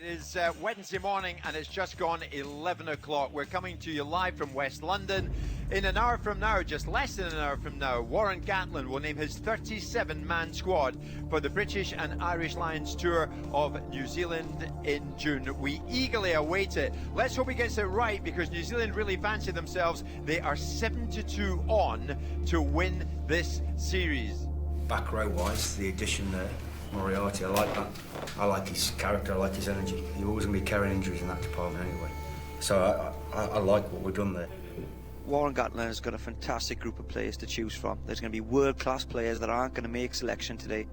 It is Wednesday morning and it's just gone 11 o'clock. We're coming to you live from West London. In an hour from now, just less than an hour from now, Warren Gatland will name his 37-man squad for the British and Irish Lions tour of New Zealand in June. We eagerly await it. Let's hope he gets it right, because New Zealand really fancy themselves. They are 7-2 on to win this series. Back row wise, the addition there, Moriarty, I like that. I like his character, I like his energy. You're always going to be carrying injuries in that department anyway. So I like what we've done there. Warren Gatland has got a fantastic group of players to choose from. There's going to be world-class players that aren't going to make selection today.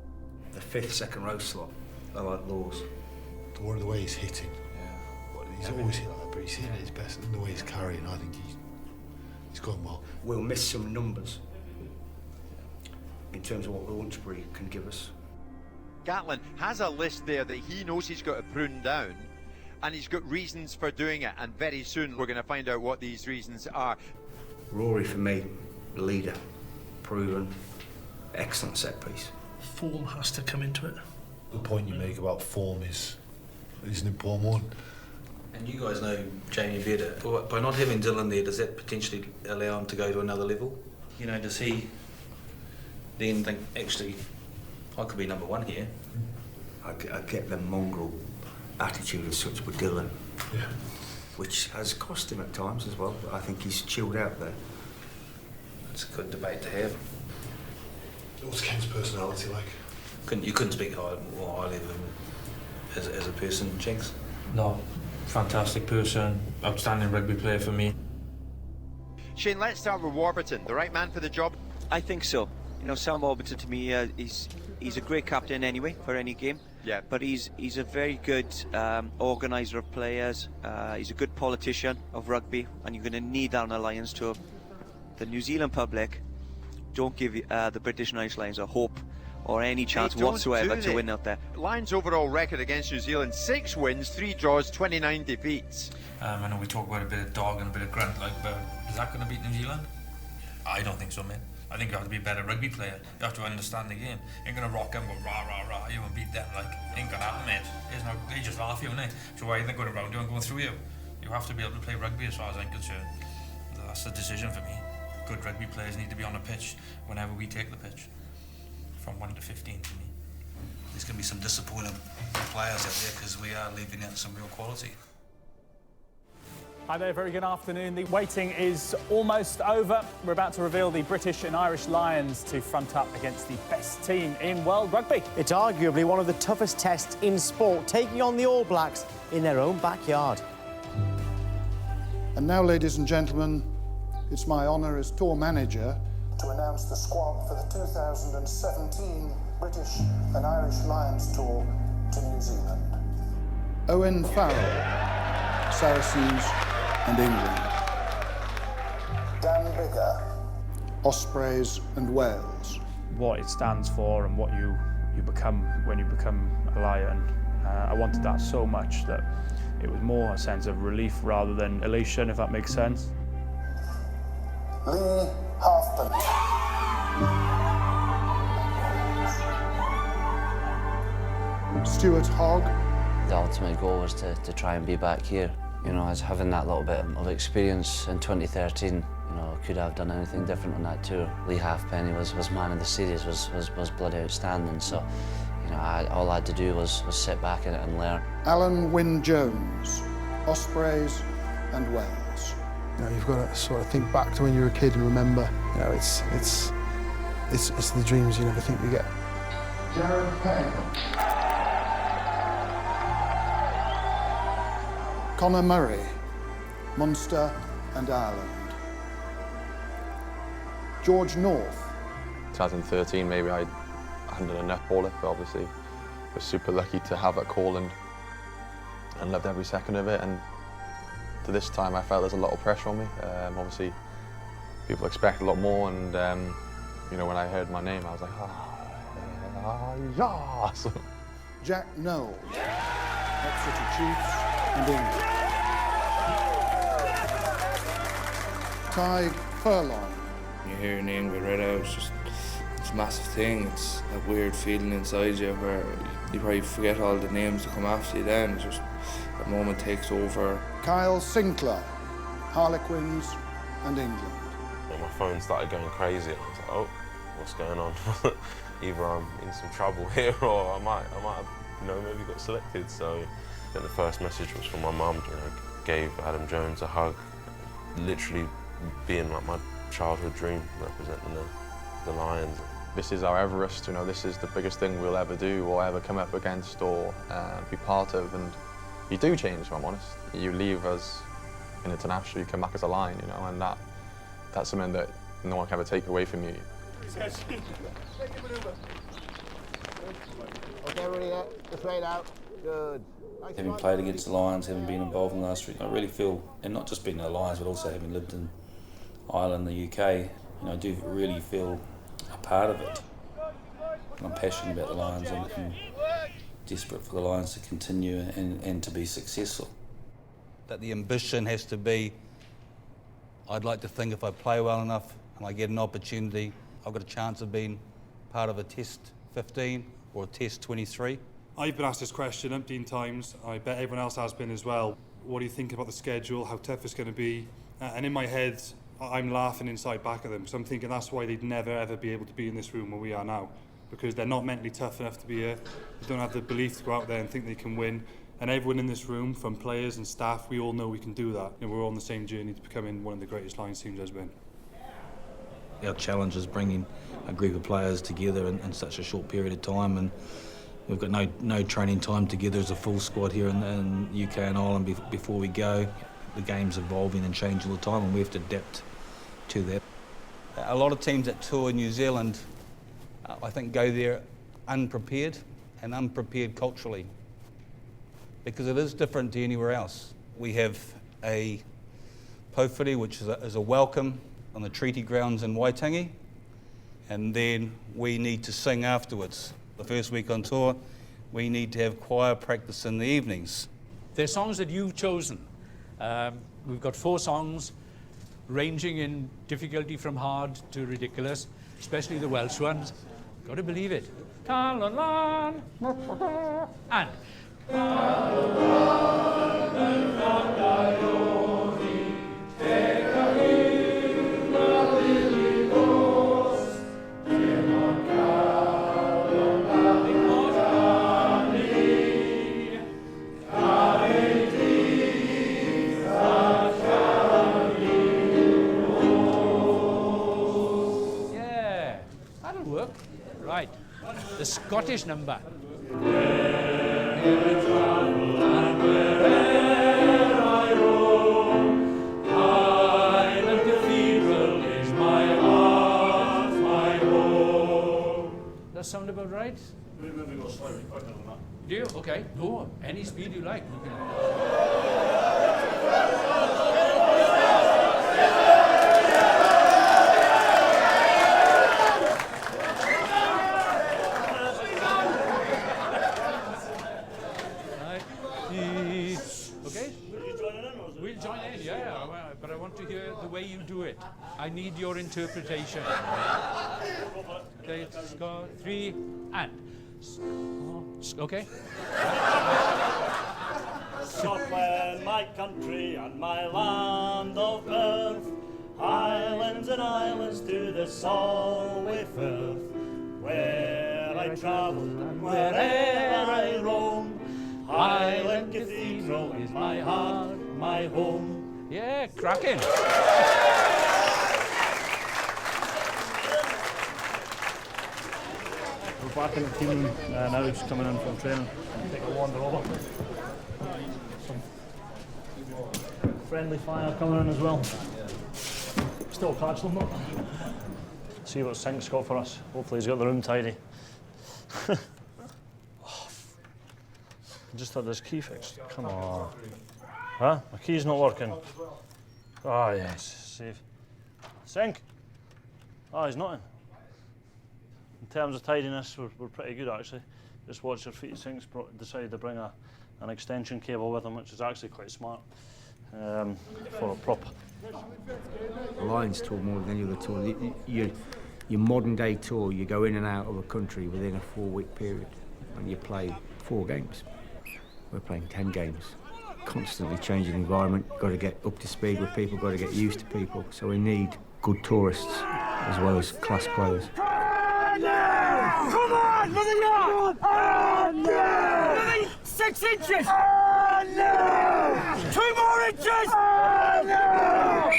The fifth second row slot, I like Laws. The way he's hitting. Yeah. He's always hit like that, but he's hitting at his best. And the way he's carrying, I think he's going well. We'll miss some numbers in terms of what Launchbury can give us. Gatland has a list there that he knows he's got to prune down, and he's got reasons for doing it, and very soon we're going to find out what these reasons are. Rory, for me, leader, proven, excellent set piece. Form has to come into it. The point you make about form is an important one. And you guys know Jamie better. By not having Dylan there, does that potentially allow him to go to another level? You know, does he then think, actually, I could be number one here? I get the mongrel attitude as such with Dylan, Yeah. which has cost him at times as well, but I think he's chilled out there. It's a good debate to have. What's Ken's personality like? You couldn't speak more highly of him as a person, Jinx? No, fantastic person, outstanding rugby player for me. Shane, let's start with Warburton, the right man for the job. I think so. You know, Sam Warburton, to me, he's a great captain anyway for any game. Yeah. But he's a very good organiser of players. He's a good politician of rugby, and you're going to need that on a Lions tour. The New Zealand public don't give the British and Irish Lions a hope or any chance whatsoever to win out there. Lions' overall record against New Zealand: 6 wins, 3 draws, 29 defeats. I know we talk about a bit of dog and a bit of grunt, but is that going to beat New Zealand? I don't think so, mate. I think you have to be a better rugby player. You have to understand the game. You ain't going to rock them, go rah, rah, rah, you won't beat them. Like, it ain't going to happen, mate. They just laugh you, innit? So why are they going around you and going through you? You have to be able to play rugby as far as I'm concerned. That's the decision for me. Good rugby players need to be on the pitch whenever we take the pitch. From 1 to 15 for me. There's going to be some disappointed players out there because we are leaving out some real quality. Hi there, very good afternoon. The waiting is almost over. We're about to reveal the British and Irish Lions to front up against the best team in world rugby. It's arguably one of the toughest tests in sport, taking on the All Blacks in their own backyard. And now, ladies and gentlemen, it's my honour as tour manager to announce the squad for the 2017 British and Irish Lions tour to New Zealand. Owen Farrell, Saracens and England. Dan Biggar, Ospreys and Wales. What it stands for and what you become when you become a Lion. I wanted that so much that it was more a sense of relief rather than elation, if that makes sense. Lee Halfpenny. Stuart Hogg. The ultimate goal was to try and be back here. You know, as having that little bit of experience in 2013, you know, could I have done anything different on that tour? Lee Halfpenny was man of the series, was bloody outstanding. So, you know, all I had to do was sit back in it and learn. Alan Wynne-Jones, Ospreys and Wales. You know, you've got to sort of think back to when you were a kid and remember, you know, it's the dreams you never think you get. Jared Penn. Conor Murray, Munster and Ireland. George North. 2013, maybe I hadn't done enough for it, but obviously was super lucky to have that call and loved every second of it. And to this time, I felt there's a lot of pressure on me. Obviously, people expect a lot more, and you know, when I heard my name, I was like, yes. Jack Noel, Exeter Chiefs and England. Ty Furlong. You hear your name get read out, it's a massive thing. It's a weird feeling inside you where you probably forget all the names that come after you then. It's just that moment takes over. Kyle Sinclair, Harlequins and England. And my phone started going crazy and I was like, oh, what's going on? Either I'm in some trouble here or I might have, maybe got selected. So then the first message was from my mum, gave Adam Jones a hug, literally being like my childhood dream, representing the Lions. This is our Everest, this is the biggest thing we'll ever do or ever come up against or be part of, and you do change, if I'm honest. You leave as an international, you come back as a Lion, and that's something that no one can ever take away from you. Okay, everybody there, just right out. Good. Having played against the Lions, having been involved in the last week, I really feel, and not just being in the Lions, but also having lived in Ireland, the UK, I do really feel a part of it. I'm passionate about the Lions and desperate for the Lions to continue and to be successful. That the ambition has to be, I'd like to think if I play well enough and I get an opportunity, I've got a chance of being part of a Test 15 or a Test 23. I've been asked this question umpteen times. I bet everyone else has been as well. What do you think about the schedule, how tough it's going to be? And in my head, I'm laughing inside back at them because I'm thinking that's why they'd never ever be able to be in this room where we are now, because they're not mentally tough enough to be here. They don't have the belief to go out there and think they can win. And everyone in this room, from players and staff, we all know we can do that. And we're all on the same journey to becoming one of the greatest Lions teams there's been. Our challenge is bringing a group of players together in such a short period of time, and we've got no training time together as a full squad here in UK and Ireland before we go. The game's evolving and changing all the time, and we have to adapt to that. A lot of teams that tour New Zealand, I think, go there unprepared and unprepared culturally, because it is different to anywhere else. We have a Pōwhiri, which is a welcome on the treaty grounds in Waitangi, and then we need to sing afterwards. The first week on tour, we need to have choir practice in the evenings. They're songs that you've chosen. We've got 4 songs, ranging in difficulty from hard to ridiculous, especially the Welsh ones. Got to believe it. And right, the Scottish number. That sound about right? Maybe go slightly quicker than that. Do you? Okay. No, any speed you like. You can... We'll join in, yeah, but I want to hear the way you do it. I need your interpretation. Okay, let's go 3 and. Okay. Scotland, my country and my land of birth, islands and islands to the Solway Firth, where I travel and wherever I roam, Highland Cathedral is my heart, my home. Yeah, cracking. We're back in the team now, just coming in from training. Take a wander over. Some friendly fire coming in as well. Still catch them though. See what Sink's got for us. Hopefully he's got the room tidy. I just had this key fixed. Come on. Huh? My key's not working. Ah, yes. Save. Sink! Ah, he's not in. In terms of tidiness, we're pretty good actually. Just watch your feet. Sink's decided to bring an extension cable with him, which is actually quite smart for a prop. The Lions tour more than any other tour. Your modern day tour, you go in and out of a country within a 4-week period. and you play 4 games. We're playing 10 games. Constantly changing environment, got to get up to speed with people, got to get used to people. So we need good tourists as well as class players. Come on, nothing on! Oh, no! 6 inches! Oh, no! 2 more inches! Oh, no!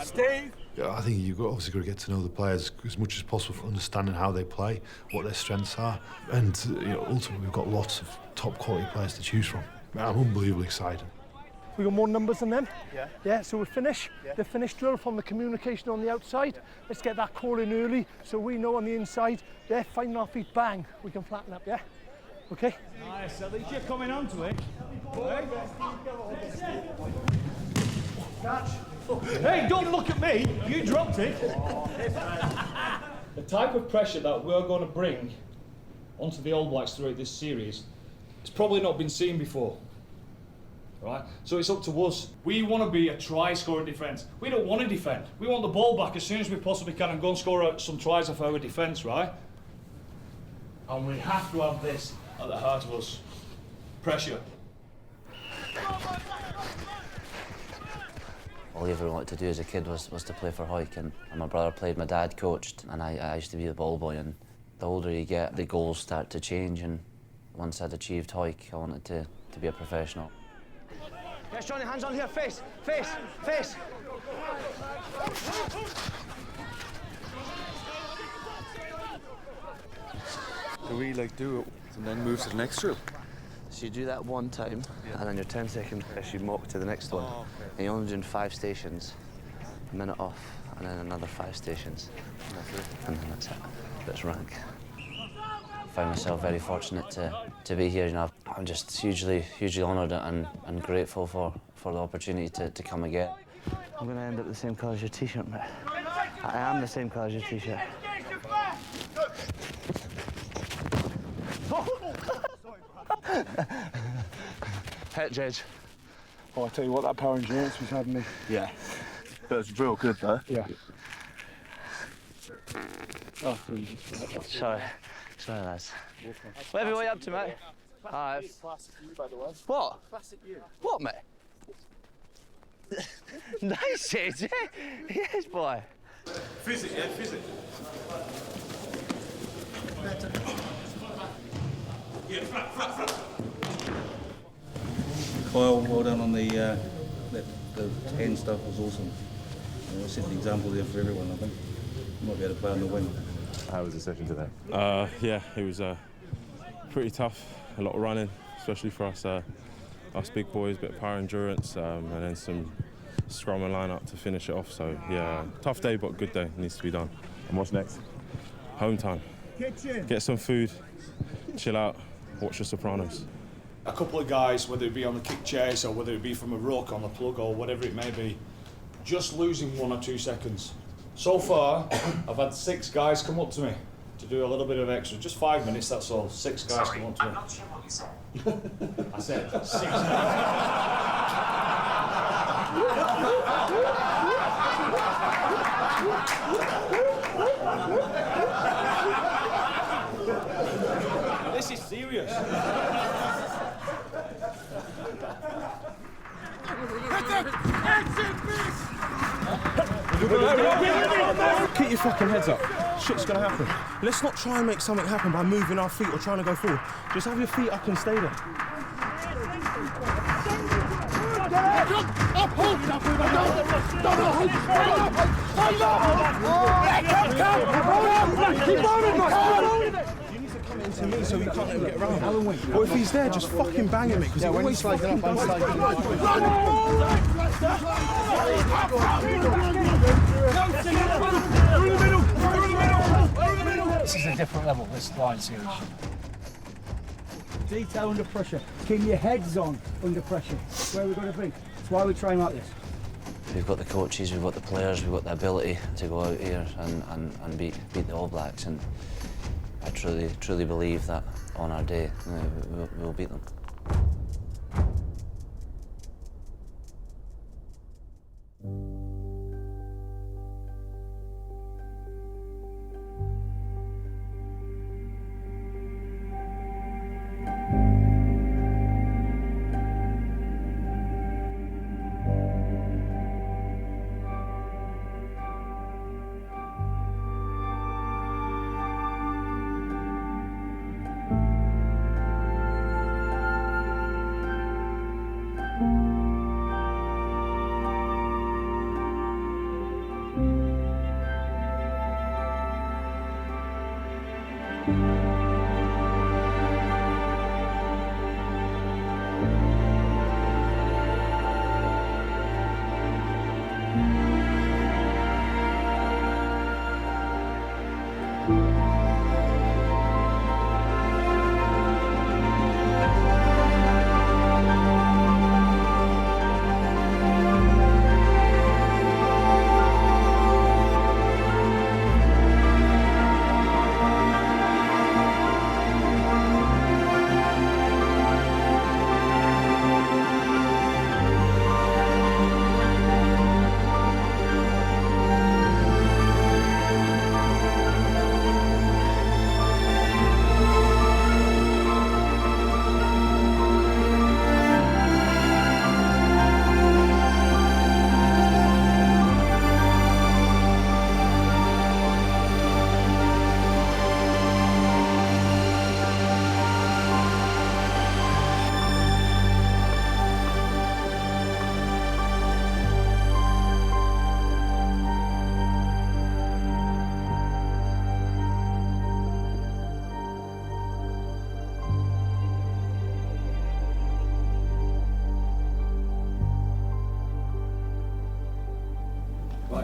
Steve? Yeah, I think you've obviously got to get to know the players as much as possible for understanding how they play, what their strengths are, and ultimately we've got lots of top quality players to choose from. I'm unbelievably excited. We got more numbers than them. Yeah. Yeah, so we'll finish the finish drill from the communication on the outside. Let's get that call in early so we know on the inside, yeah, 5.5 feet, bang, we can flatten up, yeah? Okay? Nice, at least you're coming onto it. Catch. Hey, don't look at me, you dropped it. The type of pressure that we're going to bring onto the All Blacks throughout this series has probably not been seen before. Right? So it's up to us. We want to be a try-scoring defence. We don't want to defend. We want the ball back as soon as we possibly can and go and score some tries off our defence, right? And we have to have this at the heart of us. Pressure. All I ever wanted to do as a kid was to play for Hawick, and my brother played, my dad coached, and I used to be the ball boy. And the older you get, the goals start to change, and once I'd achieved Hawick, I wanted to be a professional. Yes, Johnny, hands on here, face, face, face. Do we do it and then move to the next drill? So you do that one time, and then your 10-second press, you mock to the next one. Oh, okay. And you're only doing 5 stations, a minute off, and then another 5 stations. And then that's it. That's rank. I find myself very fortunate to be here. You know, I'm just hugely honoured and grateful for the opportunity to come again. I'm going to end up the same colour as your T-shirt, mate. I am the same colour as your T-shirt. Head Jedge. Oh, I tell you what, that power endurance was having me. Yeah. That was real good, though. Yeah. Oh, sorry, lads. What are you up to, mate? Classic you, by the way. What? Classic you. What, mate? Nice, AJ. Yes, boy. Physic, yeah, physic. Yeah, flat. Kyle, well done on the 10 stuff was awesome. Set the example there for everyone, I think. You might be able to play on the wing. How was the session today? Yeah, it was pretty tough. A lot of running, especially for us big boys. A bit of power endurance, and then some scrum and line up to finish it off. So yeah, tough day, but good day. Needs to be done. And what's next? Home time. Kitchen. Get some food, chill out, watch The Sopranos. A couple of guys, whether it be on the kick chase or whether it be from a ruck on the plug or whatever it may be, just losing 1 or 2 seconds. So far, I've had 6 guys come up to me to do a little bit of extra. Just 5 minutes, that's all. 6 guys come up to me. I'm not sure what you said. I said 6 guys. This is serious. Keep your fucking heads up. Shit's gonna happen. Let's not try and make something happen by moving our feet or trying to go forward. Just have your feet up and stay there. You need to come into me so he can't let him get around. Or if he's there, just fucking bang him, because he always fucking does This is a different level, this line series. Detail under pressure. Keep your heads on under pressure. Where are we going to be? That's why we train like this. We've got the coaches, we've got the players, we've got the ability to go out here and beat the All Blacks, and I truly believe that on our day we'll beat them.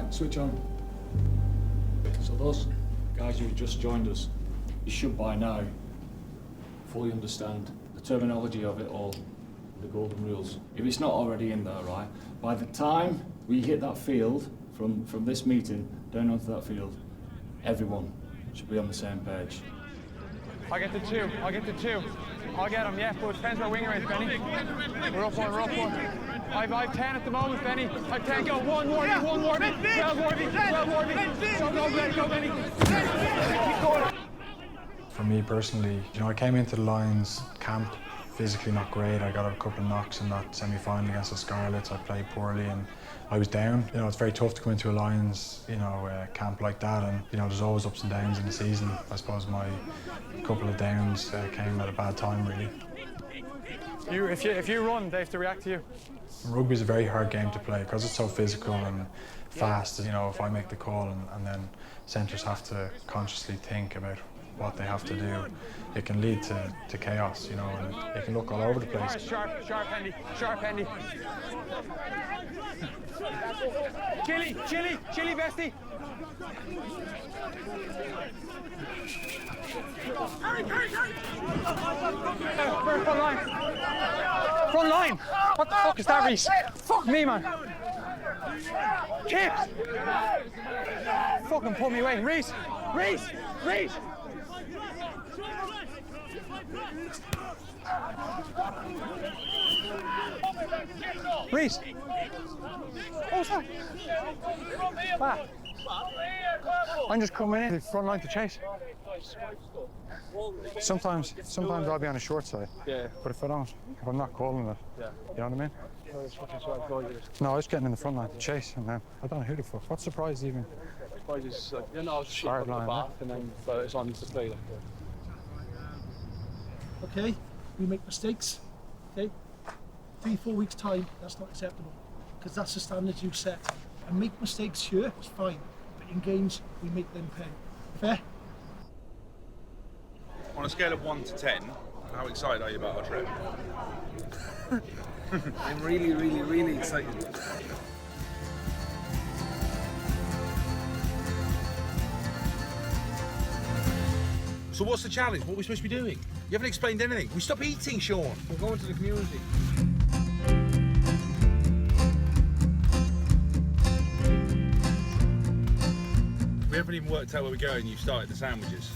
Right, switch on. So those guys who've just joined us, you should by now fully understand the terminology of it all, the golden rules. If it's not already in there, right, by the time we hit that field, from this meeting down onto that field, everyone should be on the same page. I'll get the 2. I'll get the 2. I'll get him, yeah, but it depends where winger is, Benny. We're up 1, we're up 1. I've 10 at the moment, Benny. I've 10, go, 1 more, 1 more, 12 more, 12 more. So go, Benny. Keep going. For me personally, you know, I came into the Lions camp physically not great. I got a couple of knocks in that semi-final against the Scarlets. I played poorly and I was down. You know, it's very tough to go into a Lions, you know, camp like that, and you know, there's always ups and downs in the season. I suppose my couple of downs came at a bad time, really. If you run, they have to react to you. Rugby is a very hard game to play because it's so physical and fast. You know, if I make the call and then centres have to consciously think about what they have to do, it can lead to chaos, you know, and it can look all over the place. Sharp, Andy, sharp, Andy. Chili, bestie. Front line. What the fuck is that, Reese? Fuck me, man. Kip. Fucking pull me away. Reese. Reese. Oh, sorry. Back. I'm just coming in the front line to chase. Sometimes I'll be on the short side. Yeah. But if I'm not calling it, you know what I mean? No, I was getting in the front line to chase, and then I don't know who the fuck. What's the prize even? I was just hard line, back, and then it's on to play. Okay, we make mistakes. Okay, 3-4 weeks time, that's not acceptable, because that's the standards you've set. And make mistakes here, it's fine, but in games we make them pay. Fair? On a scale of 1 to 10, how excited are you about our trip? I'm really, really, really excited. So what's the challenge? What are we supposed to be doing? You haven't explained anything. We stop eating, Sean. We're going to the community. We haven't even worked out where we're going. You've started the sandwiches.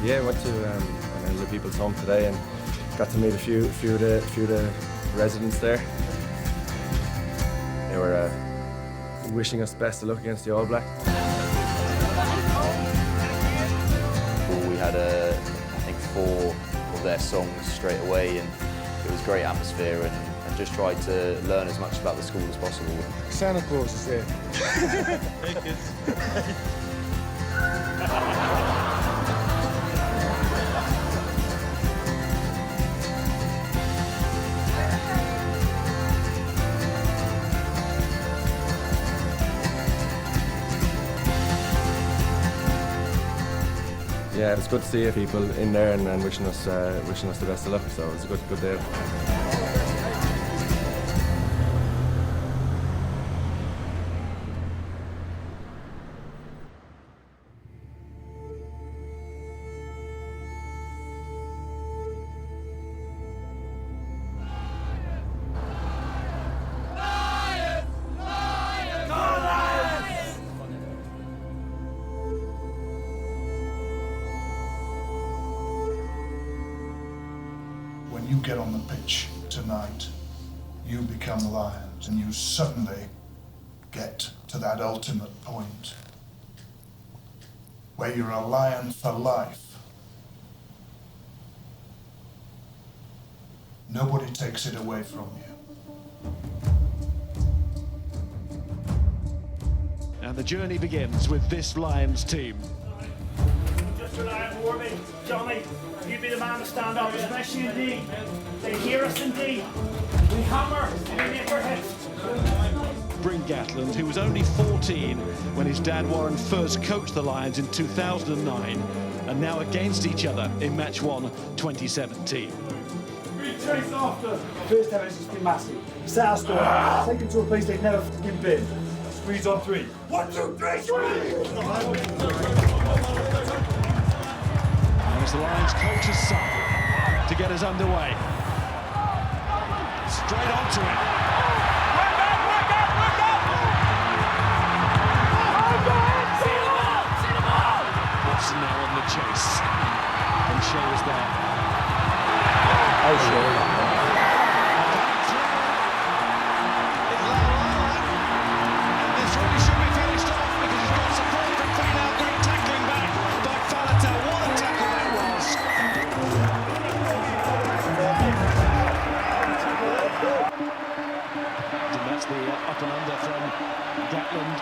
Yeah, I went to an elderly people's home today and got to meet a few of the residents there. They were wishing us best of luck against the All Blacks. We had I think 4 of their songs straight away, and it was great atmosphere, and just tried to learn as much about the school as possible. Santa Claus is there. Hey kids. Yeah, it was good to see people in there and wishing us the best of luck. So it was a good day. When you get on the pitch tonight, you become Lions, and you suddenly get to that ultimate point where you're a Lion for life. Nobody takes it away from you. And the journey begins with this Lions team. Just rely on Warby. Johnny, you be the man to stand up, especially in D. They hear us in D. We hammer and we never hit. Bryn Gatland, who was only 14 when his dad Warren first coached the Lions in 2009, and now against each other in Match 1 2017. First time it's been massive. Set our story, take them to a place they've never fucking been. Freeze on 3. 1, 2, 3, freeze! And it's the Lions coach's son to get us underway. Straight onto it. Watson now on the chase. And Shea was there. Oh, Shea. This really should be finished off because he's got support from Finau. Great tackling back by Faletau. What a tackle that was. And that's the up and under from Gatland.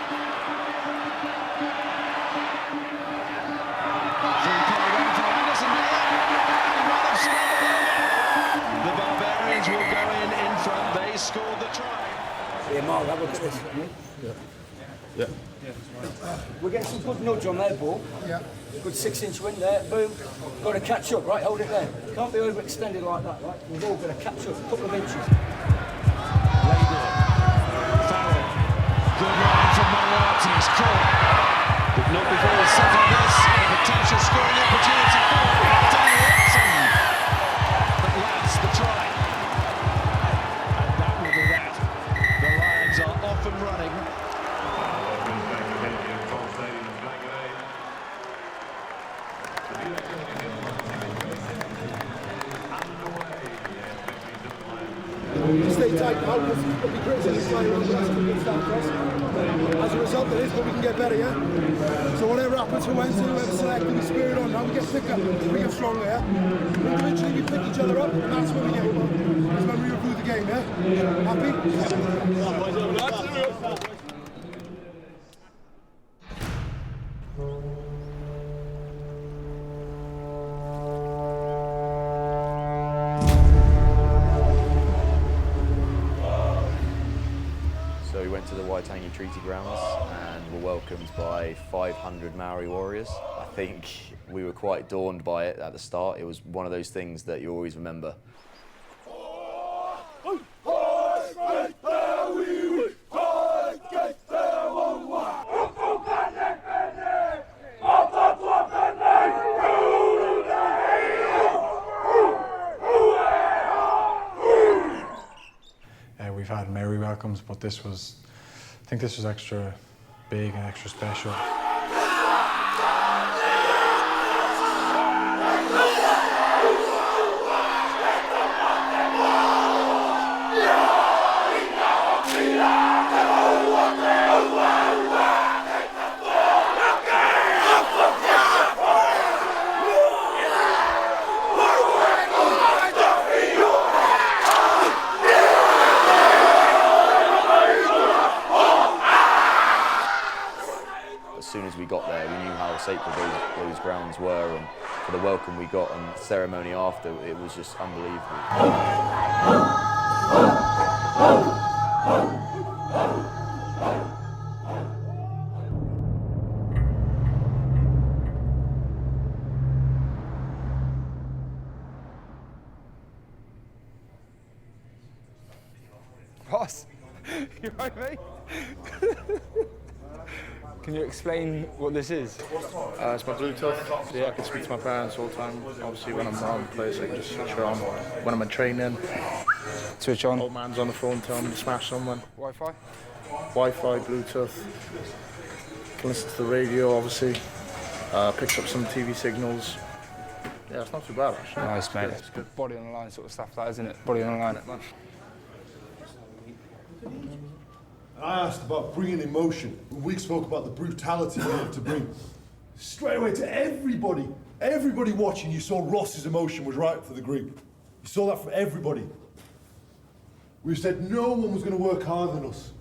The Barbarians will go in front. They scored the try. Yeah, Mark, have a look at this. Yeah. We're getting some good nudge on their ball. Yeah. Good 6-inch wind there. Boom. Got to catch up, right? Hold it there. Can't be overextended like that, right? We've all got to catch up a couple of inches. Farrell. Good line from Moriarty's caught. But not before the set on this. A potential scoring opportunity for Danny Watson. But lands the try. And that will be that. The Lions are off and running. Stay tight now, because it'll be great to fly around the rest of the stand press. As a result of this, but we can get better, yeah? So whatever happens for Wednesday, whoever selected, we spirit on now, we get thicker, we get stronger, yeah? Individually, we pick each other up, and that's when we get well. That's when we review the game, yeah? Happy? So we went to the Waitangi Treaty Grounds and were welcomed by 500 Maori warriors. I think we were quite dawned by it at the start. It was one of those things that you always remember. We've had Maori welcomes, but I think this was extra big and extra special. As soon as we got there, we knew how sacred those grounds were, and for the welcome we got and the ceremony after, it was just unbelievable. Boss, you right, mate? Can you explain what this is? It's my Bluetooth, so yeah, I can speak to my parents all the time. Obviously, when I'm around the place, I can just switch it on. When I'm in training, switch on. Old man's on the phone, tell him to smash someone. Wi-Fi? Wi-Fi, Bluetooth. Can listen to the radio, obviously. Picks up some TV signals. Yeah, it's not too bad, actually. Nice, mate. It's good. Body on the line sort of stuff, that, isn't it? Body on the line. I asked about bringing emotion. We spoke about the brutality we had to bring. Straight away to everybody. Everybody watching, you saw Ross's emotion was right for the group. You saw that from everybody. We said no one was going to work harder than us.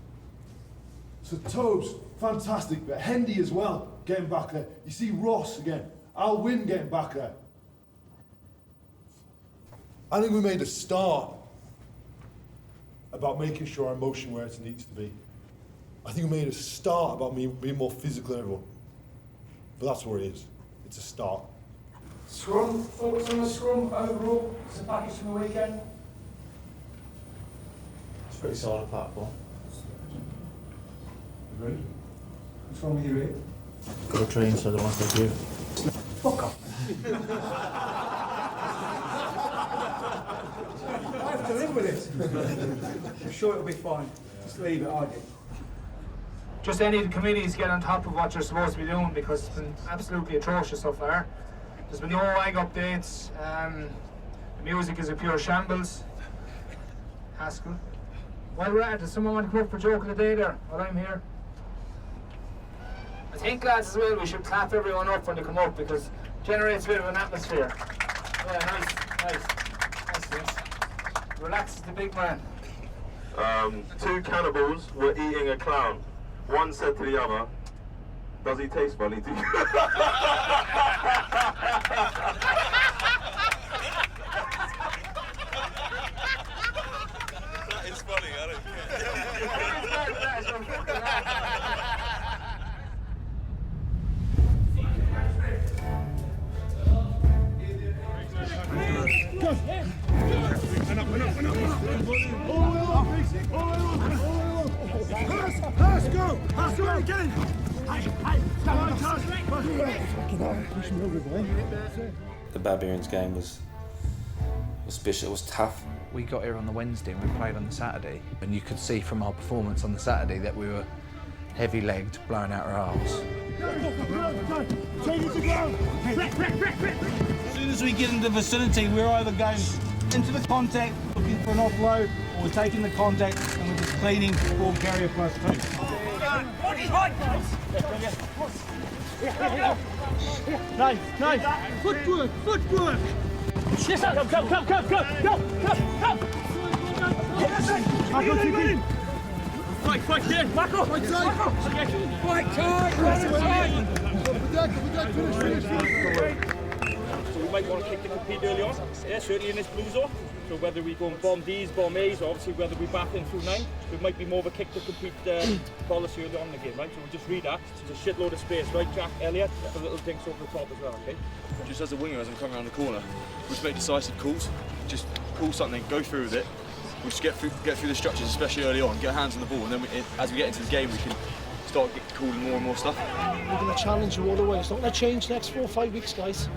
So Tobes, fantastic, but Hendy as well, getting back there. You see Ross again, Al Wynn getting back there. I think we made a start about making sure our emotion where it needs to be. I think we made a start about me being more physical than everyone. But that's where it is. It's a start. Scrum, thoughts on the scrum overall? It's a package from the weekend. It's a pretty solid platform. Ready? What's wrong with you, Ray? Got to train so I don't want to do. Fuck off. I have to live with it. I'm sure it'll be fine. Just leave it, argue. Just any of the committees get on top of what you're supposed to be doing because it's been absolutely atrocious so far. There's been no ag updates. The music is a pure shambles. Haskell. While we're at it, does someone want to come up for joke of the day there while I'm here? I think, lads, as well, we should clap everyone up when they come up because it generates a bit of an atmosphere. Yeah, nice. Relaxes the big man. Two cannibals were eating a clown. One said to the other, "Does he taste funny to you?" That is funny, I don't The Barbarians game was special, it was tough. We got here on the Wednesday and we played on the Saturday, and you could see from our performance on the Saturday that we were heavy-legged, blowing out our arms. As soon as we get into the vicinity, we're either going into the contact, looking for an offload, or we're taking the contact and we're just cleaning ball carrier plus two. Nice. Footwork. Yes, come. Fight, kid. Back off. Fight tight. So we might want to kick the compete early on, yeah, certainly in this blue zone. So whether we go and bomb D's, bomb A's, or obviously whether we back in through 9, it might be more of a kick to compete policy early on in the game, right? So we'll just read that. There's a shitload of space, right, Jack, Elliot? The little dinks over the top as well, okay? Just as a winger, as I'm coming around the corner, we just make decisive calls. Just call something, go through with it. We just get through the structures, especially early on, get our hands on the ball, and then as we get into the game, we can start calling more and more stuff. We're going to challenge you all the way. It's not going to change the next 4 or 5 weeks, guys.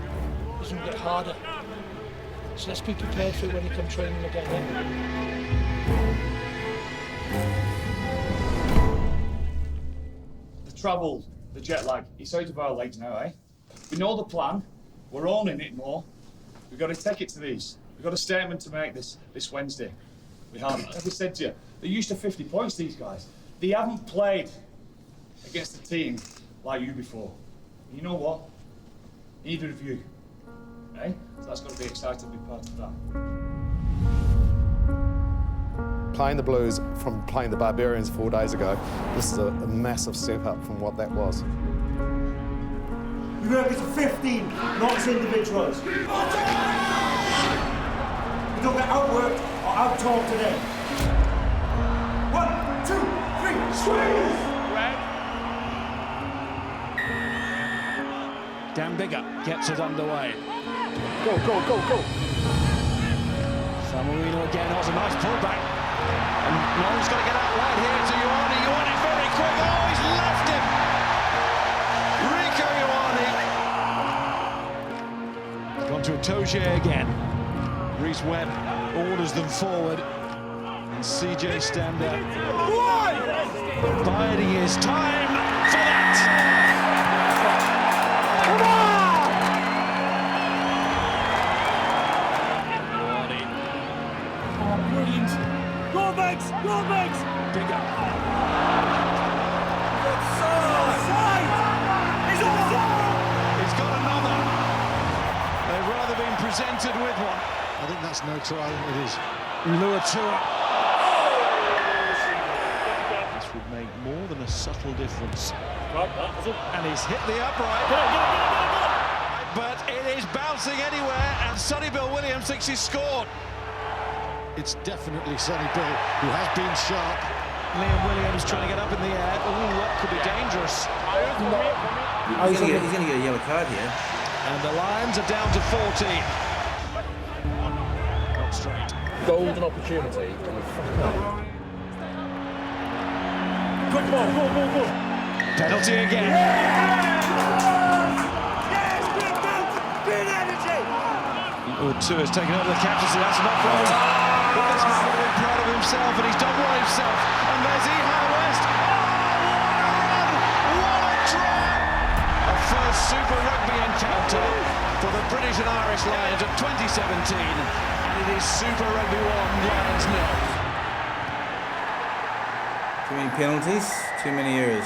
It's going to get harder. So let's be prepared for it when you come training again. The travel, the jet lag, it's out of our legs now, eh? We know the plan, we're all in it more. We've got to take it to these. We've got a statement to make this Wednesday. We have, as I said to you, they're used to 50 points, these guys. They haven't played against a team like you before. You know what? Neither of you. Eh? So that's got to be exciting to be part of that. Playing the Blues from playing the Barbarians 4 days ago, this is a massive step up from what that was. We work as a 15, not as individuals. We don't get outworked or out-talked today. 1, 2, 3, squeeze! Dan Biggar gets it underway. Go. Sammarino again has a nice pullback. And Long's got to get out wide here to Ioane. Ioane very quick. Oh, he's left him. Rico Ioane. Gone to Itoje again. Reece Webb orders them forward. And CJ Stander biding his time for that. Come on! Brilliant. Go Bags! Biggar. Offside! He's offside! He's got another. They've rather been presented with one. I think that's no try. It is. Luatua. This would make more than a subtle difference. Right, that is it. And he's hit the upright. But it is bouncing anywhere, and Sonny Bill Williams thinks he's scored. It's definitely Sonny Bill, who has been sharp. Liam Williams trying to get up in the air. Oh, that could be dangerous. He's going to get a yellow card here. And the Lions are down to 14. Not straight. Golden opportunity. Quick ball, go. Penalty again. Two has taken over the captaincy, that's an offload. But this man will be proud of himself, and he's done well himself. And there's Ehau West. Oh, what a try! A first Super Rugby encounter for the British and Irish Lions of 2017. And it is Super Rugby 1, Lions 0. Too many penalties, too many errors.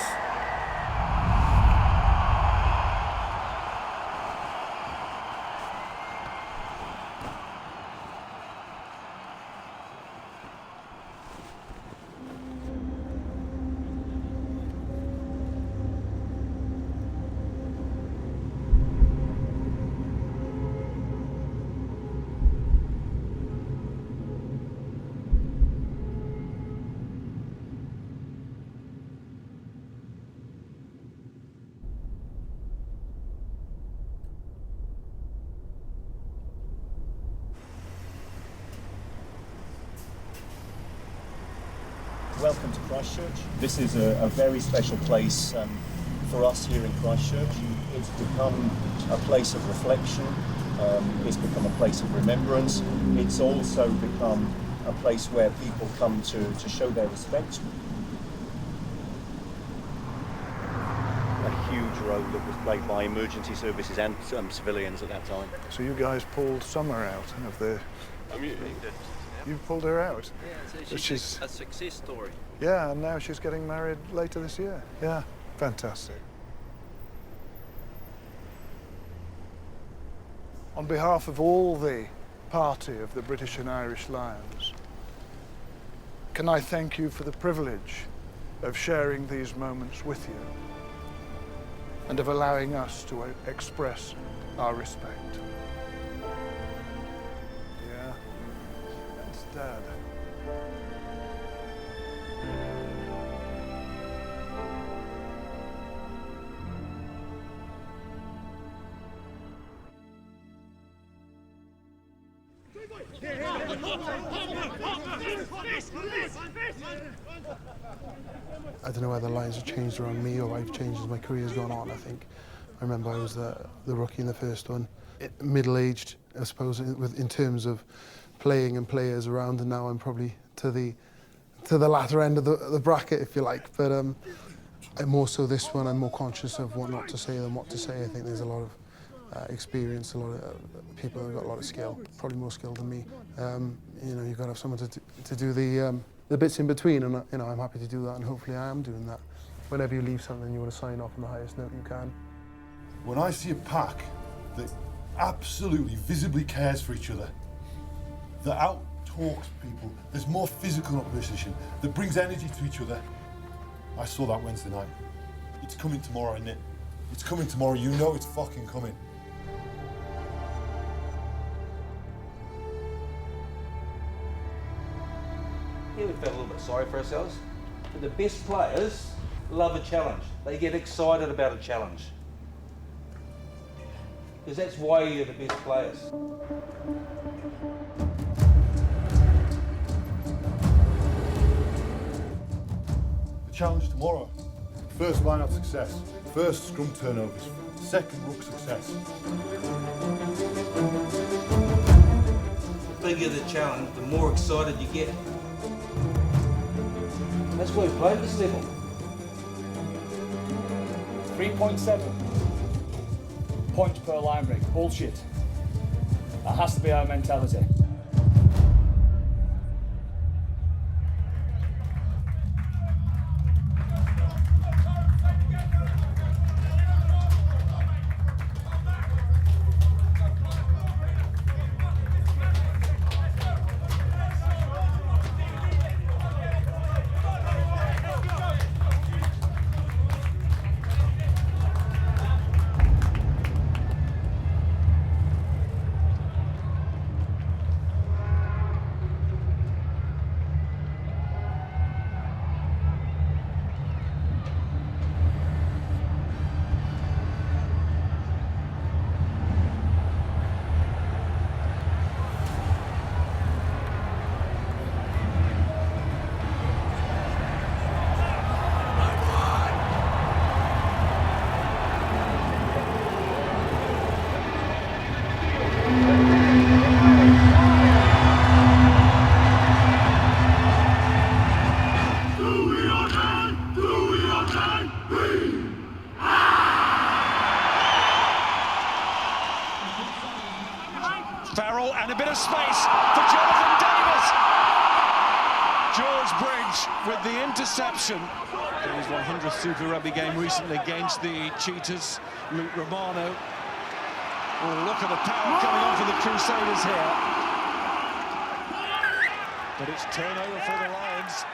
Welcome to Christchurch. This is a very special place for us here in Christchurch. It's become a place of reflection, it's become a place of remembrance. It's also become a place where people come to show their respect. A huge role that was played by emergency services and civilians at that time. So you guys pulled Summer out of the... You pulled her out? Yeah, she's a success story. Yeah, and now she's getting married later this year. Yeah, fantastic. On behalf of all the party of the British and Irish Lions, can I thank you for the privilege of sharing these moments with you and of allowing us to express our respect. Dad. I don't know whether the Lions have changed around me or I've changed as my career's gone on, I think. I remember I was the rookie in the first one. Middle-aged, I suppose, in terms of playing and players around, and now I'm probably to the latter end of the bracket, if you like. But more so this one, I'm more conscious of what not to say than what to say. I think there's a lot of experience, a lot of people who've got a lot of skill, probably more skill than me. You know, you've got to have someone to do the bits in between, and you know, I'm happy to do that, and hopefully I am doing that. Whenever you leave something, you want to sign off on the highest note you can. When I see a pack that absolutely visibly cares for each other, that out-talks people, there's more physical opposition, that brings energy to each other. I saw that Wednesday night. It's coming tomorrow, isn't it? It's coming tomorrow, you know it's fucking coming. Yeah, we felt a little bit sorry for ourselves. But the best players love a challenge. They get excited about a challenge. Because that's why you're the best players. Challenge tomorrow. First line-out success, first scrum turnovers, second ruck success. The bigger the challenge, the more excited you get. That's why we play at this level. 3.7 points per line break. Bullshit. That has to be our mentality. with the interception. In his 100th Super Rugby game recently against the Cheetahs, Luke Romano. Oh, look at the power coming on for the Crusaders here. But it's turnover for the Lions.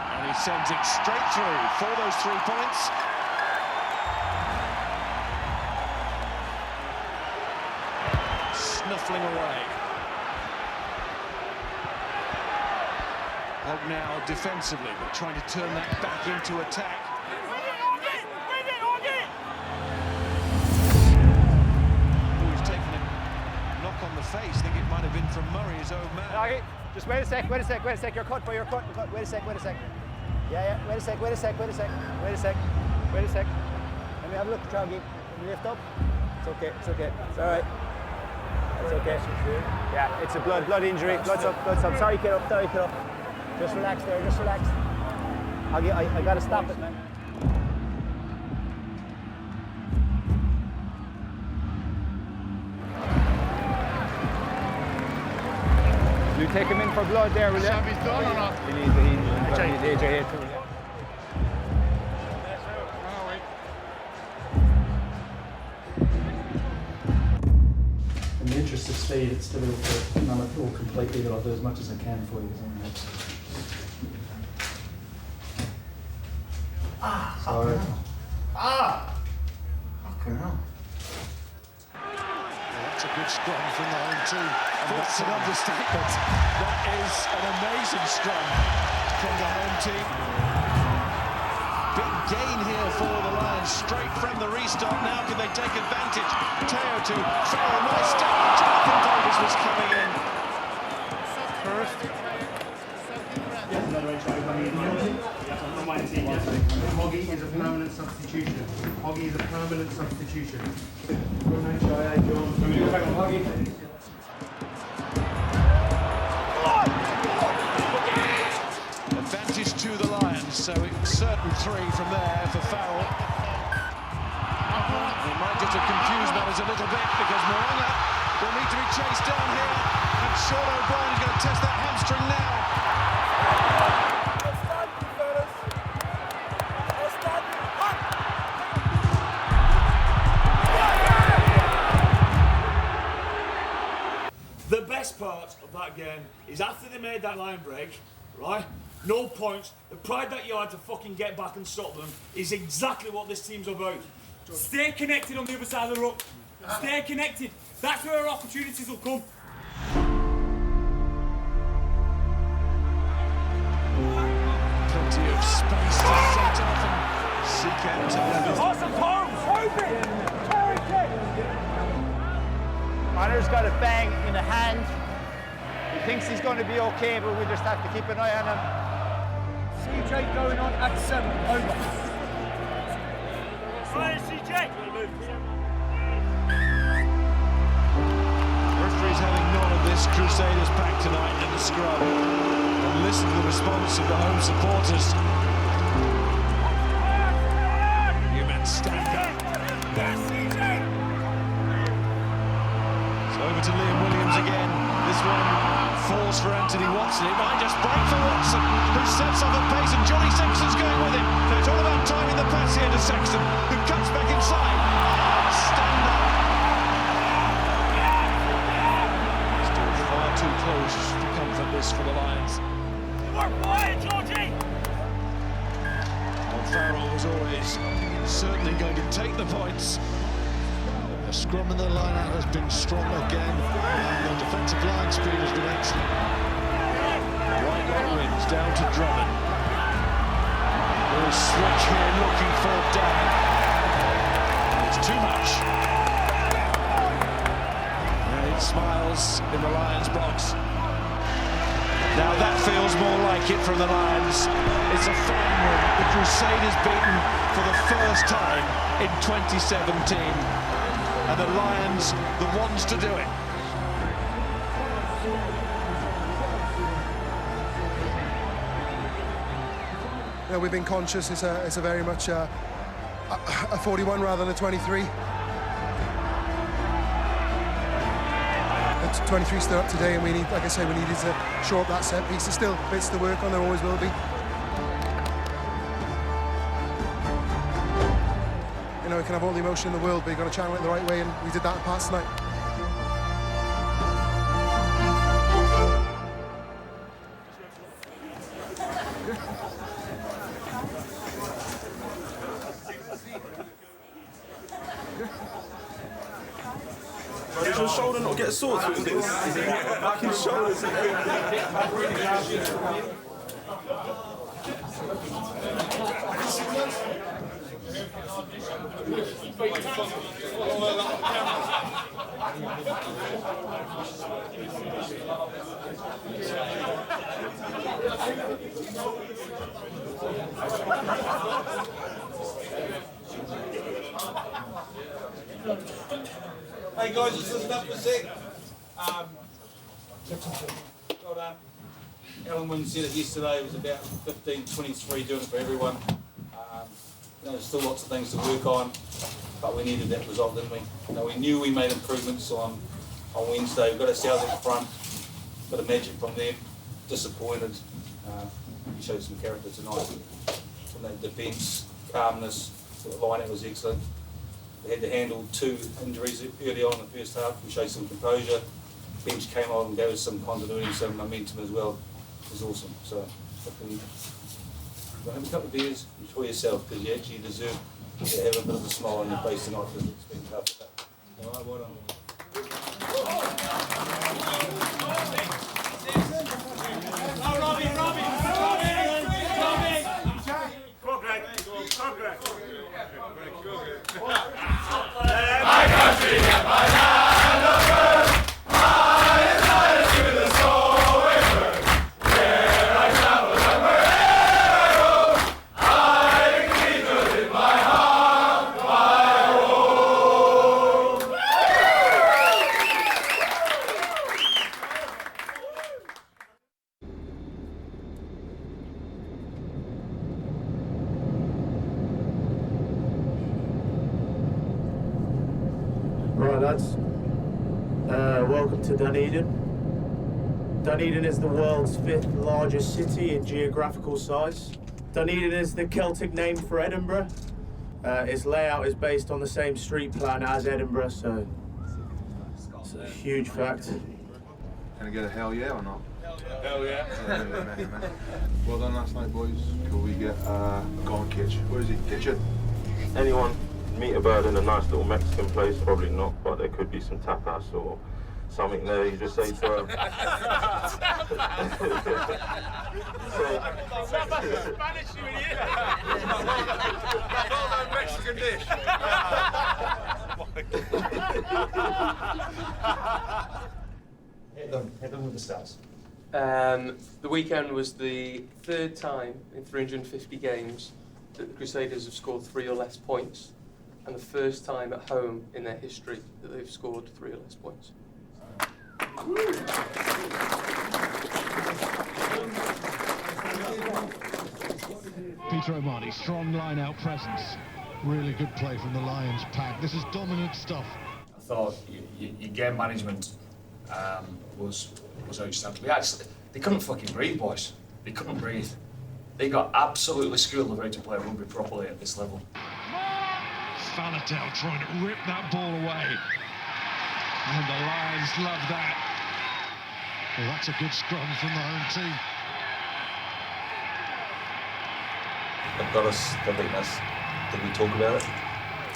And he sends it straight through for those 3 points. Snuffling away. Hogg now defensively, but trying to turn that back into attack. Oh, he's taken a knock on the face. I think it might have been from Murray, his own man. Okay, just wait a sec, wait a sec, wait a sec. You're cut, but you're cut. Wait a sec, wait a sec. Yeah, wait a sec, wait a sec, wait a sec, wait a sec, wait a sec. Let me have a look, Troggy. Can you lift up? It's okay, it's okay. It's all right. It's okay. Yeah, it's a blood injury. Blood's up, blood's up. Sorry, kid up, sorry, kid up. Just relax there, just relax. I gotta stop it, man. You take him in for blood there, will you? He's done or not? He needs AJ here too. In the interest of speed, it's difficult to none it all completely, but I'll do as much as I can for you. Sorry. Fucking hell. That's a good scrum from the home team. That's an understatement. That is an amazing scrum from the home team. Big gain here for the Lions, straight from the restart. Now can they take advantage? Teo to Farrell, nice step. Jonathan Davis was coming in. First. Hoggy is a permanent substitution. Hoggy is a permanent substitution. Advantage to the Lions, so it's certain 3 from there for Farrell. It might just have confused matters a little bit because Moronga will need to be chased down here, and Sean O'Brien is going to test that hamstring now. The best part of that game is after they made that line break, right? No points. The pride that you had to fucking get back and stop them is exactly what this team's about. Stay connected on the other side of the ruck. Stay connected. That's where our opportunities will come. Plenty of space to set off and seek out. Awesome, Connor's got a bang in the hand. He thinks he's going to be okay, but we just have to keep an eye on him. CJ going on at 7. Over. Fire, CJ. Referee's having none of this Crusaders pack tonight in the scrum. And listen to the response of the home supporters. You men stand up. Yes, CJ. Over to Liam Williams again. This one falls for Anthony Watson. It might just break for Watson, who sets off at pace, and Johnny Sexton's going with him. So it's all about timing the pass here to Sexton, who cuts back inside. Stand up. Still far too close to comfort this for the Lions. Work wide, Georgie. Well, Farrell was always certainly going to take the points. The scrum in the line-out has been strong again, and the defensive line speed has been excellent. White wins down to Drummond. Little switch here looking for Dan. It's too much. And it smiles in the Lions box. Now that feels more like it from the Lions. It's a fine win. The Crusaders beaten for the first time in 2017. And the Lions, the ones to do it. Yeah, we've been conscious. It's a very much a 41 rather than a 23. 23 stood up today, and we need, like I say, we needed to shore up that set piece. There's still bits to work on, there always will be. You know, you can have all the emotion in the world, but you've got to channel it the right way, and we did that in parts tonight. Does your shoulder not get sore through this? Back in shoulders. Hey guys, just listen up for a sec. Well done. Alan Wynne said it yesterday, it was about 15-23 doing it for everyone. You know, there's still lots of things to work on, but we needed that result, didn't we? You know, we knew we made improvements on Wednesday. We got ourselves in front, got a magic from them, disappointed. We showed some character tonight. From that defence, calmness, the line-out was excellent. We had to handle 2 injuries early on in the first half. We showed some composure. Bench came on and gave us some continuity, some momentum as well. It was awesome. So, hopefully, have a couple of beers, enjoy yourself, because you actually deserve to have a bit of a smile on your face tonight, because it's been tough. All right, well done. My country and my land of birth, mine is life to the soul with birth. Where I travel and wherever I roam, I the cathedral in my heart, my home. Right, lads. Welcome to Dunedin. Dunedin is the world's 5th largest city in geographical size. Dunedin is the Celtic name for Edinburgh. Its layout is based on the same street plan as Edinburgh, so it's a huge fact. Can I get a hell yeah or not? Hell yeah. Man. Well done last night, boys. Could we get Gone Kitch? Where is he? Kitchen? Anyone meet a bird in a nice little Mexican place? Probably not, but there could be some tapas or something there. You just say to her. Spanish, you idiot! Well-known Mexican dish. Hit them with the stats. The weekend was the 3rd time in 350 games that the Crusaders have scored 3 or less points, and the first time at home in their history that they've scored 3 or less points. Peter O'Mahony, strong line-out presence. Really good play from the Lions pack. This is dominant stuff. I thought your game management was outstanding. They couldn't fucking breathe, boys. They couldn't breathe. They got absolutely schooled of how to play rugby properly at this level. Faletau trying to rip that ball away. And the Lions love that. Well, that's a good scrum from the home team. They've got us, they've beaten us. Did we talk about it?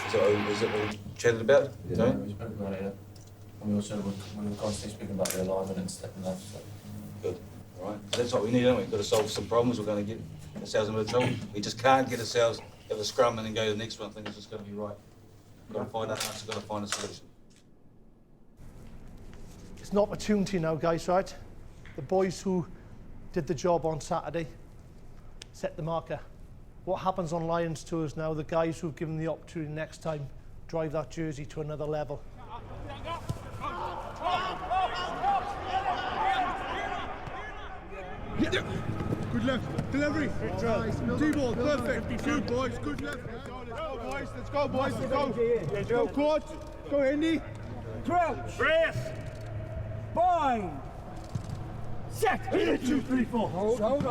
Is it what we chatted about? Yeah, we spoke about it, yeah. And we were constantly speaking about the alignment and stuff and that. So. Good. All right. That's what we need, don't we? We've got to solve some problems. We're going to get ourselves in a bit of trouble. We just can't get ourselves, have a scrum and then go to the next one. I think it's just going to be right. We've got to find out, we've got to find a solution. It's an opportunity now, guys, right? The boys who did the job on Saturday set the marker. What happens on Lions tours now, the guys who've given the opportunity next time drive that jersey to another level. Yeah. Good left. Delivery. Nice. D-ball. Perfect. Good, boys. Good left. Let's go, boys. Let's go, boys. Let's go. Go, court. Go, Andy. Crouch. Breath. Fine. Set. Hit it. 2, 3, 4. Hold. And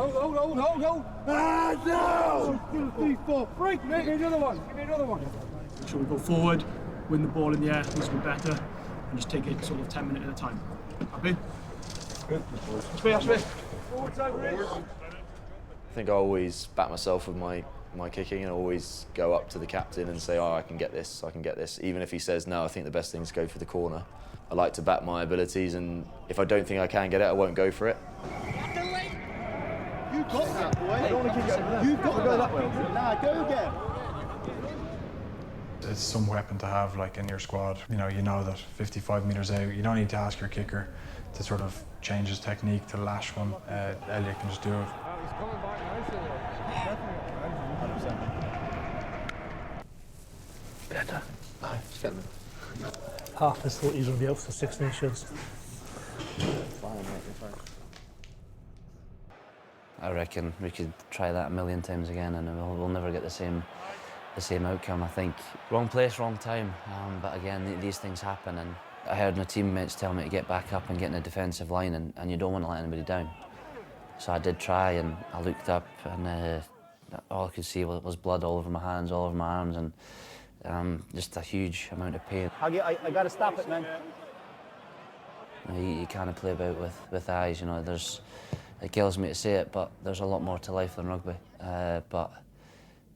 now. 2, 3, 4. Break. Give me another one. Make sure we go forward, win the ball in the air, needs to be better, and just take it sort of 10 minutes at a time. Happy? Good. Ashby. I think I always back myself with my kicking and always go up to the captain and say, oh, I can get this. Even if he says no, I think the best thing is to go for the corner. I like to back my abilities, and if I don't think I can get it, I won't go for it. You got that, boy. I don't want to kick it. You've got to go that way. Nah, go again. It's some weapon to have, like, in your squad. You know that 55 metres out, you don't need to ask your kicker to sort of change his technique to lash one. Elliot can just do it. He's coming back nicely. Better. Aye, it's getting Half his thought he's going to be out for 6 Nations. I reckon we could try that a million times again, and we'll never get the same outcome. I think wrong place, wrong time. But again, these things happen, and I heard my teammates tell me to get back up and get in a defensive line, and you don't want to let anybody down. So I did try, and I looked up, and all I could see was blood all over my hands, all over my arms, and just a huge amount of pain. I got to stop it, man. You can't play about with eyes, you know. It kills me to say it, but there's a lot more to life than rugby. But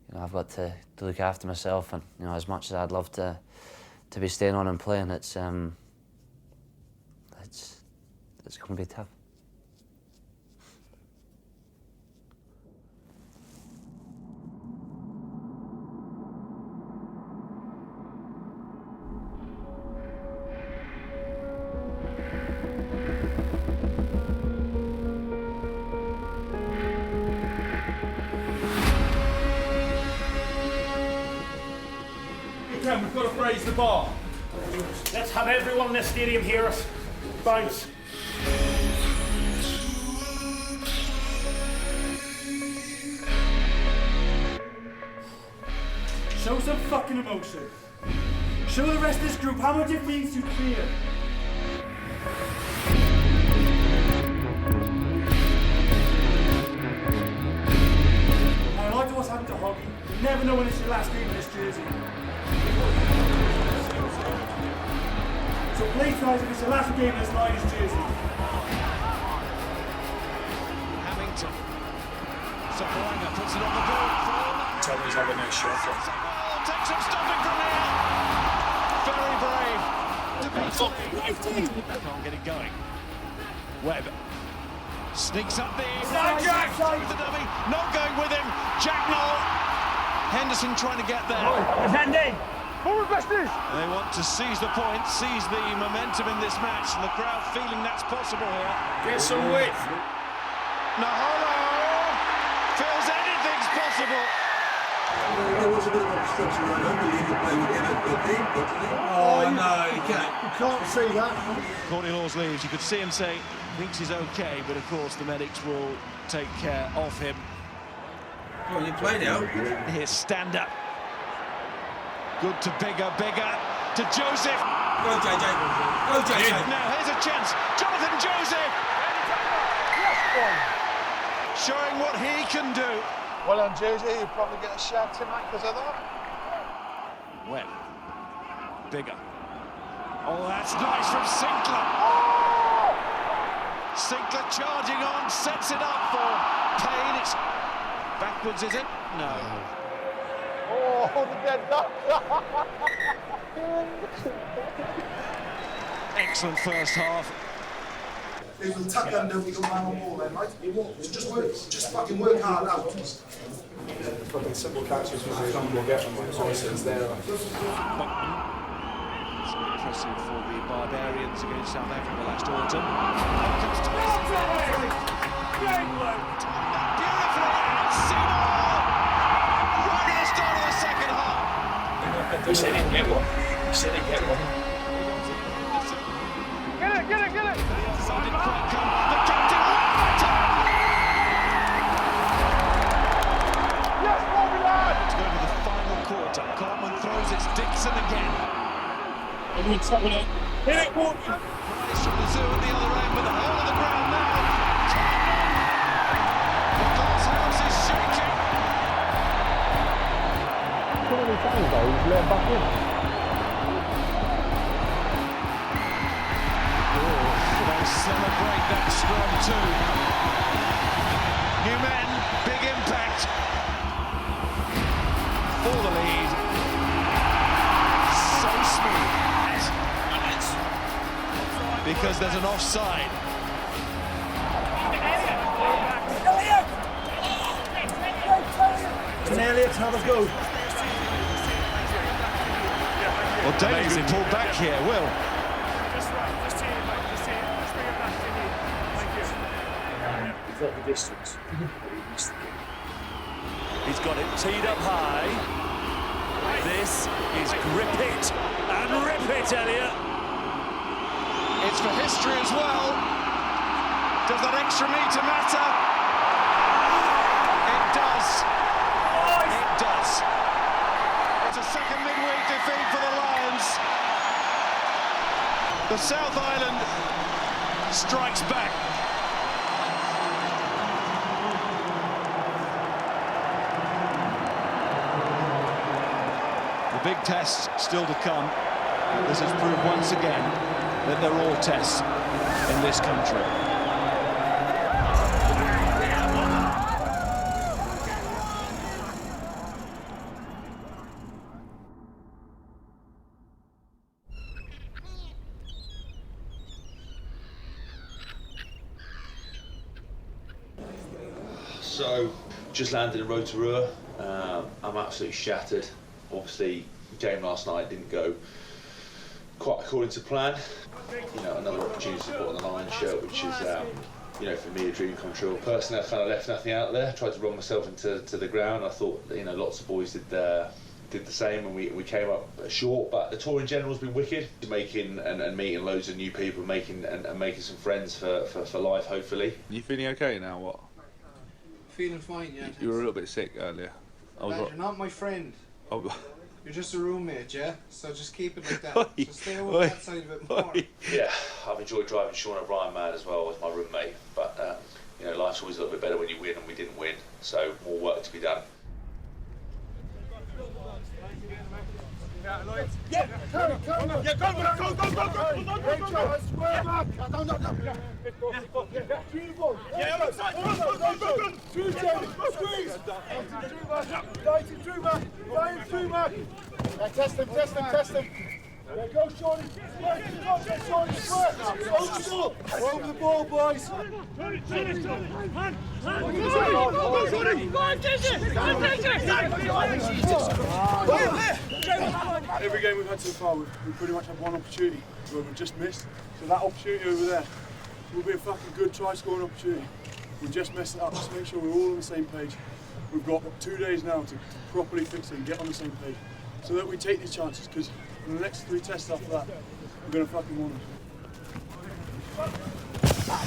you know, I've got to look after myself, and you know, as much as I'd love to be staying on and playing, it's going to be tough. We've got to raise the bar. Let's have everyone in the stadium hear us. Bounce. Show some fucking emotion. Show the rest of this group how much it means to fear. I like to what's happened to Hoggy. You never know when it's your last game in this jersey. So please guys, if it's your last game in this Lions jersey. Hamilton. Saporanga puts it on the board. Tommy's having a shot. Takes some stopping from here. Very brave. Can't get it going. Webb sneaks up the Jack with the dummy. Not going with him. Jack Noel. Henderson trying to get there. Defending. Forward Besters. They want to seize the point, seize the momentum in this match, and the crowd feeling that's possible here. Get some width. Naholo feels anything's possible. Oh no, you can't see that. Courtney Laws leaves. You could see him say thinks he's okay, but of course the medics will take care of him. Well, you play now. Here's stand up. Good to bigger to Joseph. Go JJ. Go JJ. Now here's a chance. Jonathan Joseph. Showing what he can do. Well done, JJ. You'll probably get a shout tonight because of that. Webb. Bigger. Oh, that's nice from Sinclair. Sinclair charging on, sets it up for Payne. It's backwards, is it? No. Oh, the dead duck. Excellent first half. If we tuck under, we go man on ball then, right? So just fucking work hard out. Fucking simple catches with the we'll get them, like, obviously it's there. It's impressive for the Barbarians against South Africa last autumn. He said he'd get one. He said he'd get one. Get it! Decided quite come. The captain Yes, Bobby lad! to go to the final quarter. Cartman throws, it's Dixon again. Hit it, Walker! Dennis from the zoo at the other end, but the whole of the ground now. The glass house is shaking. What have we found though? He's let back in. They celebrate that scrum too. New men, big impact for the lead. So smooth. Because there's an offside. Elliot, have a go. Well, David's been pulled back here, Will. He's got the distance. He's got it teed up high. This is grip it and rip it, Elliot. It's for history as well. Does that extra metre matter? It does. It does. It's a second midweek defeat for the Lions. The South Island strikes back. The big tests still to come. This has proved once again that they're all tests in this country. So, just landed in Rotorua. I'm absolutely shattered. Obviously, the game last night didn't go quite according to plan. You know, another opportunity to put on the Lions shirt, which is, you know, for me a dream come true. Personally, I kind of left nothing out there. Tried to run myself into the ground. I thought, you know, lots of boys did the same, and we came up short. But the tour in general has been wicked. Making and meeting loads of new people, making some friends for life, hopefully. You feeling okay now? What? Feeling fine, yeah. You were a little bit sick earlier. You're not my friend. Oh. You're just a roommate, yeah? So just keep it like that. Just stay over that side of it more. Yeah, I've enjoyed driving Sean O'Brien mad as well as my roommate. But, you know, life's always a little bit better when you win, and we didn't win. So more work to be done. Yeah, go! Square back! Squeeze! Through back! Test him! Yeah, go, Shawnee! Shawnee, square! Over the ball, boys! Every game we've had so far, we've pretty much had one opportunity where we've just missed. So that opportunity over there will be a fucking good try-scoring opportunity. We just messed it up. Just make sure we're all on the same page. We've got 2 days now to properly fix it and get on the same page, so that we take these chances. Because in the next 3 tests after that, we're going to fucking want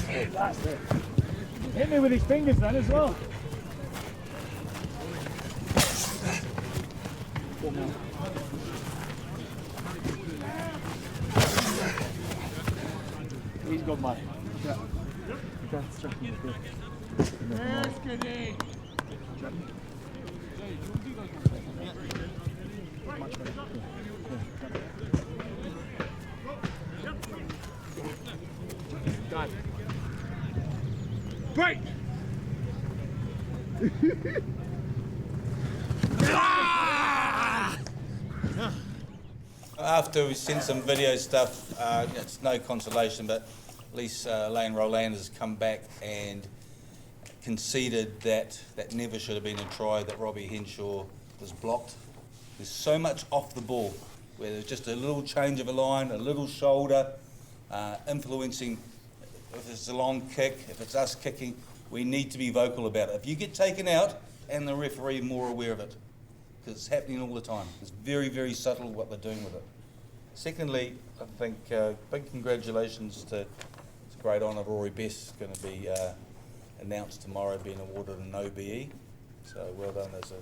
it. That's it. Hit me with his fingers then as well. He's good, man. Yeah. That's good. Yes, goodie. Great! After we've seen some video stuff, it's no consolation, but at least Lane Roland has come back and conceded that never should have been a try, that Robbie Henshaw was blocked. There's so much off the ball, where there's just a little change of a line, a little shoulder, influencing if it's a long kick, if it's us kicking. We need to be vocal about it. If you get taken out, and the referee more aware of it, because it's happening all the time. It's very, very subtle what they're doing with it. Secondly, I think big congratulations to, it's a great honour, Rory Best is going to be announced tomorrow, being awarded an OBE. So well done as a...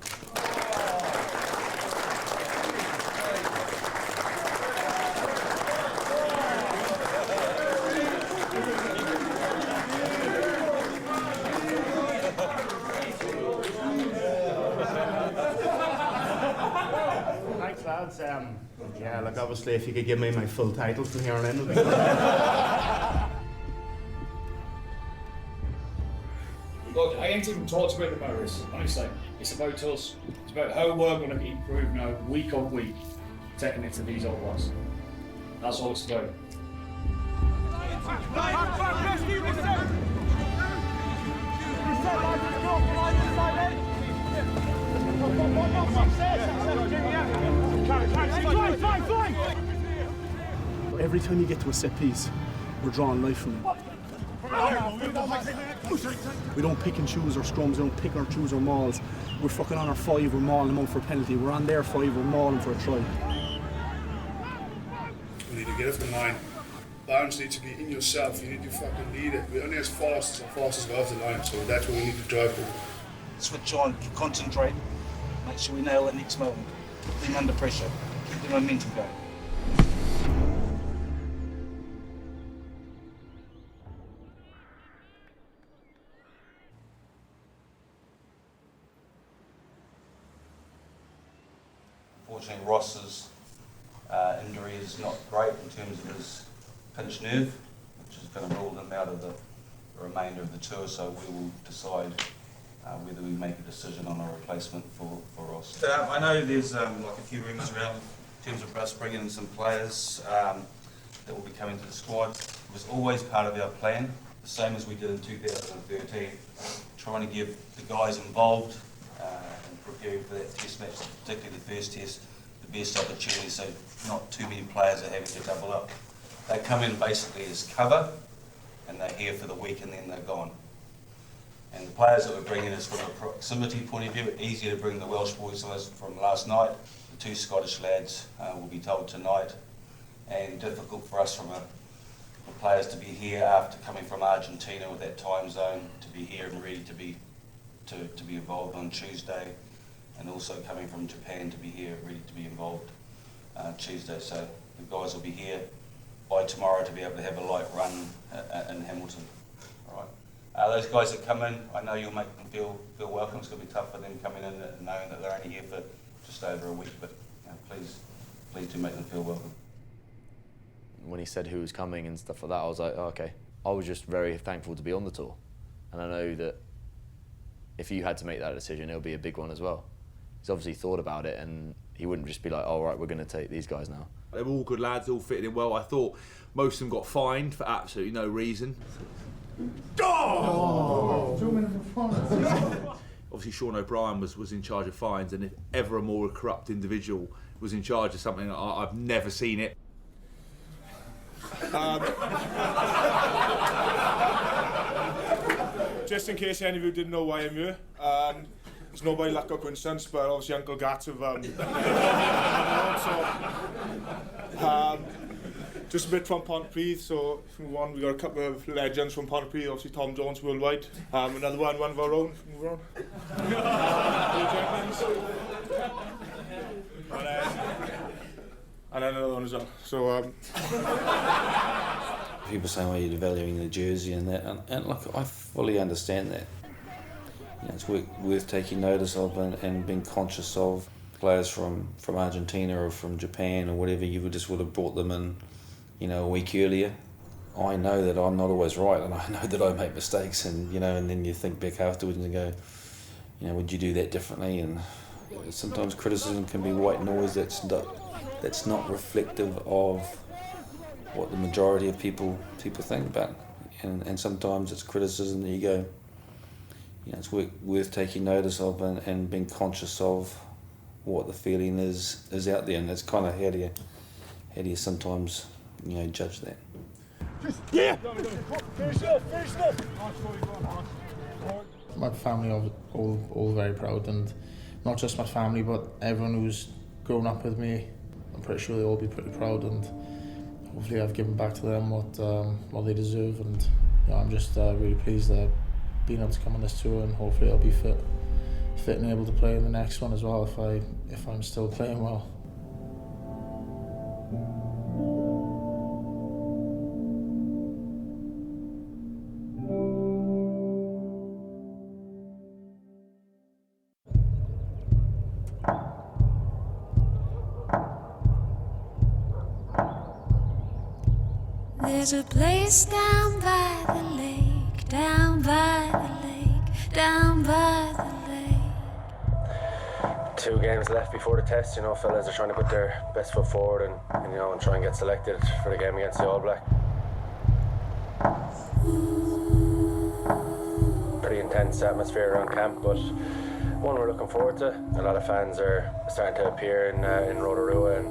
like obviously if you could give me my full title from here on in. Look, I ain't even talked about this, honestly. It's about us. It's about how we're going to improve now, week on week, taking it to these All Blacks. That's all it's about. Every time you get to a set piece, we're drawing life from it. We don't pick and choose our scrums, we don't pick or choose our mauls. We're fucking on our 5, we're mauling them out for a penalty. We're on their 5, we're mauling for a try. We need to get off the line. Balance needs to be in yourself, you need to fucking lead it. We're only as fast as we're off the line, so that's what we need to drive for. Switch on, concentrate, make sure we nail the next moment. Keep them under pressure, keep the momentum going. Unfortunately, Ross's injury is not great in terms of his pinched nerve, which is going to rule him out of the remainder of the tour, so we will decide whether we make a decision on a replacement for Ross. I know there's like a few rumours around in terms of us bringing in some players that will be coming to the squad. It was always part of our plan, the same as we did in 2013, trying to give the guys involved and preparing for that test match, particularly the first test, the best opportunity so not too many players are having to double up. They come in basically as cover and they're here for the week and then they're gone. And the players that we're bringing is from a proximity point of view, easier to bring the Welsh boys from last night. The 2 Scottish lads will be told tonight, and difficult for us for players to be here after coming from Argentina with that time zone, to be here and ready to be involved on Tuesday, and also coming from Japan to be here ready to be involved Tuesday. So the guys will be here by tomorrow to be able to have a light run in Hamilton. All right. Those guys that come in, I know you'll make them feel welcome. It's going to be tough for them coming in knowing that they're only here for just over a week, but please do make them feel welcome. When he said who was coming and stuff like that, I was like, oh, okay. I was just very thankful to be on the tour. And I know that if you had to make that decision, it'll be a big one as well. He's obviously thought about it, and he wouldn't just be like, oh, right, we're going to take these guys now. They were all good lads, all fitted in well. I thought most of them got fined for absolutely no reason. Oh! 2 minutes of fun. Obviously, Sean O'Brien was in charge of fines, and if ever a more corrupt individual was in charge of something, I've never seen it. Just in case any of you didn't know why I'm here, it's no by luck or coincidence, but obviously Uncle Gats have just a bit from Pontypridd. So from one, we got a couple of legends from Pontypridd. Obviously Tom Jones worldwide. Another one of our own. And then another one as well. So. People say, "Oh, you're devaluing the jersey and that," and look, I fully understand that. You know, it's worth taking notice of and being conscious of. Players from Argentina or from Japan or whatever, you would have brought them in, you know, a week earlier. I know that I'm not always right, and I know that I make mistakes, and and then you think back afterwards and go, would you do that differently? And sometimes criticism can be white noise that's not reflective of what the majority of people think about, and sometimes it's criticism that you go, it's worth taking notice of and being conscious of what the feeling is out there, and it's kind of how do you sometimes judge that. Yeah. My family are all very proud, and not just my family, but everyone who's grown up with me. I'm pretty sure they'll all be pretty proud, and hopefully I've given back to them what they deserve. And I'm just really pleased that I've been able to come on this tour, and hopefully I'll be fit and able to play in the next one as well if I'm still playing well. There's a place down by the lake, down by the lake, down by the lake. 2 games left before the test, you know, fellas are trying to put their best foot forward and you know, and try and get selected for the game against the All Black. Pretty intense atmosphere around camp, but one we're looking forward to. A lot of fans are starting to appear in Rotorua,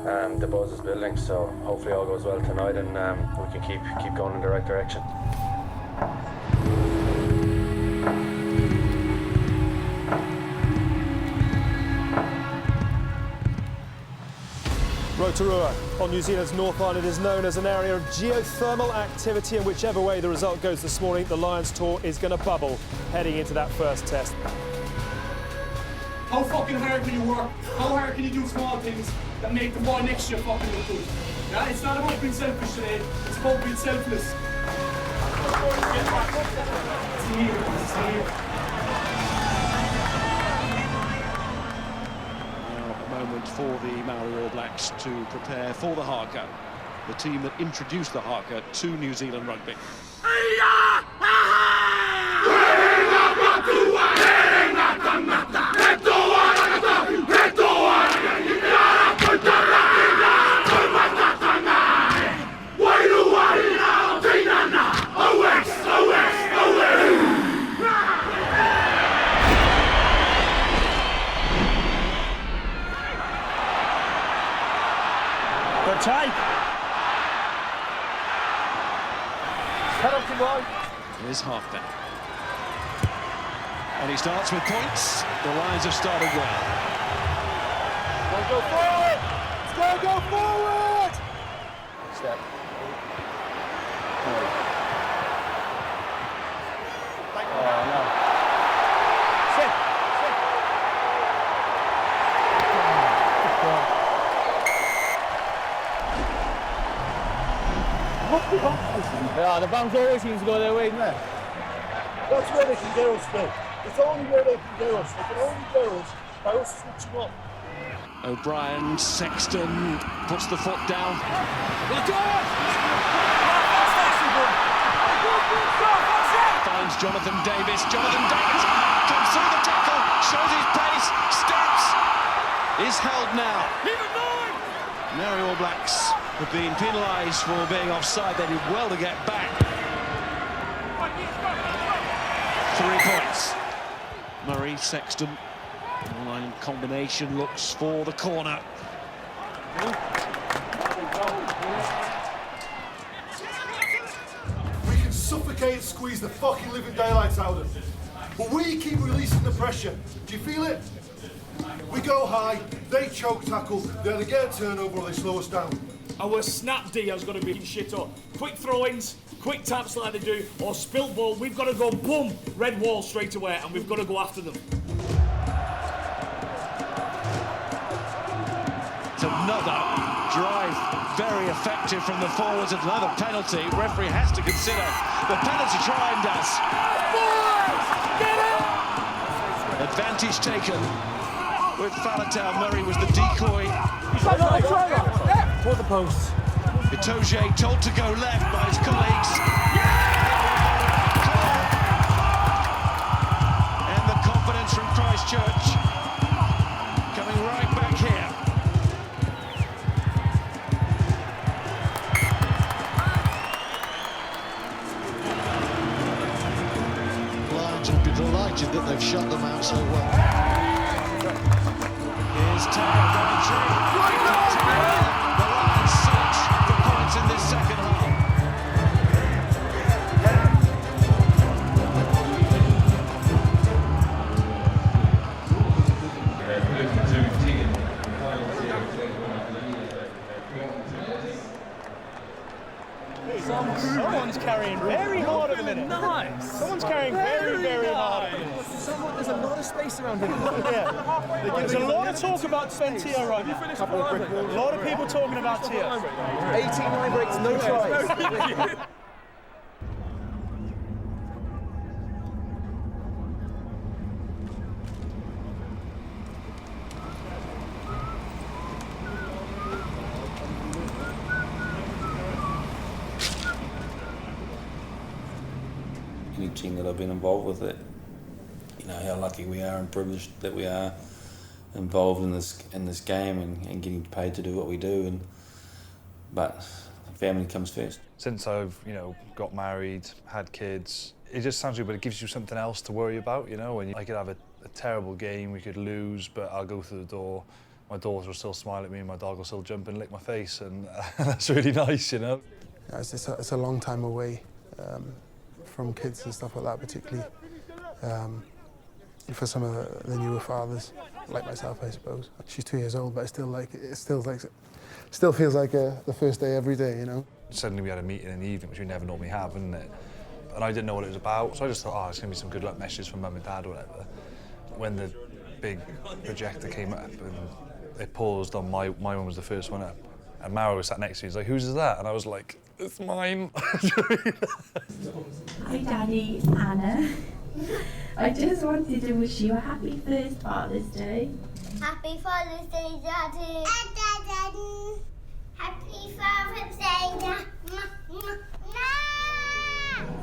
and the buzz is building, so hopefully all goes well tonight and we can keep going in the right direction. Rotorua on New Zealand's North Island is known as an area of geothermal activity, and whichever way the result goes this morning, the Lions tour is going to bubble heading into that first test. How fucking hard can you work? How hard can you do small things that make the boy next year fucking look good? Yeah, it's not about being selfish today, it's about being selfless. Moment for the Maori All Blacks to prepare for the haka, the team that introduced the haka to New Zealand rugby. Take. Penalty line. Here's halfback. And he starts with points. The Lions have started well. Go forward! Let's go forward! Step. Oh, no. Sit. Yeah, the bounce always seems to go their way, doesn't it? That's where they can get us, Phil. It's only where they can get us. They can only get us by us switching up. O'Brien, Sexton puts the foot down. Finds Jonathan Davis. Jonathan Davis comes through the tackle, shows his pace, steps, is held now. Maori All Blacks have been penalised for being offside. They did well to get back. 3 points. Murray, Sexton, line combination looks for the corner. We can suffocate and squeeze the fucking living daylights out of them. But we keep releasing the pressure. Do you feel it? We go high, they choke tackle, they either get a turnover or they slow us down. Our snap D has got to be shit up. Quick throw-ins, quick taps like they do, or spilt ball. We've got to go boom, red wall straight away, and we've got to go after them. It's another drive, very effective from the forwards. Another penalty. Referee has to consider the penalty try and does. Advantage taken with Faletau. Murray was the decoy. For the post. Itoje told to go left by his colleagues. And the confidence from Christchurch coming right back here. Lions will be delighted that they've shut them out so well. Here's Taylor going through. The Lions search for points in this second half. Someone's carrying very hard at the minute. Nice. Someone's carrying very, very hard at the minute. There's a lot of space around him. Yeah. There's a lot of talk about Sven Tia right now. A lot of people talking about Tia. 18 line breaks, no tries. any team that I've been involved with, that you know how lucky we are and privileged that we are involved in this game and getting paid to do what we do. But family comes first. Since I've got married, had kids, it just sounds good, but it gives you something else to worry about. When I could have a terrible game, we could lose, but I'll go through the door. My daughter will still smile at me, and my dog will still jump and lick my face, and that's really nice, It's a long time away from kids and stuff like that, particularly for some of the newer fathers, like myself, I suppose. She's 2 years old, but it still feels like the first day every day, Suddenly we had a meeting in the evening, which we never normally have, and I didn't know what it was about, so I just thought, it's going to be some good luck messages from mum and dad or whatever. When the big projector came up and it paused on my one was the first one up, and Mara was sat next to me. He's like, "Whose is that?" And I was like, "It's mine." Hi, Daddy, Anna. I just wanted to wish you a happy first Father's Day. Happy Father's Day, Daddy. Daddy. Happy Father's Day, Daddy.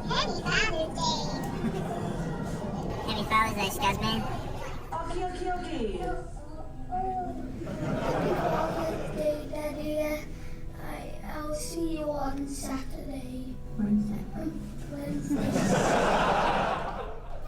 Happy Father's Day. Happy Father's Day, Scuzman. Okay. Daddy. I'll see you on Saturday. Wednesday.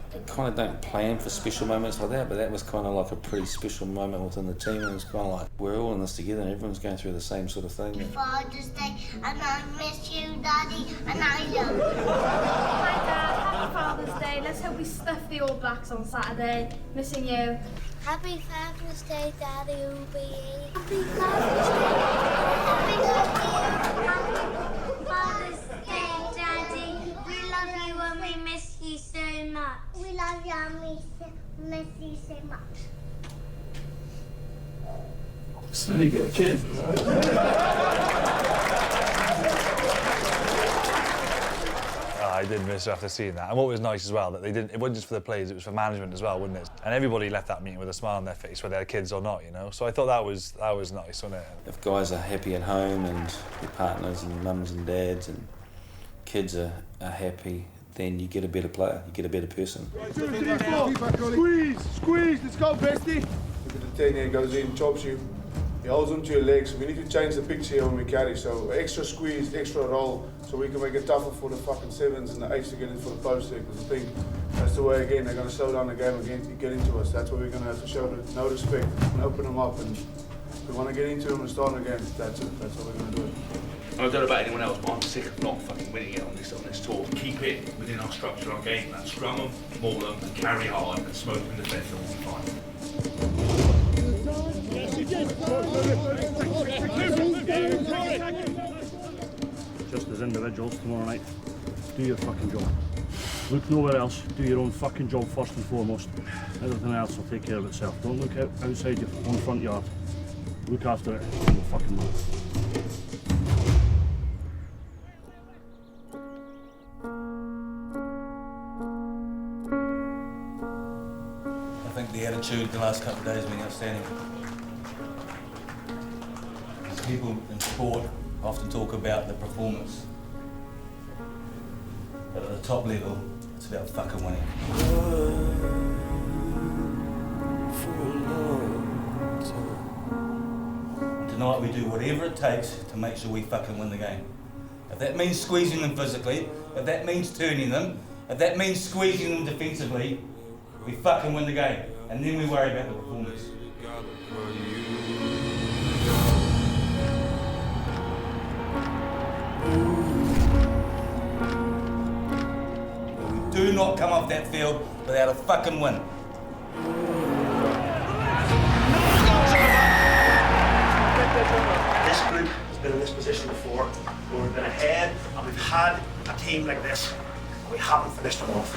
I kind of don't plan for special moments like that, but that was kind of like a pretty special moment within the team. It was kind of like we're all in this together and everyone's going through the same sort of thing. Father's Day, and I miss you, Daddy, and I love you. Hi, Dad. Happy Father's Day. Let's hope we stuff the All Blacks on Saturday. Missing you. Happy Father's Day, Daddy Ubi. Happy Father's Day. Happy Father's Day, Daddy. We love you and we miss you so much. We love you and we miss you so much. So you get a kid. I did miss her after seeing that. And what was nice as well, that it wasn't just for the players, it was for management as well, wasn't it? And everybody left that meeting with a smile on their face, whether they had kids or not, So I thought that was nice, wasn't it? If guys are happy at home and their partners and mums and dads and kids are happy, then you get a better player, you get a better person. Squeeze, let's go, bestie. Look at the 10 goes in, chops you. He holds onto your legs. We need to change the pitch here when we carry, so extra squeeze, extra roll, so we can make it tougher for the fucking 7s and the 8s to get in for the post there, because I think that's the way, again, they're going to slow down the game again to get into us. That's where we're going to have to show no respect and open them up, and we want to get into them and start again. That's it. That's how we're going to do it. I don't know about anyone else, but I'm sick of not fucking winning it on this tour. Keep it within our structure, our game plan. Scrum them, maul them, and carry hard, and smoke and defend, and we'll be fine. Just as individuals tomorrow night, do your fucking job. Look nowhere else, do your own fucking job first and foremost. Everything else will take care of itself. Don't look outside your own front yard. Look after it and you'll fucking win. I think the attitude the last couple of days has been outstanding. People in sport often talk about the performance, but at the top level, it's about fucking winning. Tonight we do whatever it takes to make sure we fucking win the game. If that means squeezing them physically, if that means turning them, if that means squeezing them defensively, we fucking win the game, and then we worry about the performance. We do not come off that field without a fucking win. This group has been in this position before, where we've been ahead and we've had a team like this, and we haven't finished them off.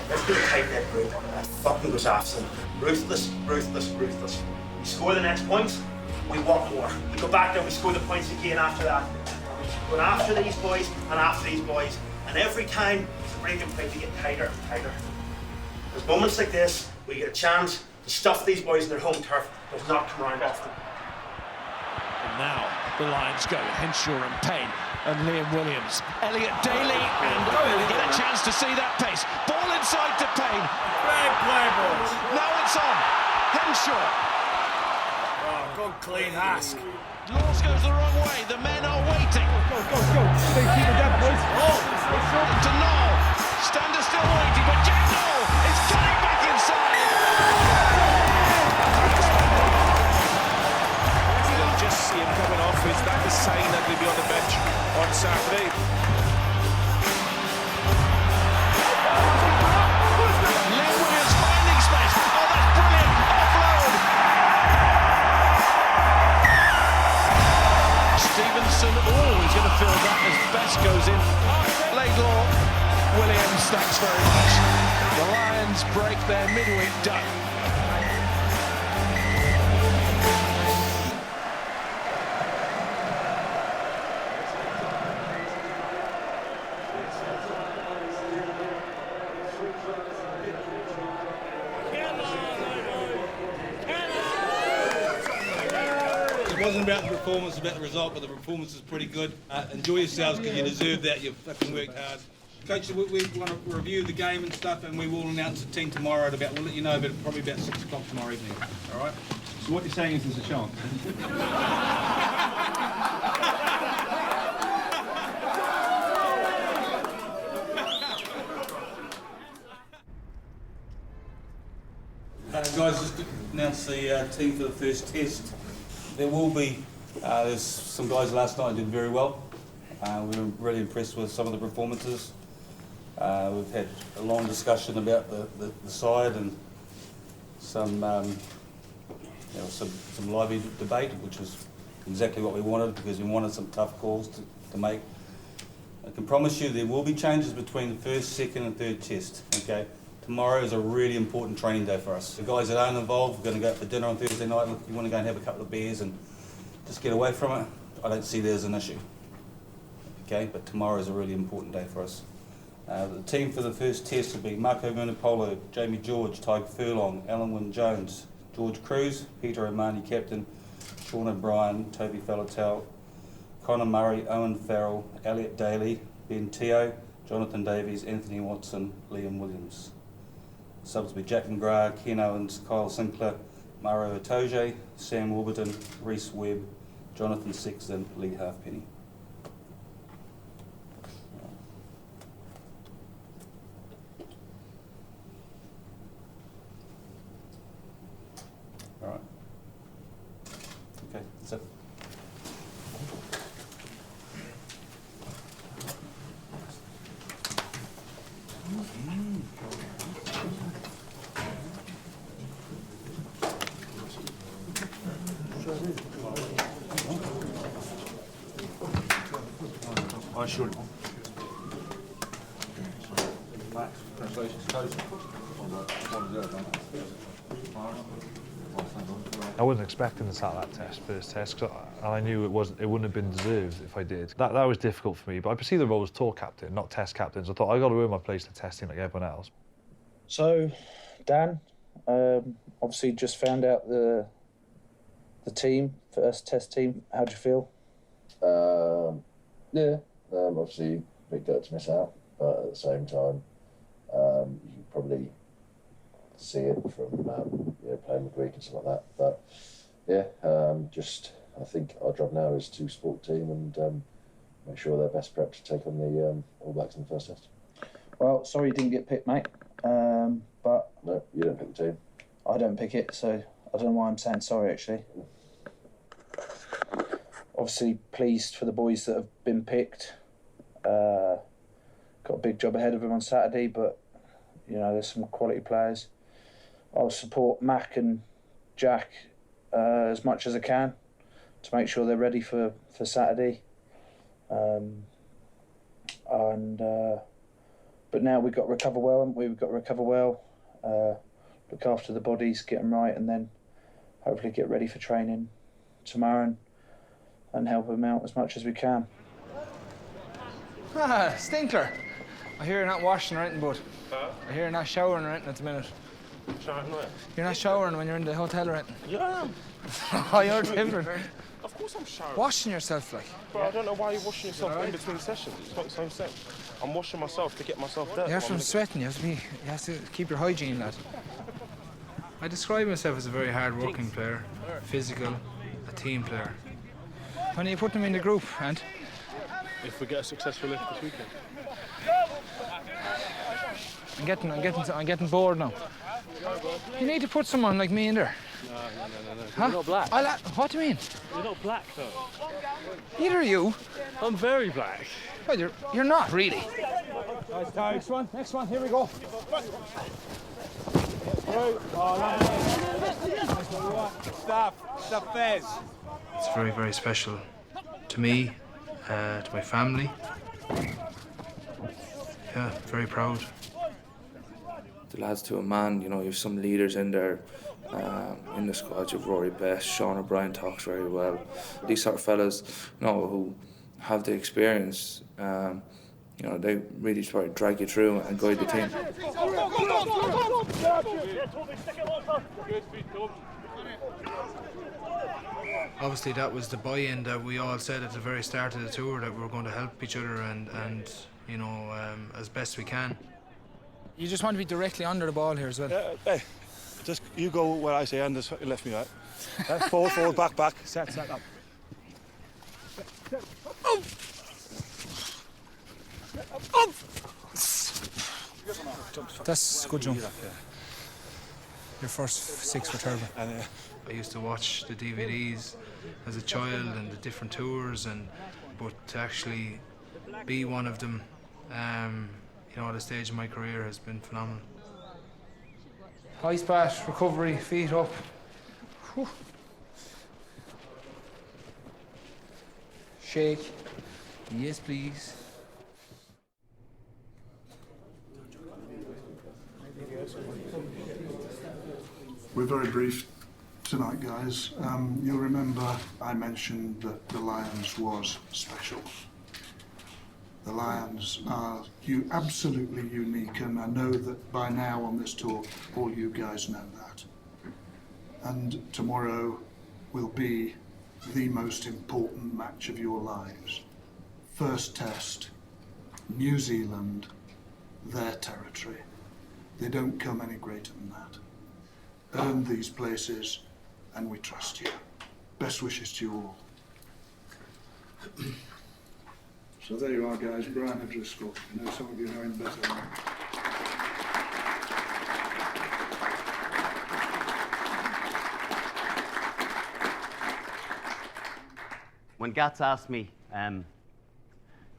Let's be a tight-knit group that fucking goes after them. Ruthless, ruthless, ruthless. We score the next points, we want more. We go back there, we score the points again after that. We're going after these boys and after these boys, and every time it's a breaking point, we get tighter and tighter. There's moments like this, we get a chance to stuff these boys in their home turf. Does not come around often. And now the Lions go. Henshaw and Payne and Liam Williams. Elliot Daly, and we get a chance to see that pace. Ball inside to Payne. Great play, boys. Now it's on. Henshaw. Oh, good clean ask. Laws goes the wrong way. The men are waiting. Go. Stay keep it down, boys. To Knoll. Stander still waiting, but Jack Knoll is cutting back inside. You'll just see him coming off. Is that the sign that he'll be on the bench on Saturday? Liam Williams finding space. Oh, that's brilliant. Offload. Stevenson, he's going to fill that as Best goes in. Laidlaw, Williams, thanks very much. The Lions break their midweek duck. It wasn't about the performance, it was about the result, but the performance was pretty good. Enjoy yourselves because you deserve that. You've fucking worked hard. Coach, we want to review the game and stuff, and we will announce the team tomorrow. We'll let you know, but probably about 6 o'clock tomorrow evening. All right? So what you're saying is there's a chance? Guys, just to announce the team for the first test. There will be, there's some guys last night who did very well. We were really impressed with some of the performances. We've had a long discussion about the side and some lively debate, which was exactly what we wanted because we wanted some tough calls to make. I can promise you there will be changes between the first, second and third test, okay? Tomorrow is a really important training day for us. The guys that aren't involved, we're going to go out for dinner on Thursday night. Look, you want to go and have a couple of beers and just get away from it, I don't see there's an issue. Okay, but tomorrow is a really important day for us. The team for the first test will be Marco Vernopolo, Jamie George, Tyke Furlong, Alan Wynne-Jones, George Cruz, Peter O'Mahony captain, Sean O'Brien, Toby Faletau, Connor Murray, Owen Farrell, Elliot Daly, Ben Teo, Jonathan Davies, Anthony Watson, Liam Williams. Subs will be Jack McGrath, Ken Owens, Kyle Sinclair, Mauro Itoje, Sam Warburton, Reece Webb, Jonathan Sexton, Lee Halfpenny. All right. Okay, that's it. I should. Translations, coach. I wasn't expecting to start that test, first test, and I knew it wouldn't have been deserved if I did. That was difficult for me, but I perceived the role as tour captain, not test captain, so I thought I got to earn my place to testing like everyone else. So, Dan, obviously just found out the team, first test team. How'd you feel? Yeah, obviously a bit gutted to miss out, but at the same time, you can probably see it from playing midweek and stuff like that. But yeah, I think our job now is to support the team and make sure they're best prepped to take on the All Blacks in the first test. Well, sorry you didn't get picked, mate. But no, you don't pick the team. I don't pick it, so I don't know why I'm saying sorry, actually. Obviously pleased for the boys that have been picked. Got a big job ahead of them on Saturday, but there's some quality players. I'll support Mac and Jack as much as I can to make sure they're ready for Saturday. But now we've got to recover well, haven't we? We've got to recover well, look after the bodies, get them right, and then hopefully get ready for training tomorrow and help them out as much as we can. Ah, Stinkler. I hear you're not washing or anything, bud. I hear you're not showering or anything at the minute. Showering where? You're not showering when you're in the hotel or anything. Yeah, I am. Oh, you're different. Of Of course I'm showering. Washing yourself, like. Bro, I don't know why you're washing yourself in between sessions. It's not the same sense. I'm washing myself to get myself dirty. You have to sweating. You have to keep your hygiene, lad. I describe myself as a very hard-working player, physical, a team player. When are you putting him in the group, Ant? If we get a successful lift this weekend. I'm getting bored now. You need to put someone like me in there. No. Huh? You're not black. What do you mean? You're not black, though. Neither are you. I'm very black. Well, you're not really. Next one, here we go. Stop, Fez. It's very, very special to me, to my family. Yeah, very proud. The lads to a man, you know, you have some leaders in there in the squad. You have Rory Best, Sean O'Brien talks very well. These sort of fellas, you know, who have the experience, you know, they really try to drag you through and guide the team. Obviously, that was the buy-in that we all said at the very start of the tour, that we were going to help each other and you know, as best we can. You just want to be directly under the ball here as well. Hey, just you go where I say, and just left me right. Forward, back, set up. That's a good jump. Your first 6 for Turbo. I used to watch the DVDs as a child and the different tours, but to actually be one of them, you know, at a stage of my career has been phenomenal. Ice bath, recovery, feet up. Whew. Shake. Yes, please. We're very brief tonight, guys. You'll remember I mentioned that the Lions was special. The Lions are absolutely unique, and I know that by now on this tour, all you guys know that. And tomorrow will be the most important match of your lives. First test, New Zealand, their territory. They don't come any greater than that. Earn these places, and we trust you. Best wishes to you all. So there you are, guys. Brian O'Driscoll. I know some of you know him better than me. When Gats asked me to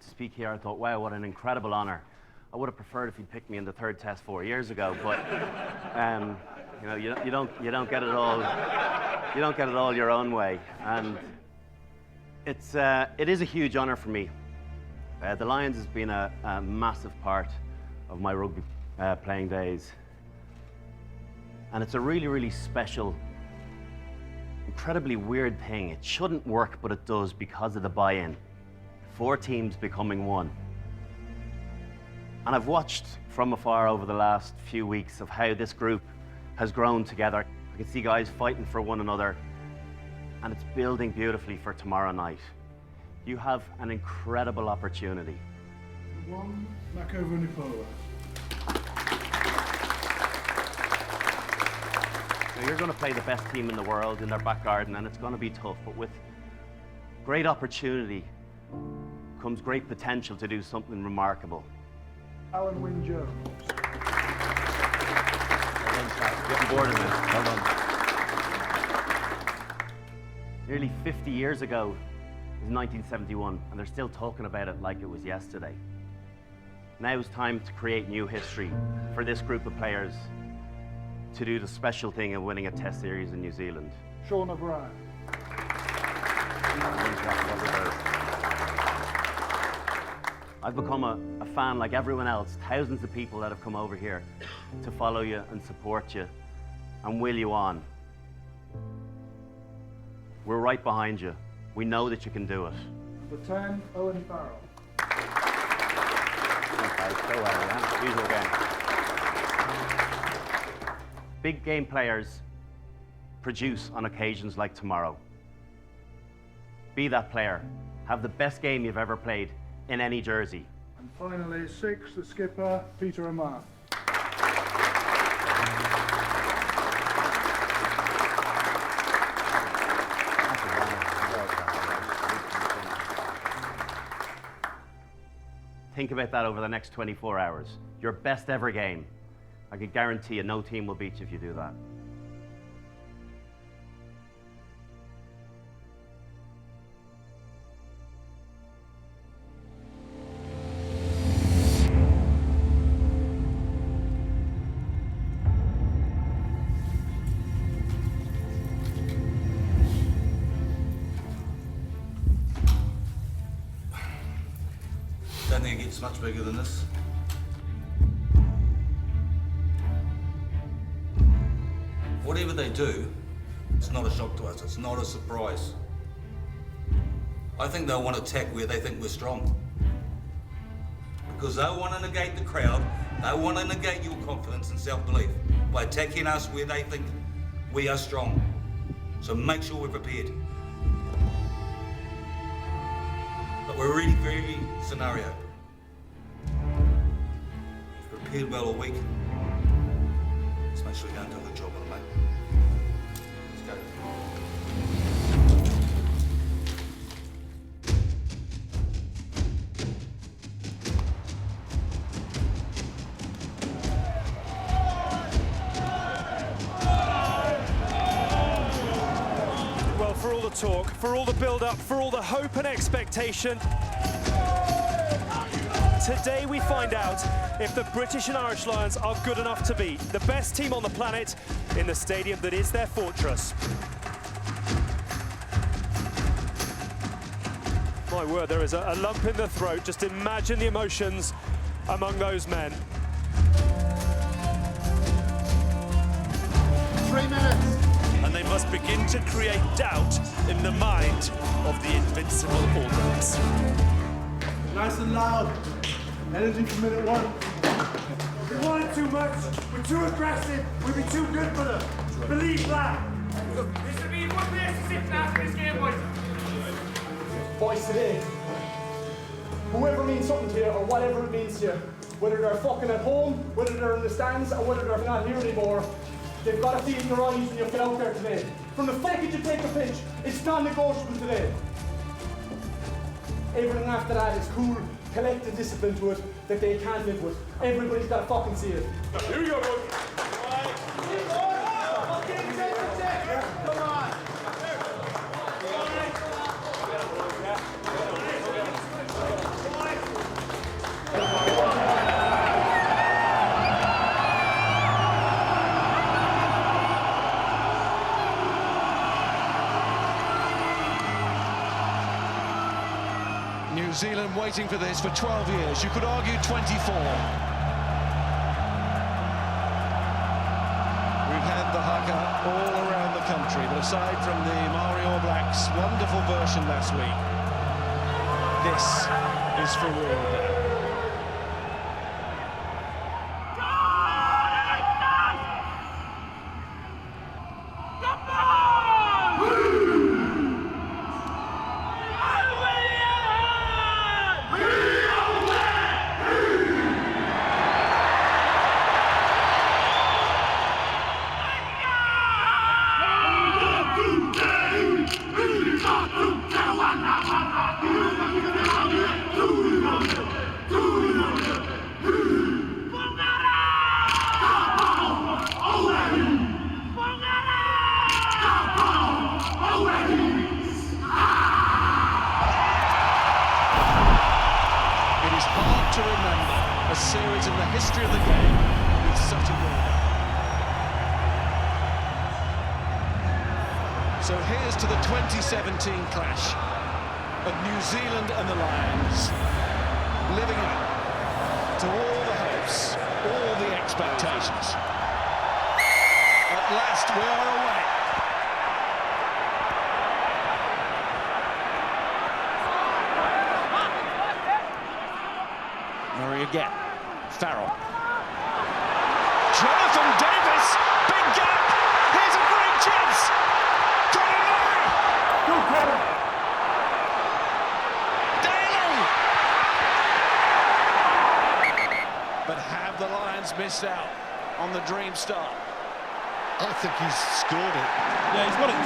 speak here, I thought, wow, what an incredible honour. I would have preferred if he'd picked me in the third test 4 years ago, but you know, you don't get it all. You don't get it all your own way, and it is a huge honour for me. The Lions has been a massive part of my rugby playing days, and it's a really, really special, incredibly weird thing. It shouldn't work, but it does because of the buy-in. 4 teams becoming one. And I've watched from afar over the last few weeks of how this group has grown together. I can see guys fighting for one another, and it's building beautifully for tomorrow night. You have an incredible opportunity. One, back over Nipola. So you're going to play the best team in the world in their back garden, and it's going to be tough, but with great opportunity comes great potential to do something remarkable. Alan Wynne-Jones. Getting bored of this. Well done. Nearly 50 years ago is 1971, and they're still talking about it like it was yesterday. Now it's time to create new history for this group of players to do the special thing of winning a Test series in New Zealand. Sean O'Brien. I've become a fan like everyone else, thousands of people that have come over here to follow you and support you and will you on. We're right behind you. We know that you can do it. Number 10, Owen Farrell. Okay, so well, yeah. Usual game. Big game players produce on occasions like tomorrow. Be that player. Have the best game you've ever played in any jersey. And finally, 6, the skipper, Peter Amar. Think about that over the next 24 hours. Your best ever game. I can guarantee you no team will beat you if you do that. Don't think it gets much bigger than this. Whatever they do, it's not a shock to us. It's not a surprise. I think they'll want to attack where they think we're strong. Because they want to negate the crowd, they want to negate your confidence and self-belief by attacking us where they think we are strong. So make sure we're prepared. But we're ready for every scenario. Prepared well all week. Let's make sure we go and do a good job on it, mate. Let's go. Well, for all the talk, for all the build-up, for all the hope and expectation, today we find out if the British and Irish Lions are good enough to beat the best team on the planet in the stadium that is their fortress. My word, there is a lump in the throat. Just imagine the emotions among those men. 3 minutes. And they must begin to create doubt in the mind of the invincible All Blacks. Nice and loud. Energy from minute 1. We wanted too much. We're too aggressive. We'll be too good for them. Believe that. This will be a good place to sit after this game, boys. Boys, today, whoever means something to you or whatever it means to you, whether they're fucking at home, whether they're in the stands, or whether they're not here anymore, they've got to see it in your eyes when you get out there today. From the second you take the pitch, it's non-negotiable today. Everything after that is cool, collective discipline to it that they can't live with. Everybody's got to fucking see it. Here we go, boys. Come on. New Zealand waiting for this for 12 years. You could argue 24. We've had the haka all around the country, but aside from the Maori All Blacks' wonderful version last week, this is for real now. To remember a series in the history of the game with such a build-up. So here's to the 2017 clash of New Zealand and the Lions, living up to all the hopes, all the expectations. At last we are away. Murray again. Farrell. Jonathan Davis. Big gap. Here's a great chance. Conor Murray. Go, Conor. Lions missed out on the dream start. I think he's scored it. Yeah, he's got it.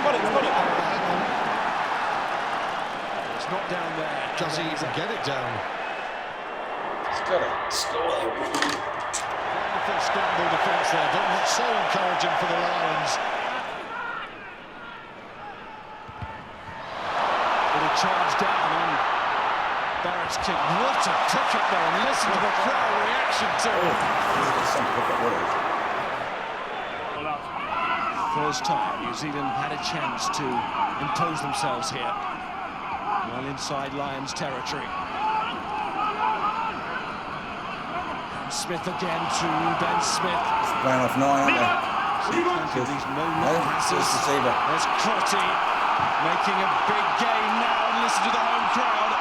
It's not down there. Does he even get it down? He's got it. Score. Wonderful scramble defence there, but not so encouraging for the Lions. Little charge down on Barrett's kick. What a pick-up there, and listen to the crowd reaction to it. First time New Zealand had a chance to impose themselves here. Well inside Lions territory. And Smith again to Ben Smith. It's playing off 9, aren't they? These no passes. There's Crotty making a big gain now, and listen to the home crowd.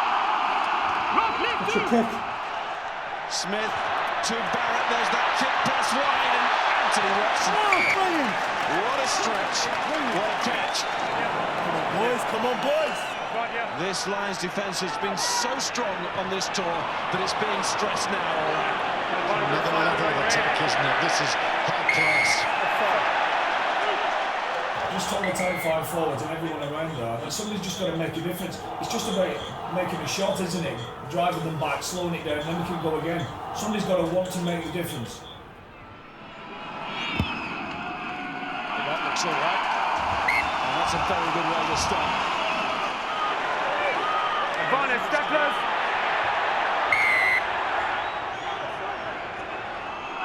Smith to Barrett, there's that kick pass wide, and Anthony Watson. What a stretch, what a catch. Come on boys. This Lions defence has been so strong on this tour that it's being stressed now. Another level of attack, isn't it? This is high class. Just on the tight 5 forwards and everyone around there, and somebody's just got to make a difference. It's just about making a shot, isn't it? Driving them back, slowing it down, then we can go again. Somebody's got to want to make a difference. That looks all right. And that's a very good way to start. Bonnet, steppers.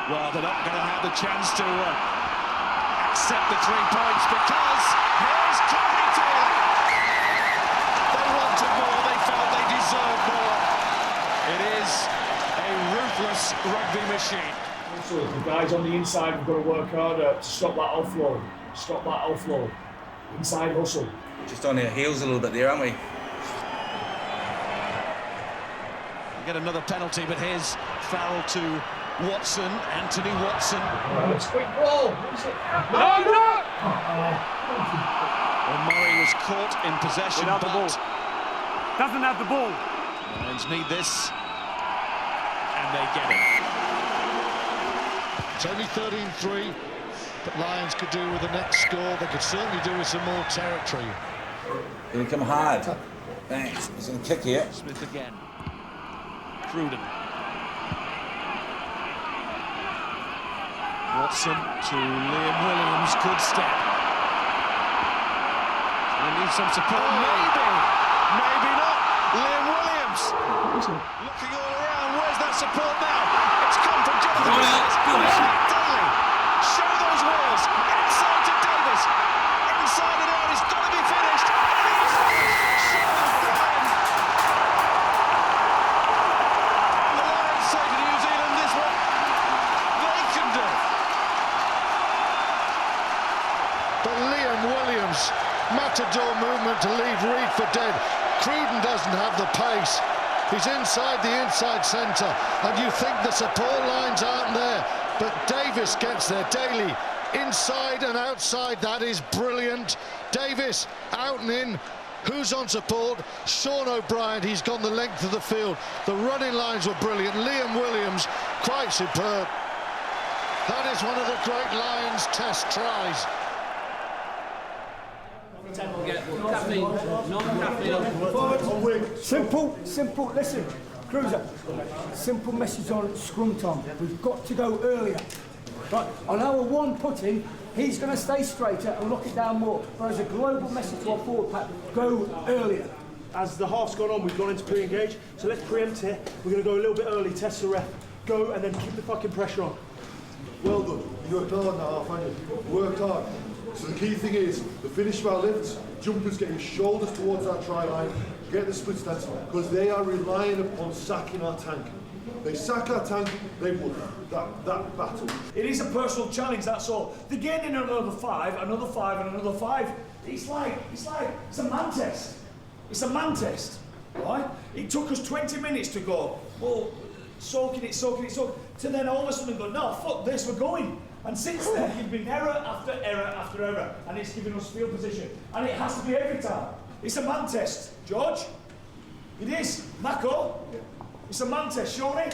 Well, they're not going to have the chance to accept the 3 points because here's Cody Taylor. They wanted more, they felt they deserved more. It is a ruthless rugby machine. Also, the guys on the inside have got to work harder to stop that offload. Stop that offload. Inside hustle. Just on their heels a little bit there, aren't we? Get another penalty, but here's Farrell to Watson, Anthony Watson. It's quick ball. Well, Murray was caught in possession, Without the ball. Doesn't have the ball. Lions need this, and they get it. It's only 13-3, but Lions could do with the next score. They could certainly do with some more territory. Here he come hard. Thanks. He's going to kick here. Smith again. Cruden. Watson to Liam Williams, good step. They need some support, maybe not. Liam Williams looking all around, where's that support now? It's come from Jonathan Daly. Show those wheels, inside to Davis. Inside and out, it's got to be finished. Matador movement to leave Reid for dead. Cruden doesn't have the pace. He's inside the inside centre, and you think the support lines aren't there, but Davis gets there. Daly inside and outside, that is brilliant. Davis out and in. Who's on support? Sean O'Brien, he's gone the length of the field. The running lines were brilliant. Liam Williams, quite superb. That is one of the great Lions test tries. Simple, listen, Cruiser, simple message on scrum time. We've got to go earlier. Right, on our one putting, he's going to stay straighter and lock it down more. But as a global message to our forward pack, go earlier. As the half's gone on, we've gone into pre-engage, so let's preempt here. We're going to go a little bit early, test the ref, go and then keep the fucking pressure on. Well done. You worked hard now, haven't you? Worked hard. So the key thing is, the finish of our lifts, jumpers get your shoulders towards that try line, get the split stance, because they are relying upon sacking our tank. They sack our tank, they won that battle. It is a personal challenge, that's all. They're getting in another 5, another 5 and another 5. It's a man test. It's a man test, right? It took us 20 minutes to go, well, soaking it, to then all of a sudden go, no, fuck this, we're going. And since then, it's been error after error after error, and it's given us field position. And it has to be every time. It's a man test, George. It is. Mako. It's a man test, Shawnee.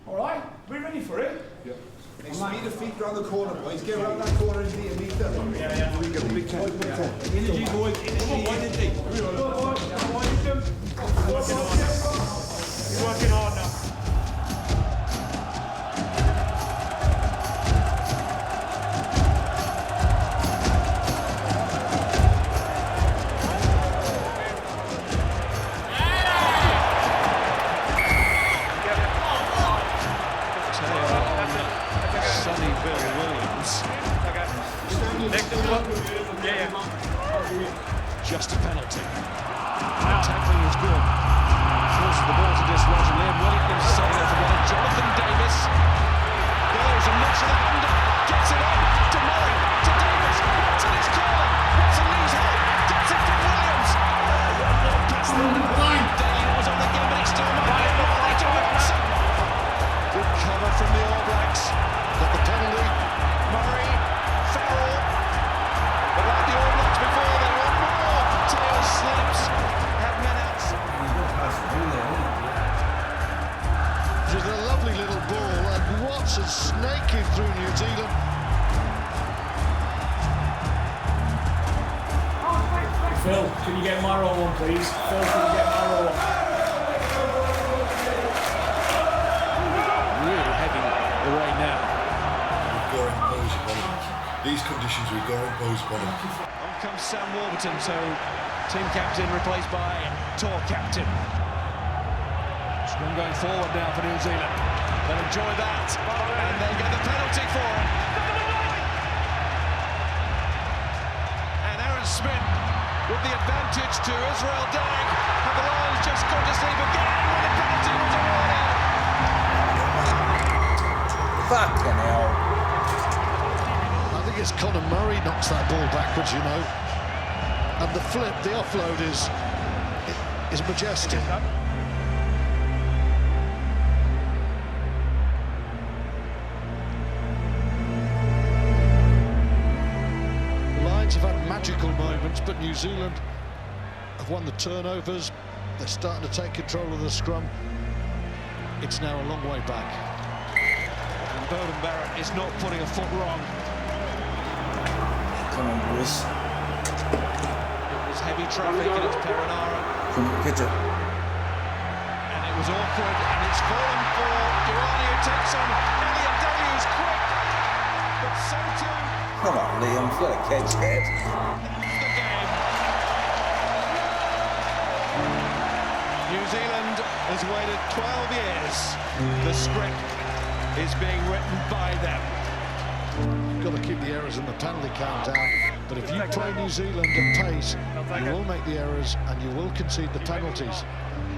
All right? We're ready for it. Yeah. Speed of feet round the corner, boys. Get around that corner and meet them. Yeah. We get a big time. Energy, boys. Energy. You're working hard now. Just a penalty. Tackling is good. Forces the ball to dislodge Liam Williams. Sailor for one. Jonathan Davis. Goes and looks at the hand. Gets it up to Murray. To Davis. Watson is calling. Watson leaves it. Gets it from Williams. Past the line. Daly was on again, but it's still Murray. Murray to Watson. Good cover from the All Blacks. Got the penalty. Murray. Farrell. But like the All Blacks before, they want more. Tail slips. Have men out. It was a lovely little ball, and Watson snaking through New Zealand. Phil, can you get Maro on, please? Phil, can you get Maro on? Really heavy away now. We've got to impose upon them. These conditions we've got to impose upon them. On comes Sam Warburton, so team captain replaced by tour captain. Scrum going forward now for New Zealand. They'll enjoy that, and they get the penalty for it. And Aaron Smith with the advantage to Israel Dagg. And the Lions just gone to sleep again when the penalty was awarded. Fucking hell. I think it's Conor Murray knocks that ball backwards, you know. And the flip, the offload is majestic. The Lions have had magical moments, but New Zealand have won the turnovers. They're starting to take control of the scrum. It's now a long way back. And Beauden Barrett is not putting a foot wrong. Come on, boys. It was heavy traffic and it's Perenara. Come on, get it. And it was awkward and it's fallen for Durrani, who takes on Elliot Daly, who's quick. But so too... Come on, Liam, you've got to catch that. The game. New Zealand has waited 12 years. The script is being written by them. You've got to keep the errors and the penalty count down. But if you play New Zealand at pace, you will make the errors and you will concede the penalties.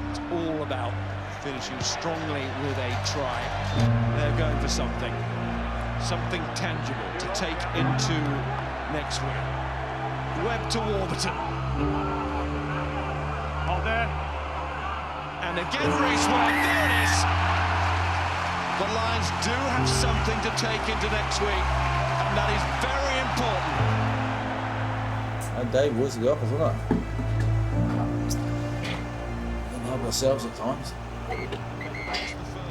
It's all about finishing strongly with a try. They're going for something tangible to take into next week. Webb to Warburton. Hold there. And again, Reece Webb, there it is. The Lions do have something to take into next week, and that is very important. And Dave was the opposite, wasn't it? We can help ourselves at times.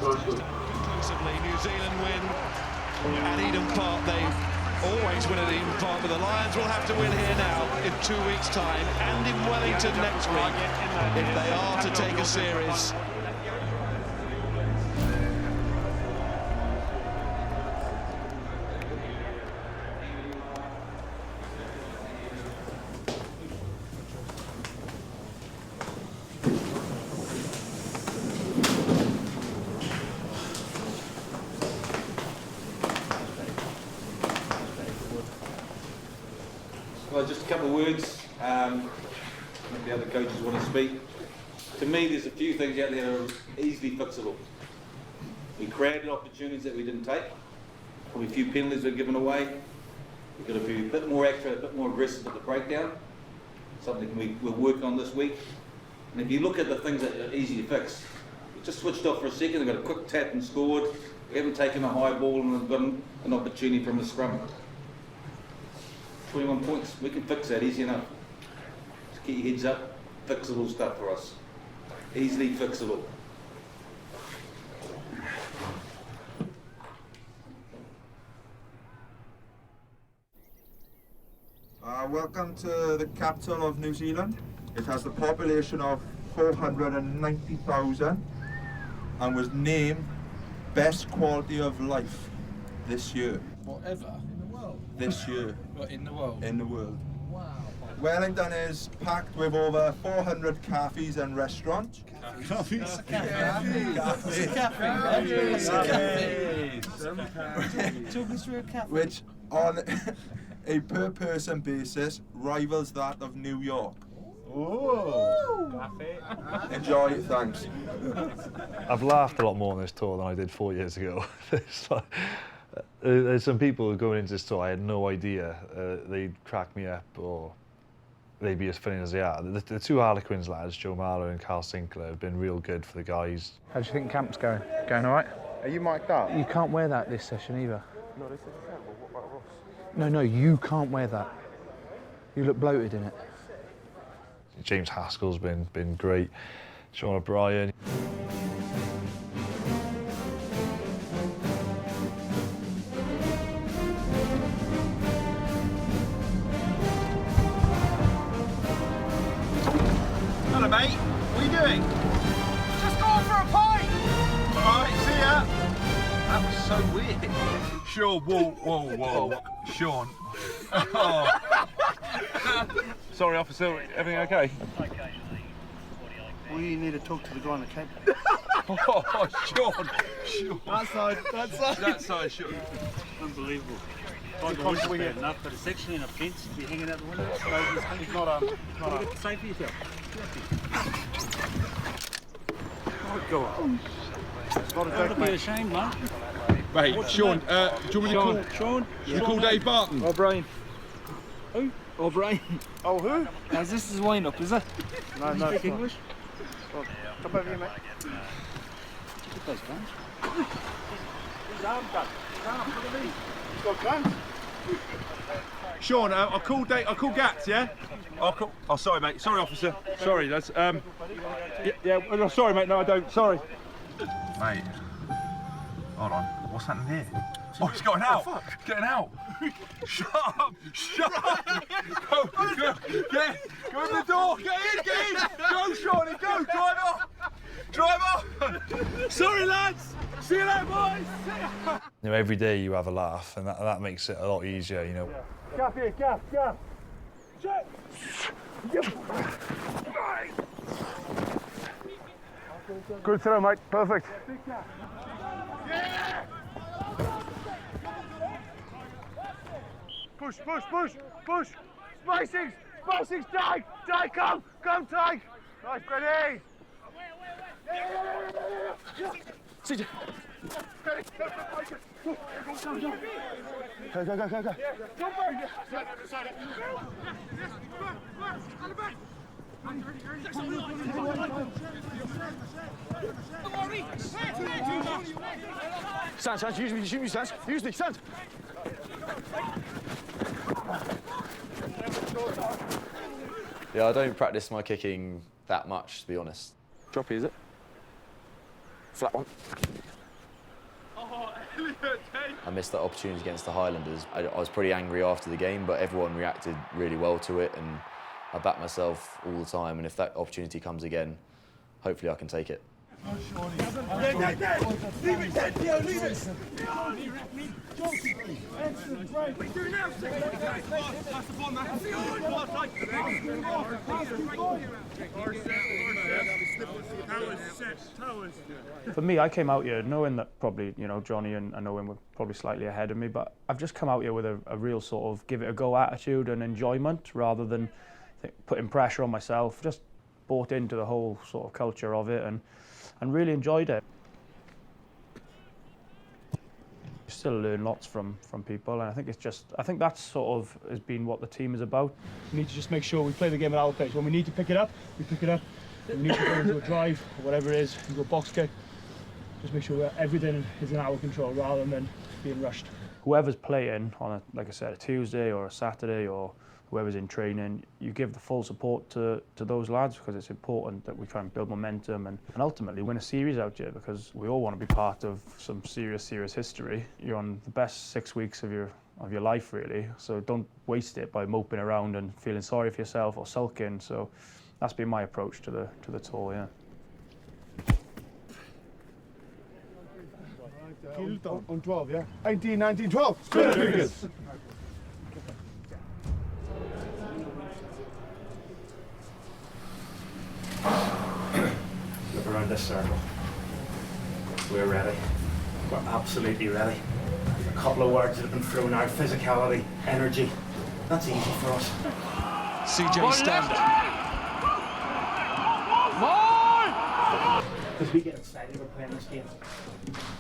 Conclusively, New Zealand win at Eden Park. They always win at Eden Park, but the Lions will have to win here now in 2 weeks' time and in Wellington next week if they are to take a series. Well, just a couple of words. Maybe the other coaches want to speak. To me, there's a few things out there that are easily fixable. We created opportunities that we didn't take. Probably a few penalties were given away. We've got to be a bit more accurate, a bit more aggressive at the breakdown. Something we'll work on this week. And if you look at the things that are easy to fix, we just switched off for a second, they got a quick tap and scored. We haven't taken a high ball and we've got an opportunity from the scrum. 21 points, we can fix that easy enough. Just get your heads up, fixable stuff for us. Easily fixable. Welcome to the capital of New Zealand. It has the population of 490,000 and was named Best Quality of Life this year. Whatever? In the world? This year. What, in the world? In the world. Wow. Wellington is packed with over 400 cafes and restaurants. Cafes? Which, on a per person basis, rivals that of New York. Enjoy, thanks. I've laughed a lot more on this tour than I did 4 years ago. There's some people going into this tour I had no idea they'd crack me up or they'd be as funny as they are. The two Harlequins lads, Joe Marlow and Carl Sinclair, have been real good for the guys. How do you think camp's going? Going all right? Are you mic'd up? You can't wear that this session either. No, this is terrible. What about Ross? No, you can't wear that. You look bloated in it. James Haskell's been great. Sean O'Brien. Hello, mate. What are you doing? Just going for a pint. All right, see ya. That was so weird. Sure, whoa. Sean. Oh. Sorry, officer. Everything okay? We need to talk to the guy in the cab. Oh, Sean. That side, Sean. Unbelievable. Can't Can't go weird enough, but a section in a fence to be hanging out the window. It's not Safe for yourself. Oh, God. Don't be ashamed, mate. Mate, Sean, do you want me to call? Sean? You call Dave Barton? O'Brien. Who? O'Brien. Oh, who? Now, this is wind up, is it? No, You speak English? Oh, come over here, mate. Look at those guns. His arm gun. His arm, look at me. He's got guns. Sean, I'll call Dave. I'll call Gats, yeah? I'll call. Oh, sorry, mate. Sorry, officer. Sorry, that's yeah. Sorry, mate. No, I don't. Sorry. Mate, hold on. What's happening here? Oh, he's going out. Oh, he's getting out. Shut up. Shut up. Go in the door. Get in. Go, Shawnee. Go. Drive off. Sorry, lads. See you later, boys. You know, every day you have a laugh, and that makes it a lot easier. You know. Gaff here, gaff. Shut. Good throw, mate. Perfect. Push. Spacings, Tyke, come, Tyke. Nice, ready. CJ. Go. Stand, use me, stand. Use me, stand. Yeah, I don't practice my kicking that much, to be honest. Droppy, is it? Flat one. I missed that opportunity against the Highlanders. I was pretty angry after the game, but everyone reacted really well to it, and I back myself all the time, and if that opportunity comes again, hopefully I can take it. Leave it, Theo, leave it. For me, I came out here knowing that probably, Johnny and Owen were probably slightly ahead of me, but I've just come out here with a real sort of give it a go attitude and enjoyment rather than putting pressure on myself. Just bought into the whole sort of culture of it and really enjoyed it. You still learn lots from people, and I think that's sort of has been what the team is about. We need to just make sure we play the game at our pace. When we need to pick it up, we pick it up. We need to go into a drive or whatever it is, into a box kick. Just make sure everything is in our control rather than being rushed. Whoever's playing on like I said, a Tuesday or a Saturday or whoever's in training, you give the full support to those lads because it's important that we try and build momentum and ultimately win a series out here because we all want to be part of some serious history. You're on the best 6 weeks of your of your life, really. So don't waste it by moping around and feeling sorry for yourself or sulking. So that's been my approach to the tour, yeah. On 12, yeah? 18, 19, 12. Spin fingers. Look around this circle. We're ready. We're absolutely ready. A couple of words that have been thrown out: physicality, energy. That's easy for us. CJ Stander. Because we get excited about playing this game.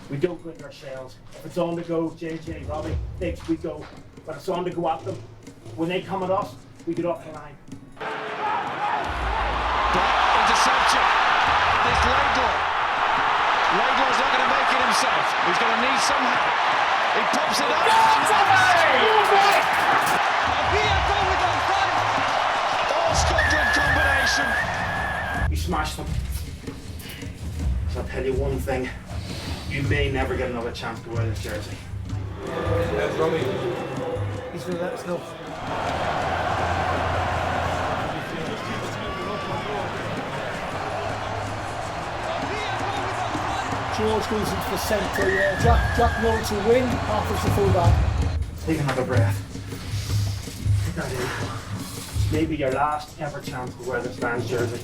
We don't go into our shells. If it's on to go, JJ, Robbie, Diggs, we go. But it's on to go at them. When they come at us, we get off the line. Interception. There's Laidlaw. Laidlaw's not going to make it himself. He's going to need some help. He pops it up. All Scotland combination. You smashed them. So I'll tell you one thing. You may never get another chance to wear this jersey. There's Robbie. He's going to let us know. George goes into the centre, yeah. Jack Lawrence will win, Arthur's the fullback. Take another breath. Take that in. Maybe your last ever chance to wear this Lions jersey.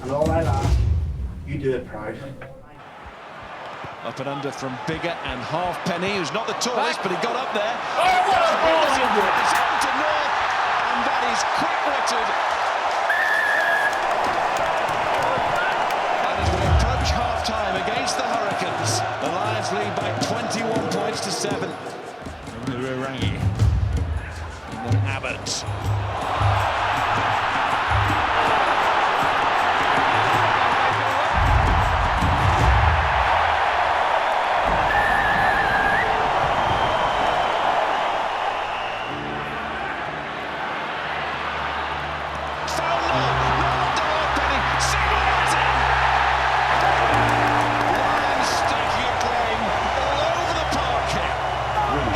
And all I ask, you do it proud. Up and under from Bigger and Halfpenny, who's not the tallest, but he got up there. It's on to North, and that is quick-witted. And as we approach half-time against the Hurricanes, the Lions lead by 21 points to 7. Rurangi. And then Abbott.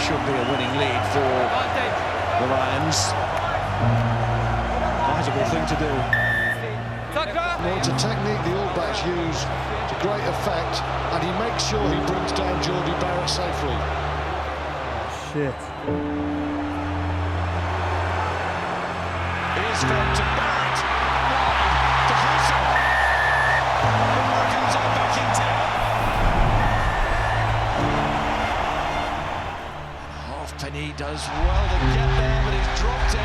Should be a winning lead for the Lions. Sizable thing to do. Well, it's a technique the All Blacks use to great effect, and he makes sure he brings down Jordie Barrett safely. Shit. It is fed to Barrett. Wide to Husserl. The Americans are back in town. Halfpenny does well to get there, but he's dropped it.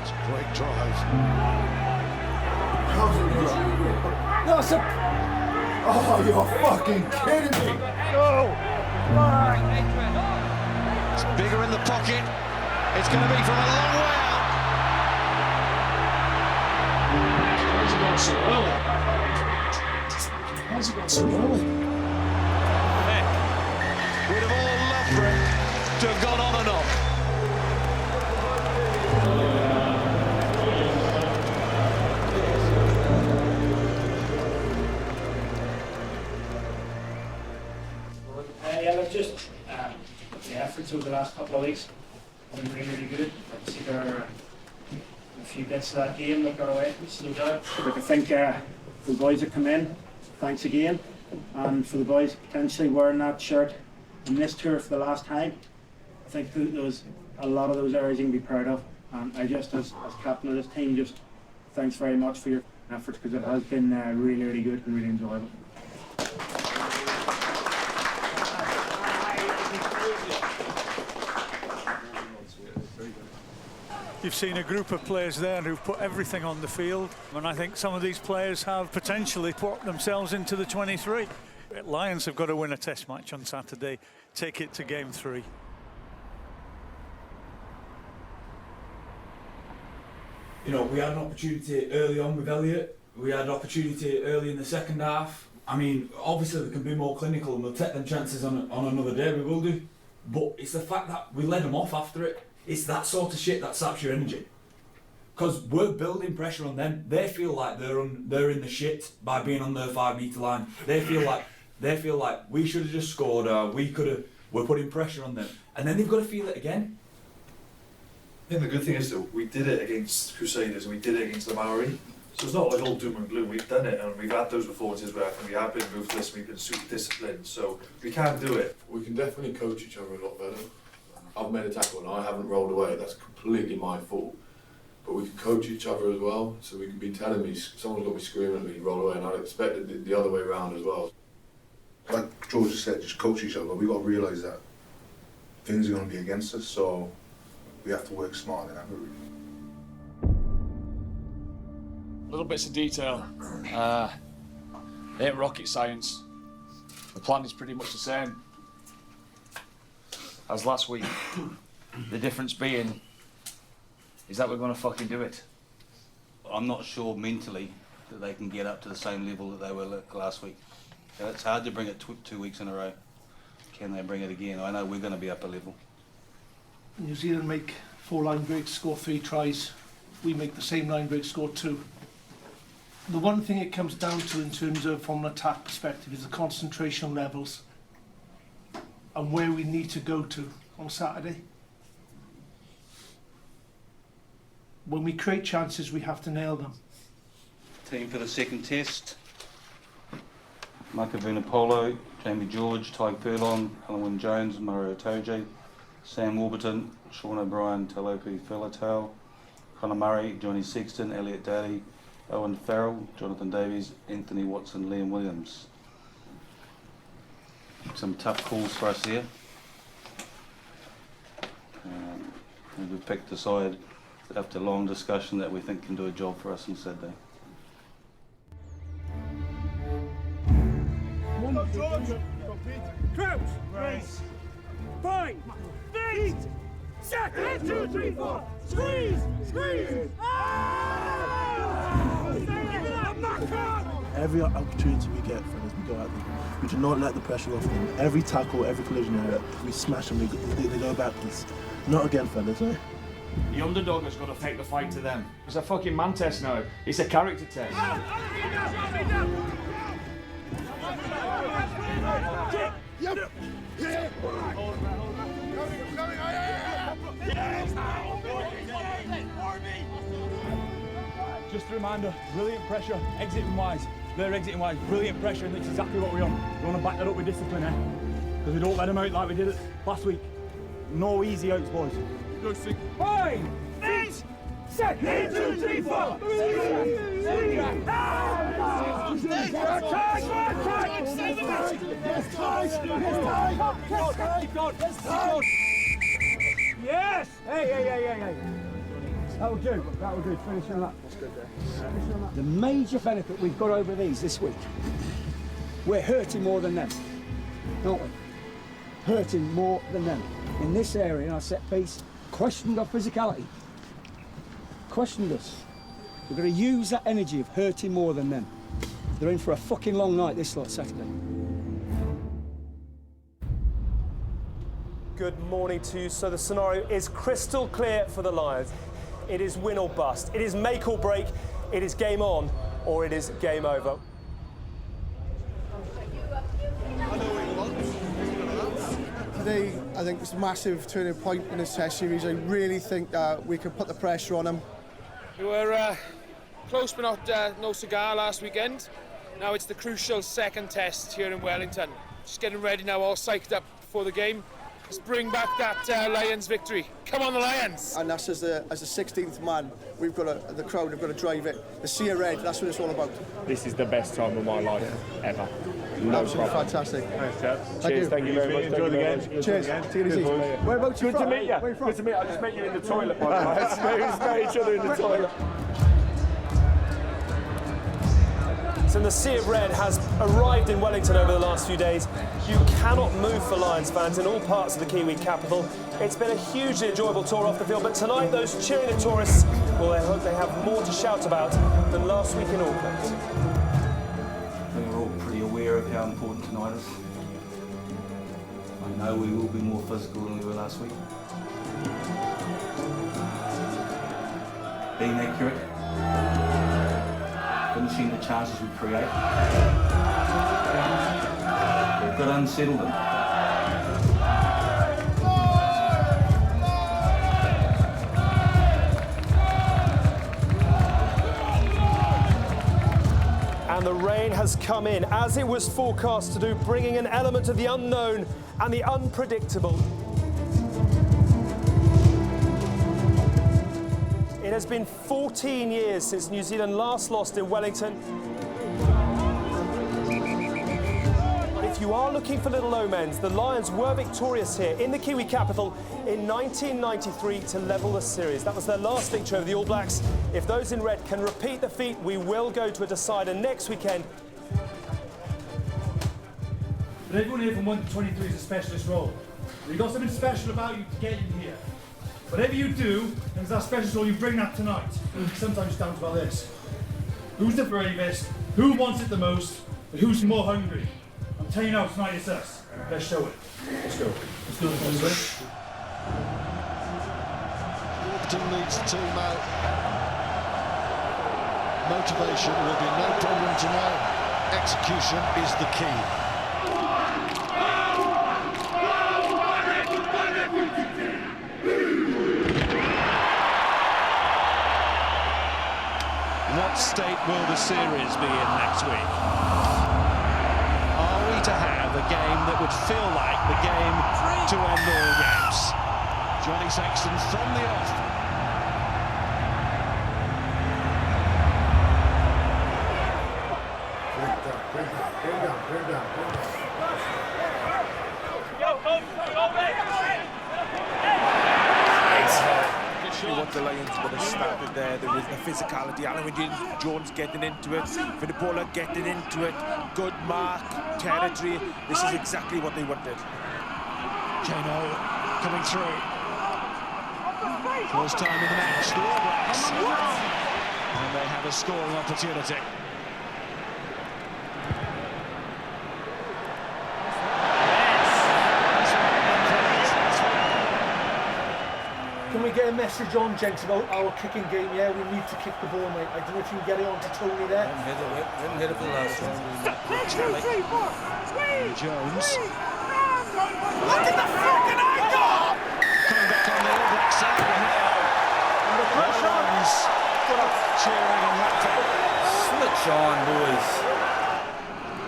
It's a great drive. That's a... Oh, you're fucking kidding me! No! It's Bigger in the pocket. It's going to be from a long way out. How's it gone so early? How's it gone so early? We'd have all loved for it to have gone on and on. Yeah, look, just the efforts over the last couple of weeks have been really, really good. I can see there are a few bits of that game that got away from us, no doubt. But I think for the boys that come in, thanks again. And for the boys potentially wearing that shirt in this tour for the last time, I think there was a lot of those areas you can be proud of. And I just, as captain of this team, just thanks very much for your efforts, because it has been really, really good and really enjoyable. You've seen a group of players there who've put everything on the field, and I think some of these players have potentially put themselves into the 23. Lions have got to win a test match on Saturday, take it to game 3. You know, we had an opportunity early on with Elliott. We had an opportunity early in the second half. I mean, obviously we can be more clinical and we'll take them chances on another day, we will do. But it's the fact that we led them off after it. It's that sort of shit that saps your energy. Because we're building pressure on them. They feel like they're in the shit by being on their 5 metre line. They feel like They feel like we should have just scored, or we're putting pressure on them. And then they've got to feel it again. I think the good thing is that we did it against Crusaders and we did it against the Maori. So it's not like all doom and gloom. We've done it and we've had those performances where we have been ruthless, we've been super disciplined. So we can do it. We can definitely coach each other a lot better. I've made a tackle and I haven't rolled away. That's completely my fault. But we can coach each other as well. So we can be telling me, someone's got to be screaming at me, roll away, and I expect it the other way around as well. Like George just said, just coach each other. We've got to realise that things are going to be against us, so we have to work smarter than ever. Little bits of detail. It ain't rocket science. The plan is pretty much the same as last week. The difference being is that we're going to fucking do it. I'm not sure mentally that they can get up to the same level that they were last week. It's hard to bring it 2 weeks in a row. Can they bring it again? I know we're going to be up a level. New Zealand make 4 line breaks, score 3 tries. We make the same line break, score 2. The one thing it comes down to in terms of from an attack perspective is the concentration levels and where we need to go to on Saturday. When we create chances, we have to nail them. Team for the second test. Maka Vunapolo, Jamie George, Ty Furlong, Alan Wynne-Jones, Murray Otoje, Sam Warburton, Sean O'Brien, Talopi Filatau, Connor Murray, Johnny Sexton, Elliot Daly, Owen Farrell, Jonathan Davies, Anthony Watson, Liam Williams. Some tough calls for us here. And we've picked a side after long discussion that we think can do a job for us on Saturday. Crouch! Race! Fine! Feet! Set! 1, 2, 3, 4! Squeeze! Squeeze! Every opportunity we get, fellas, we go out there. We do not let the pressure off them. Every tackle, every collision area, we smash them, they go backwards. Not again, fellas, eh? The underdog has got to take the fight to them. It's a fucking man test now. It's a character test. Just a reminder, brilliant pressure, exiting wise. They're exiting wise, brilliant pressure, and that's exactly what we're on. We want to back that up with discipline, eh? Because we don't let them out like we did it last week. No easy outs, boys. Go sing. Fine! Feet! Set! 1, 2, 3, 4! Yes! Hey! That'll do. Finish on that. That's good there. The major benefit we've got over these this week, we're hurting more than them, don't we? Hurting more than them. In this area, in our set piece, questioned our physicality. Questioned us. We're going to use that energy of hurting more than them. They're in for a fucking long night this lot Saturday. Good morning to you. So the scenario is crystal clear for the Lions. It is win or bust. It is make or break. It is game on or it is game over. Today, I think it's a massive turning point in this test series. I really think that we can put the pressure on them. We were close but not no cigar last weekend. Now it's the crucial second test here in Wellington. Just getting ready now, all psyched up for the game. Let's bring back that Lions victory. Come on, the Lions! And that's as the 16th man. We've got the crowd have got to drive it. The sea of red, that's what it's all about. This is the best time of my life ever. No Absolutely problem. fantastic. Thanks, chaps. Cheers, Thank you very much. Enjoy the game. Cheers. Take it easy. Whereabouts you Good from? to meet you. Where you from? Good to meet you. I just met you in the toilet, by the way. Let's know each other in the toilet. So the Sea of Red has arrived in Wellington over the last few days. You cannot move for Lions fans in all parts of the Kiwi capital. It's been a hugely enjoyable tour off the field, but tonight those cheering the tourists, well, they hope they have more to shout about than last week in Auckland. I think we're all pretty aware of how important tonight is. I know we will be more physical than we were last week. Being accurate. Finishing the chances we create. We've got to unsettle them. And the rain has come in, as it was forecast to do, bringing an element of the unknown and the unpredictable. It has been 14 years since New Zealand last lost in Wellington. If you are looking for little omens, the Lions were victorious here in the Kiwi capital in 1993 to level the series. That was their last victory over the All Blacks. If those in red can repeat the feat, we will go to a decider next weekend. But everyone here from 1-23 is a specialist role. You've got something special about you to get you here. Whatever you do, and it's that specialist role, you bring that tonight. Sometimes it's down to about this. Who's the bravest? Who wants it the most? And who's more hungry? I'm telling you now, tonight it's us. Let's show it. Let's go. Let's do it, boys. Warburton leads the team out. Motivation will be no problem tonight. Execution is the key. What state will the series be in next week? Are we to have a game that would feel like the game to end all games? Johnny Sexton from the off. What the Lions would have started there. There was the physicality, Alan Jones getting into it, Vunipola getting into it, good mark, territory. This is exactly what they wanted. Kano coming through. First time in the match, the All Blacks. And they have a scoring opportunity. Can we get a message on, gents, about our kicking game? Yeah, we need to kick the ball, mate. I don't know if you can get it on to Tony there. Didn't hit it for the last one. Jones. Look at the fucking angle! Coming back on the All Black side now. Under pressure. Cheering and laughing. Switch on, boys.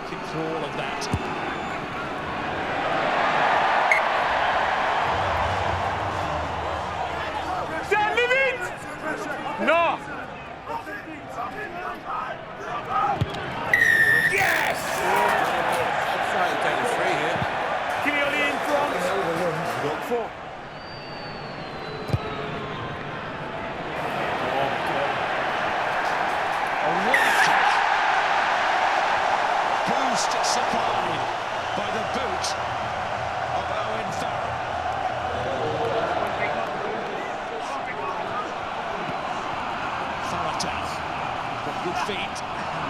Keep through all of that. No! Yes! Trying to take a free here. Clearly in front. Four. A right kick. Boost supplied by the boot of Owen Farrell. Good feet,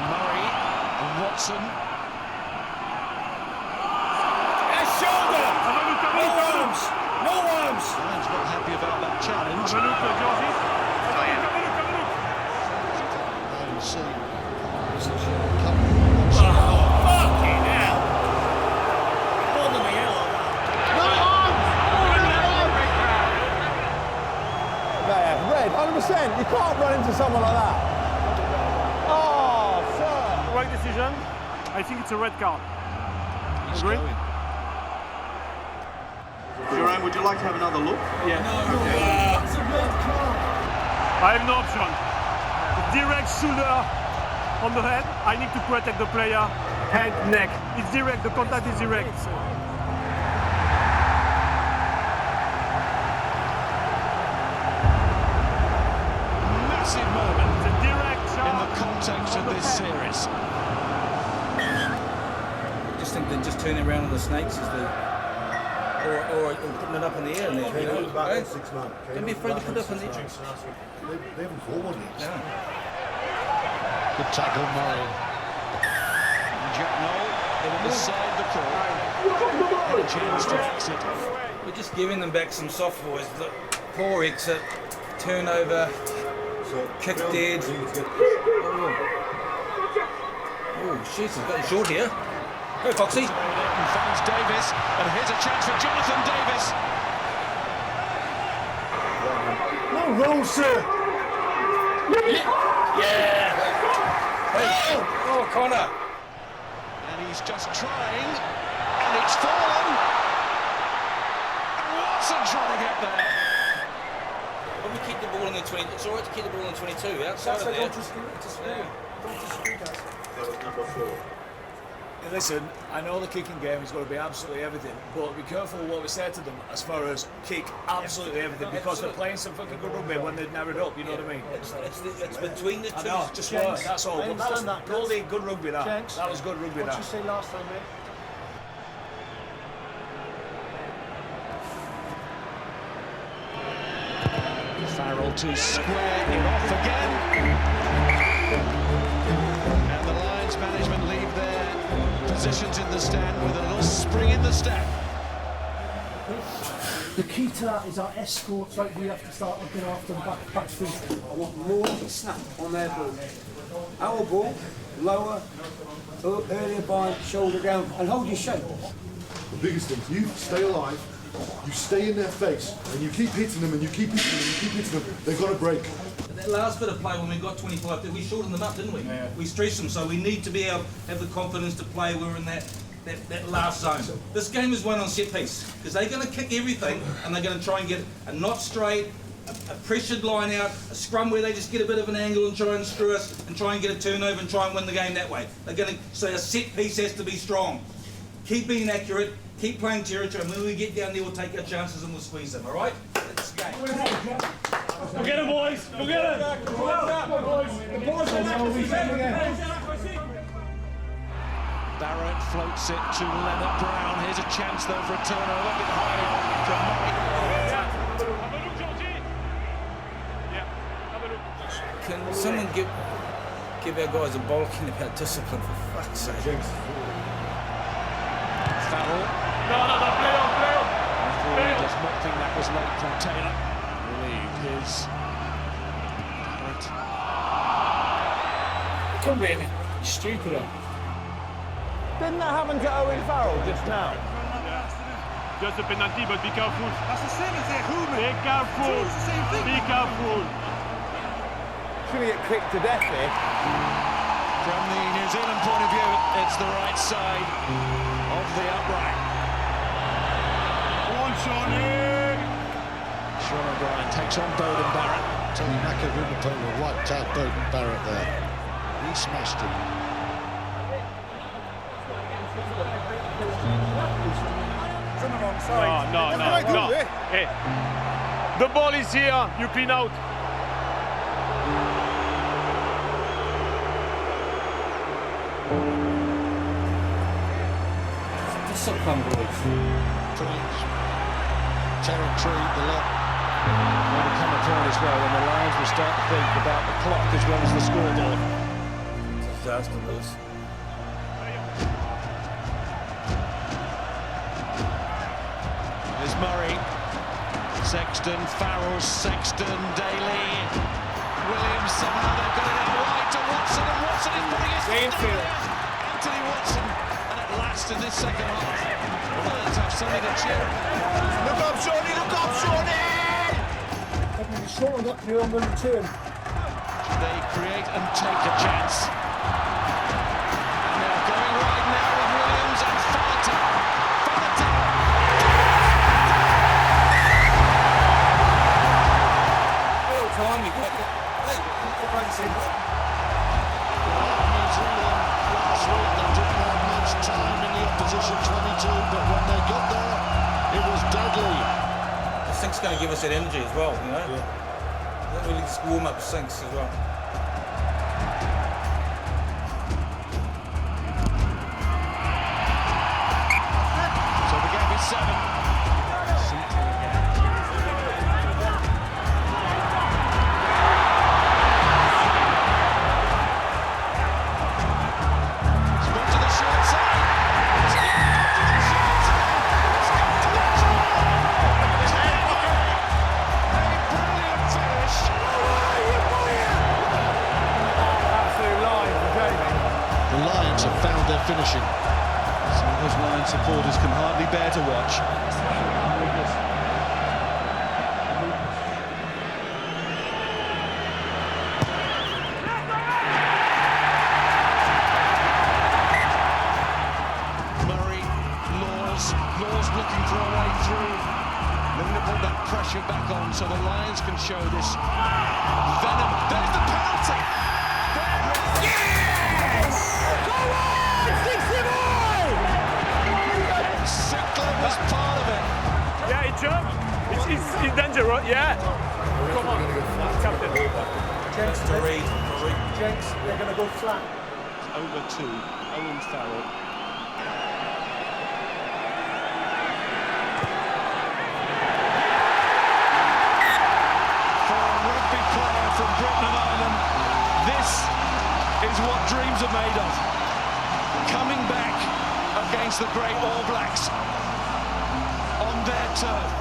Murray and Watson. A shoulder! No arms! No arms! Lions not happy about that challenge. Fucking hell! Bother me hell. No arms! Red, 100%. You can't run into someone like that. Right decision. I think it's a red card. Agree? Jerome, would you like to have another look? Yeah. It's a red card. I have no option. Direct shoulder on the head. I need to protect the player. Head, neck. It's direct. The contact is direct. Massive moment. It's a direct shot in the context of this series. I just think they're just turning around on the snakes as the, or putting it up in the air. And don't be afraid to put it up in the air. They haven't caught one yet. No. Good tackle, Murray. Jack Noel beside the court. Had a chance to exit. We're just giving them back some soft boys. Look, poor exit, turnover, kick dead. Oh, jeez, it's gotten short here. Go Foxy. Finds Davis, and here's a chance for Jonathan Davis. No roll, sir. Yeah. Oh, Connor. And he's just trying, and it's fallen. And Watson trying to get there. When we keep the ball in the 20, it's all right to keep the ball in the 22, outside of there. Don't disagree, guys. Hey, listen, I know the kicking game is going to be absolutely everything, but be careful what we say to them as far as kick absolutely everything, because they're playing some fucking good rugby when they've narrowed up, you know what I mean? It's between the two. I know, just Gents, work, that's all. I But that was understand that, goldie, good rugby, that. Gents, That was good rugby, What that. did you say last time, mate? Farrell to square it off again. And the Lions management leave their positions in the stand with a little spring in the step. The key to that is our escorts, like we have to start looking after the back feet. I want more snap on their ball. Our ball, lower, earlier bind, shoulder down, and hold your shape. The biggest thing, you stay alive, you stay in their face, and you keep hitting them, and you keep hitting them, and you keep hitting them. They've got to break. That last bit of play when we got 25, we shortened them up, didn't we? Yeah. We stretched them, so we need to be able to have the confidence to play. We're in that last zone. This game is won on set piece, because they're going to kick everything, and they're going to try and get a not straight, a pressured line out, a scrum where they just get a bit of an angle and try and screw us, and try and get a turnover and try and win the game that way. They're going to, so a set piece has to be strong. Keep being accurate, keep playing territory, and when we get down there, we'll take our chances and we'll squeeze them, all right? That's the game. Go get him, boys! Go get him! The boys Barrett floats it to Leonard Brown. Here's a chance though for a turnover behind from Murray. Can someone give our guys a bollocking about discipline, for fuck's sake? Farrell. No, play on! Referee does not think that was late from Taylor. Relieved his Barrett. Come in, stupid. Didn't that happen to Owen Farrell just now? Just a penalty, but be careful. That's the same as their Hooman. Be careful. It's the same thing. Be careful. Should we get kicked to death here? From the New Zealand point of view, it's the right side of the upright. One Shawnee. Sean O'Brien takes on Beauden Barrett. Tony Nakavunapolo wiped out Beauden Barrett there. He smashed him. No. Hey, the ball is here. You clean out. Discipline, boys. Territory, the lot. There will come a point as well when the Lions will start to think about the clock as well as the scoreboard. Disaster, boys. There's Murray, Sexton, Farrell, Sexton, Daly, Williams, somehow they've got it out wide to Watson, and Watson is putting his foot down. Anthony Watson, and at last in this second half, the Lions have something to cheer about. Look up, Shawnee! Look up, Shawnee! Shortened up the on the return. They create and take a chance. And they're going wide now with Williams and Faletau. Time you got New Zealand last week, they didn't have much time in the opposition 22, but when they got there, it was deadly. The Sink's going to give us that energy as well, you know? Yeah. That really just warm up the Sinks as well. So the gap is 7. The Lions have found their finishing. Some of those Lions supporters can hardly bear to watch. Laws looking for a way through. Looking to put that pressure back on so the Lions can show this venom. There's the penalty! Yes! Go on! 61! And Sinclair was part of it. Yeah, he jumped. It's in danger, right? Yeah. Come on, captain. Jenks, Jenks, they're going to go flat. Over to Owen Farrell. From Britain and Ireland, this is what dreams are made of. Coming back against the great All Blacks on their turf.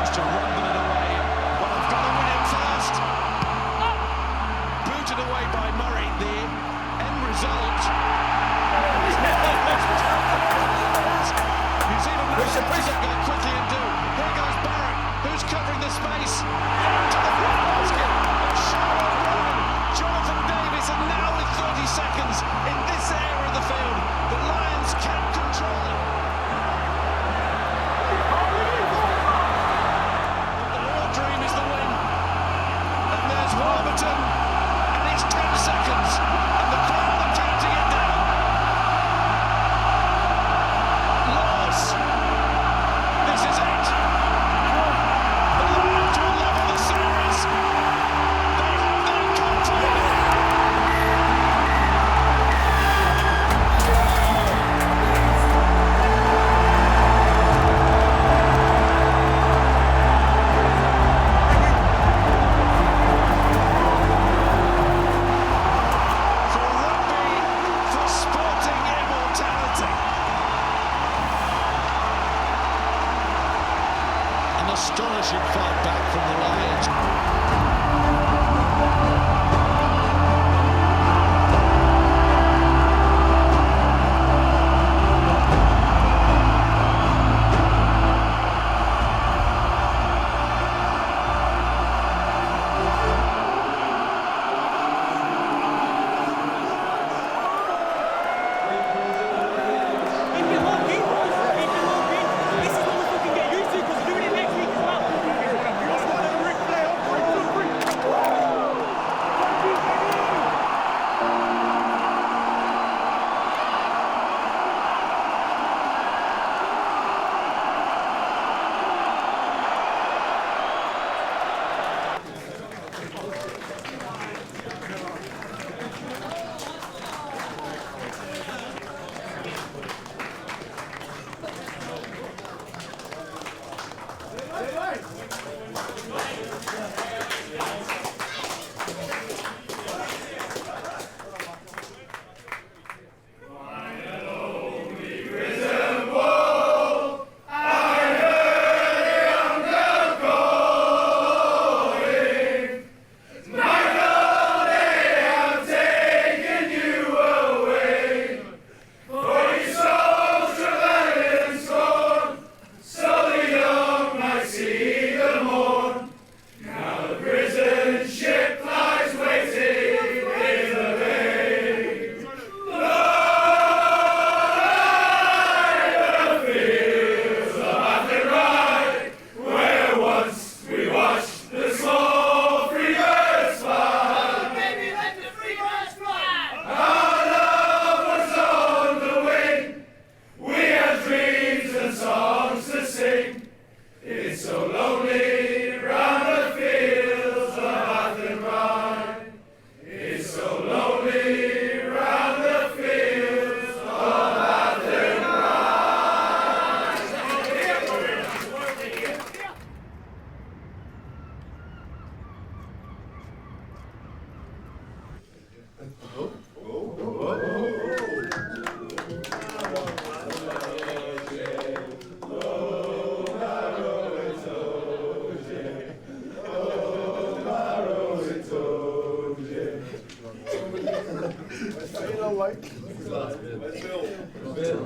To rumble it away. Well, I've got to win it first. Booted away by Murray. The end result. New Zealand knows what to go quickly and do. Here goes Barrett, who's covering the space. To the front basket. A shot of Rowan. Jonathan Davis, and now with 30 seconds in this area of the field, the Lions can control it. Warburton, and it's 10 seconds, and the crowd are counting it down. Laws, this is it. The Lions will level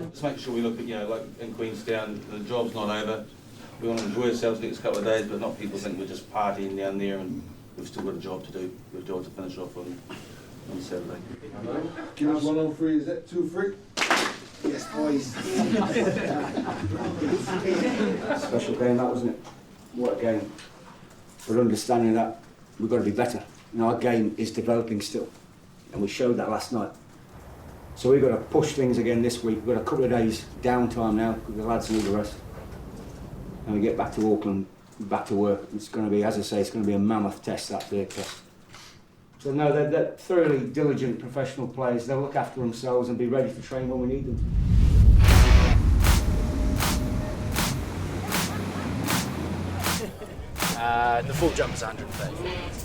Let's make sure we look at, like in Queenstown, the job's not over. We want to enjoy ourselves the next couple of days, but not people think we're just partying down there and we've still got a job to do. We've got a job to finish off on Saturday. Give us 1 on 3, is that 2 3? Yes, boys. Special game, that, wasn't it? What a game. But understanding that we've got to be better. Our game is developing still, and we showed that last night. So we've got to push things again this week. We've got a couple of days downtime now because the lads need the rest. And we get back to Auckland, back to work. It's going to be, as I say, it's going to be a mammoth test, that third test. So no, they're thoroughly diligent professional players. They'll look after themselves and be ready for training when we need them. The full jump is 130.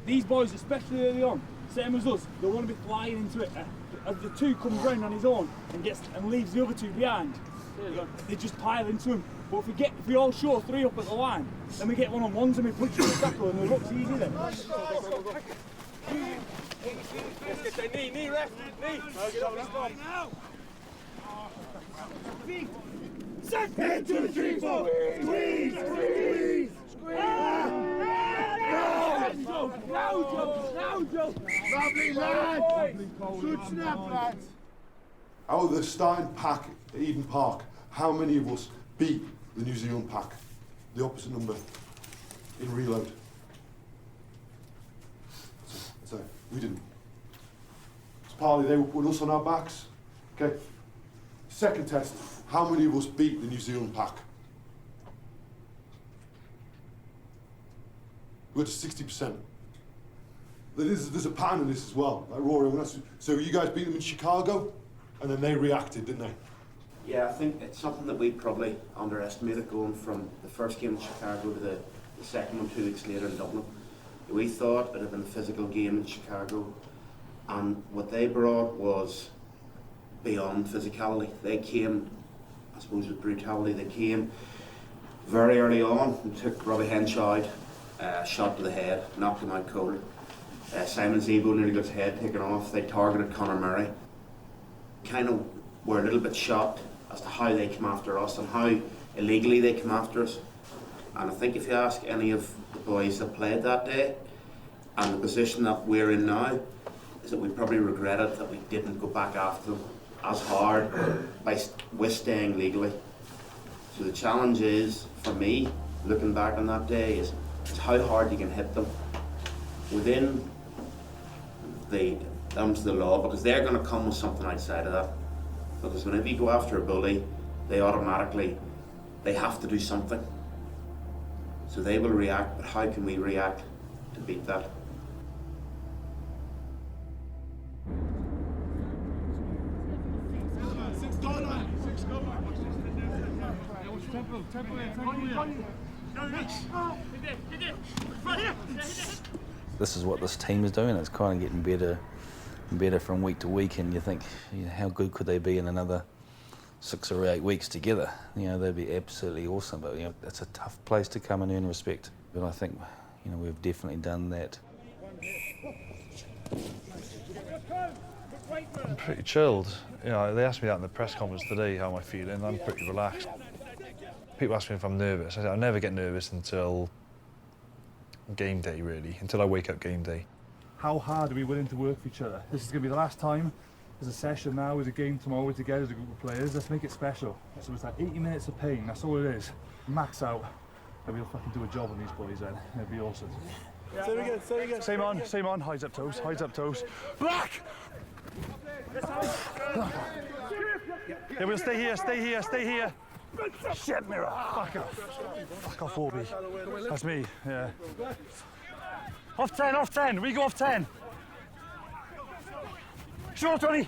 These boys, especially early on, same as us, they want to be flying into it. As the two comes round on his own and leaves the other two behind, they just pile into him. But if we all show 3 up at the line, then we get one-on-ones and we punch in the tackle and the look's easy then. Knee left, knee. Set, 1, 2, 3, 4. Squeeze, squeeze, squeeze. Now, Joe. Lovely lad. Good snap, lads. Out of the starting pack at Eden Park, how many of us beat the New Zealand pack? The opposite number in reload. So we didn't. It's partly they were putting us on our backs. Okay. Second test, how many of us beat the New Zealand pack? We're to 60%. There's a pattern in this as well. Like Rory, so you guys beat them in Chicago, and then they reacted, didn't they? Yeah, I think it's something that we probably underestimated going from the first game in Chicago to the second one 2 weeks later in Dublin. We thought it had been a physical game in Chicago, and what they brought was beyond physicality. They came, I suppose, with brutality. They came very early on and took Robbie Henshaw out, shot to the head, knocked him out cold. Simon Zebo nearly got his head taken off. They targeted Conor Murray. Kind of were a little bit shocked as to how they came after us and how illegally they came after us. And I think if you ask any of the boys that played that day, and the position that we're in now, is that we probably regretted that we didn't go back after them as hard with staying legally. So the challenge is, for me, looking back on that day, is how hard you can hit them within the law, because they're going to come with something outside of that. Because whenever you go after a bully, they have to do something. So they will react, but how can we react to beat that? This is what this team is doing. It's kind of getting better and better from week to week, and you think, how good could they be in another 6 or 8 weeks together? They'd be absolutely awesome. But it's a tough place to come and earn respect. But I think we've definitely done that. I'm pretty chilled. They asked me that in the press conference today, how am I feeling. I'm pretty relaxed. People ask me if I'm nervous. I say I never get nervous until game day, really, until I wake up game day. How hard are we willing to work for each other? This is going to be the last time. There's a session now, there's a game tomorrow, we're together as a group of players. Let's make it special. So it's like 80 minutes of pain, that's all it is. Max out, and we'll fucking do a job on these boys then. It'll be awesome. Say it again. Same on, hides up toes. Black! Yeah, we'll stay here. Shit, Mirror. Fuck off, Warby. That's me, yeah. Off 10. We go off 10. Sure, Tony.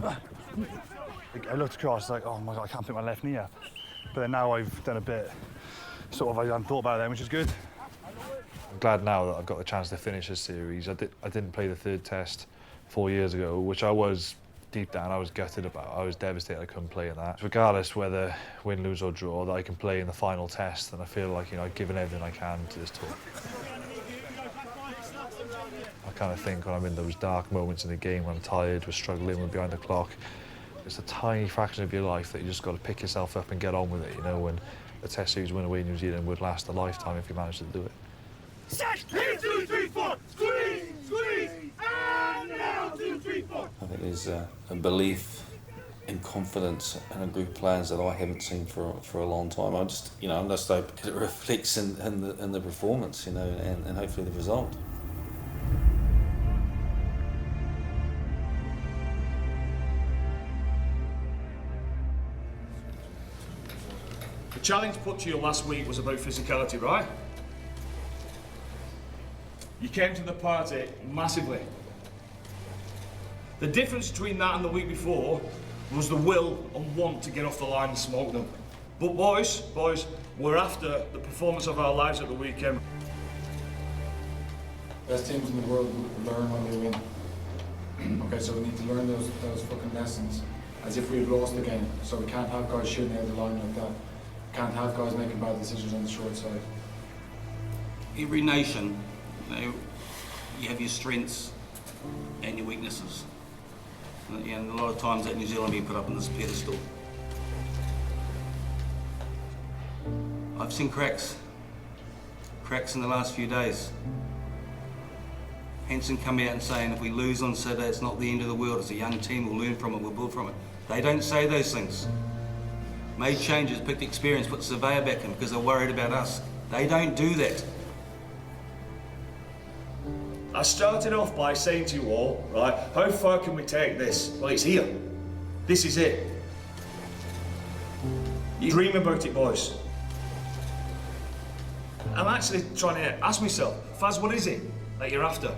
I looked across like, oh my God, I can't pick my left knee up. But then now I've done a bit, I hadn't thought about it then, which is good. I'm glad now that I've got the chance to finish this series. I didn't play the third test 4 years ago, which I was, deep down, I was gutted about. I was devastated I couldn't play in that. Regardless whether win, lose or draw, that I can play in the final test, and I feel like I've given everything I can to this tour. I kind of think when I'm in those dark moments in the game, when I'm tired, we're struggling, we're behind the clock, it's a tiny fraction of your life that you just got to pick yourself up and get on with it, when a test series win away in New Zealand would last a lifetime if you managed to do it. Set! 1, 2, 3, 4! Squeeze! And now 2, 3, 4! I think there's a belief and confidence in a group of players that I haven't seen for a long time. I just hope it reflects in the performance, and hopefully the result. The challenge put to you last week was about physicality, right? You came to the party massively. The difference between that and the week before was the will and want to get off the line and smoke them. But boys, we're after the performance of our lives at the weekend. Best teams in the world learn when they win. Okay, so we need to learn those fucking lessons as if we had lost the game. So we can't have guys shooting out the line like that. Can't have guys making bad decisions on the short side. Every nation, you have your strengths and your weaknesses. And a lot of times at New Zealand we put up on this pedestal. I've seen cracks in the last few days. Hansen come out and saying if we lose on Saturday it's not the end of the world, it's a young team, we'll learn from it, we'll build from it. They don't say those things. Made changes, picked experience, put Surveyor back in because they're worried about us. They don't do that. I started off by saying to you all, right, how far can we take this? Well, it's here. This is it. Dream about it, boys. I'm actually trying to ask myself, Faz, what is it that you're after?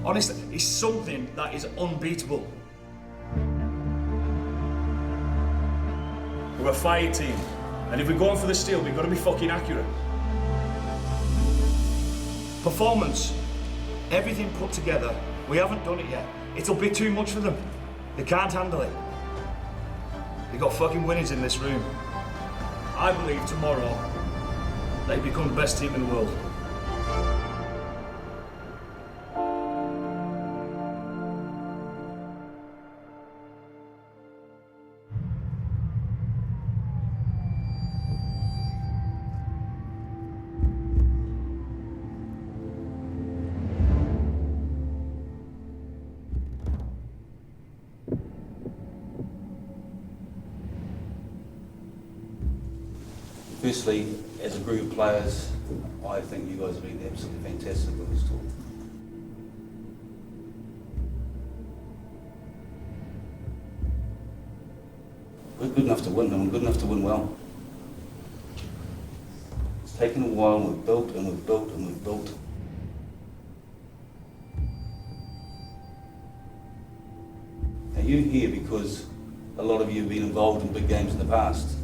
Honestly, it's something that is unbeatable. We're a fire team, and if we're going for the steal, we've got to be fucking accurate. Performance, everything put together, we haven't done it yet. It'll be too much for them. They can't handle it. They've got fucking winners in this room. I believe tomorrow they become the best team in the world. Firstly, as a group of players, I think you guys have been absolutely fantastic with this tour. We're good enough to win, and we're good enough to win well. It's taken a while, and we've built, and we've built, and we've built. Now you're here because a lot of you have been involved in big games in the past.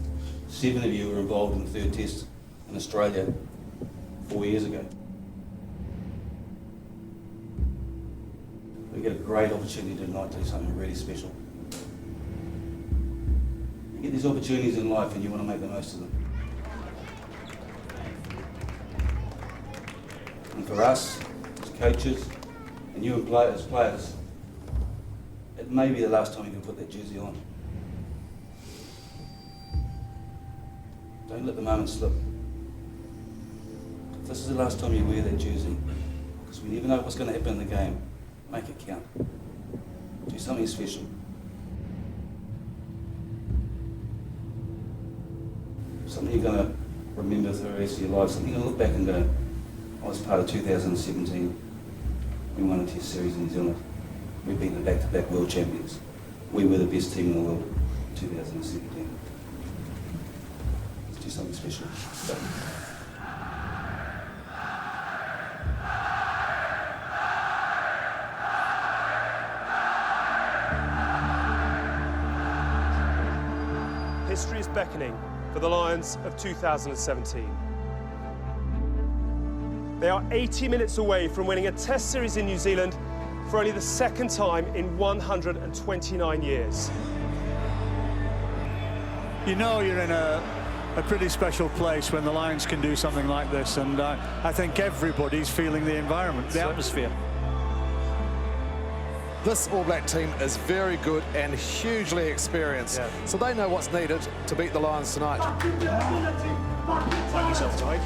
7 of you were involved in the third test in Australia 4 years ago. We get a great opportunity tonight to do something really special. You get these opportunities in life and you want to make the most of them. And for us, as coaches, and you as players, it may be the last time you can put that jersey on. Don't let the moment slip. If this is the last time you wear that jersey, because we never know what's going to happen in the game, make it count. Do something special. Something you're going to remember for the rest of your life. Something you're going to look back and go, I was part of 2017. We won a test series in New Zealand. We beat the back-to-back world champions. We were the best team in the world in 2017. Let's do something special. History is beckoning for the Lions of 2017. They are 80 minutes away from winning a Test series in New Zealand for only the second time in 129 years. You know you're in a pretty special place when the Lions can do something like this, and I think everybody's feeling the environment, the atmosphere. This All Black team is very good and hugely experienced, so they know what's needed to beat the Lions tonight. Back yourself, Ty.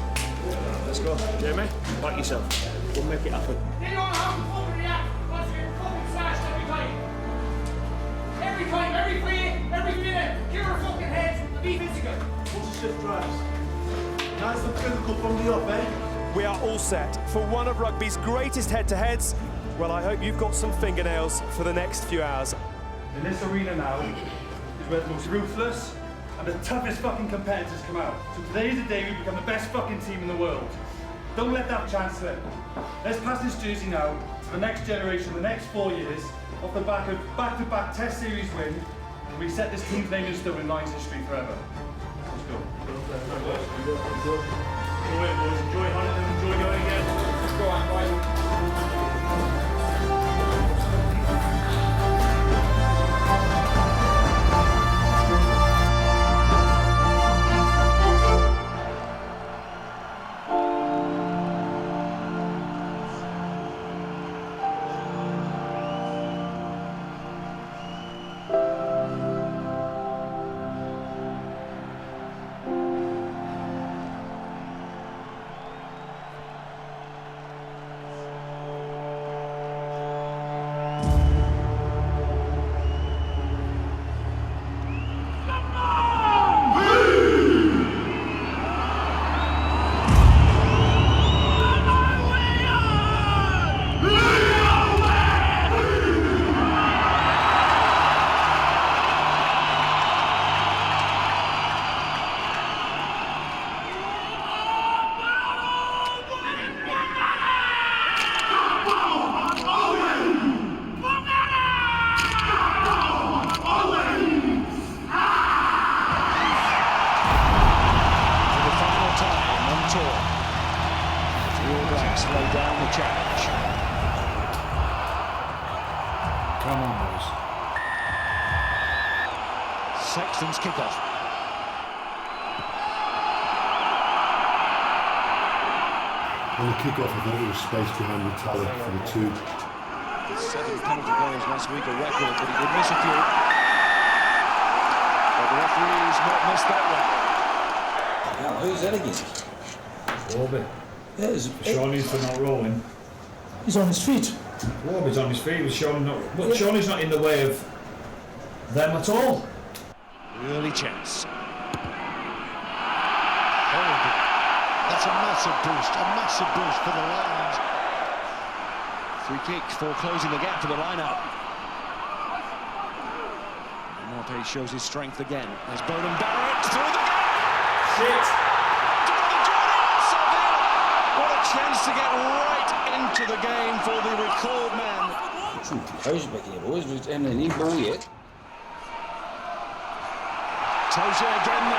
Let's go. Jamie, back yourself. We'll make it happen. You don't know how to fucking react once you're fucking smashed every time. Every time, every play, every minute. Give her fucking heads and be physical. What's the shift drives? Nice and physical from the up, eh? We are all set for one of rugby's greatest head-to-heads. Well, I hope you've got some fingernails for the next few hours. In this arena now is where the most ruthless and the toughest fucking competitors come out. So today is the day we become the best fucking team in the world. Don't let that chance slip. Let's pass this jersey now to the next generation, the next 4 years, off the back of back-to-back Test series win, and we set this team's name in stone in Lions history forever. Let's go. Enjoy it, boys. Enjoy hunting and enjoy going again. Let's go, Anne. Sexton's kickoff. On the kickoff, I thought there was space behind Metallic for the two. 7 penalty goals last week, a record, but he did miss a few. But the referee's not missed that one. Now, who's that against? Warby. Yeah, Shawnee's for not rolling. He's on his feet. Warby's on his feet, with Shawnee not, but Shawnee's not in the way of them at all. Early chance. That's a massive boost for the Lions. Free kick for closing the gap to the line-up. Morte shows his strength again. There's Bowden Barrett through the gap. Shit. What a chance to get right into the game for the record man. Who's back here, boys? We haven't had any ball yet. Tozier again.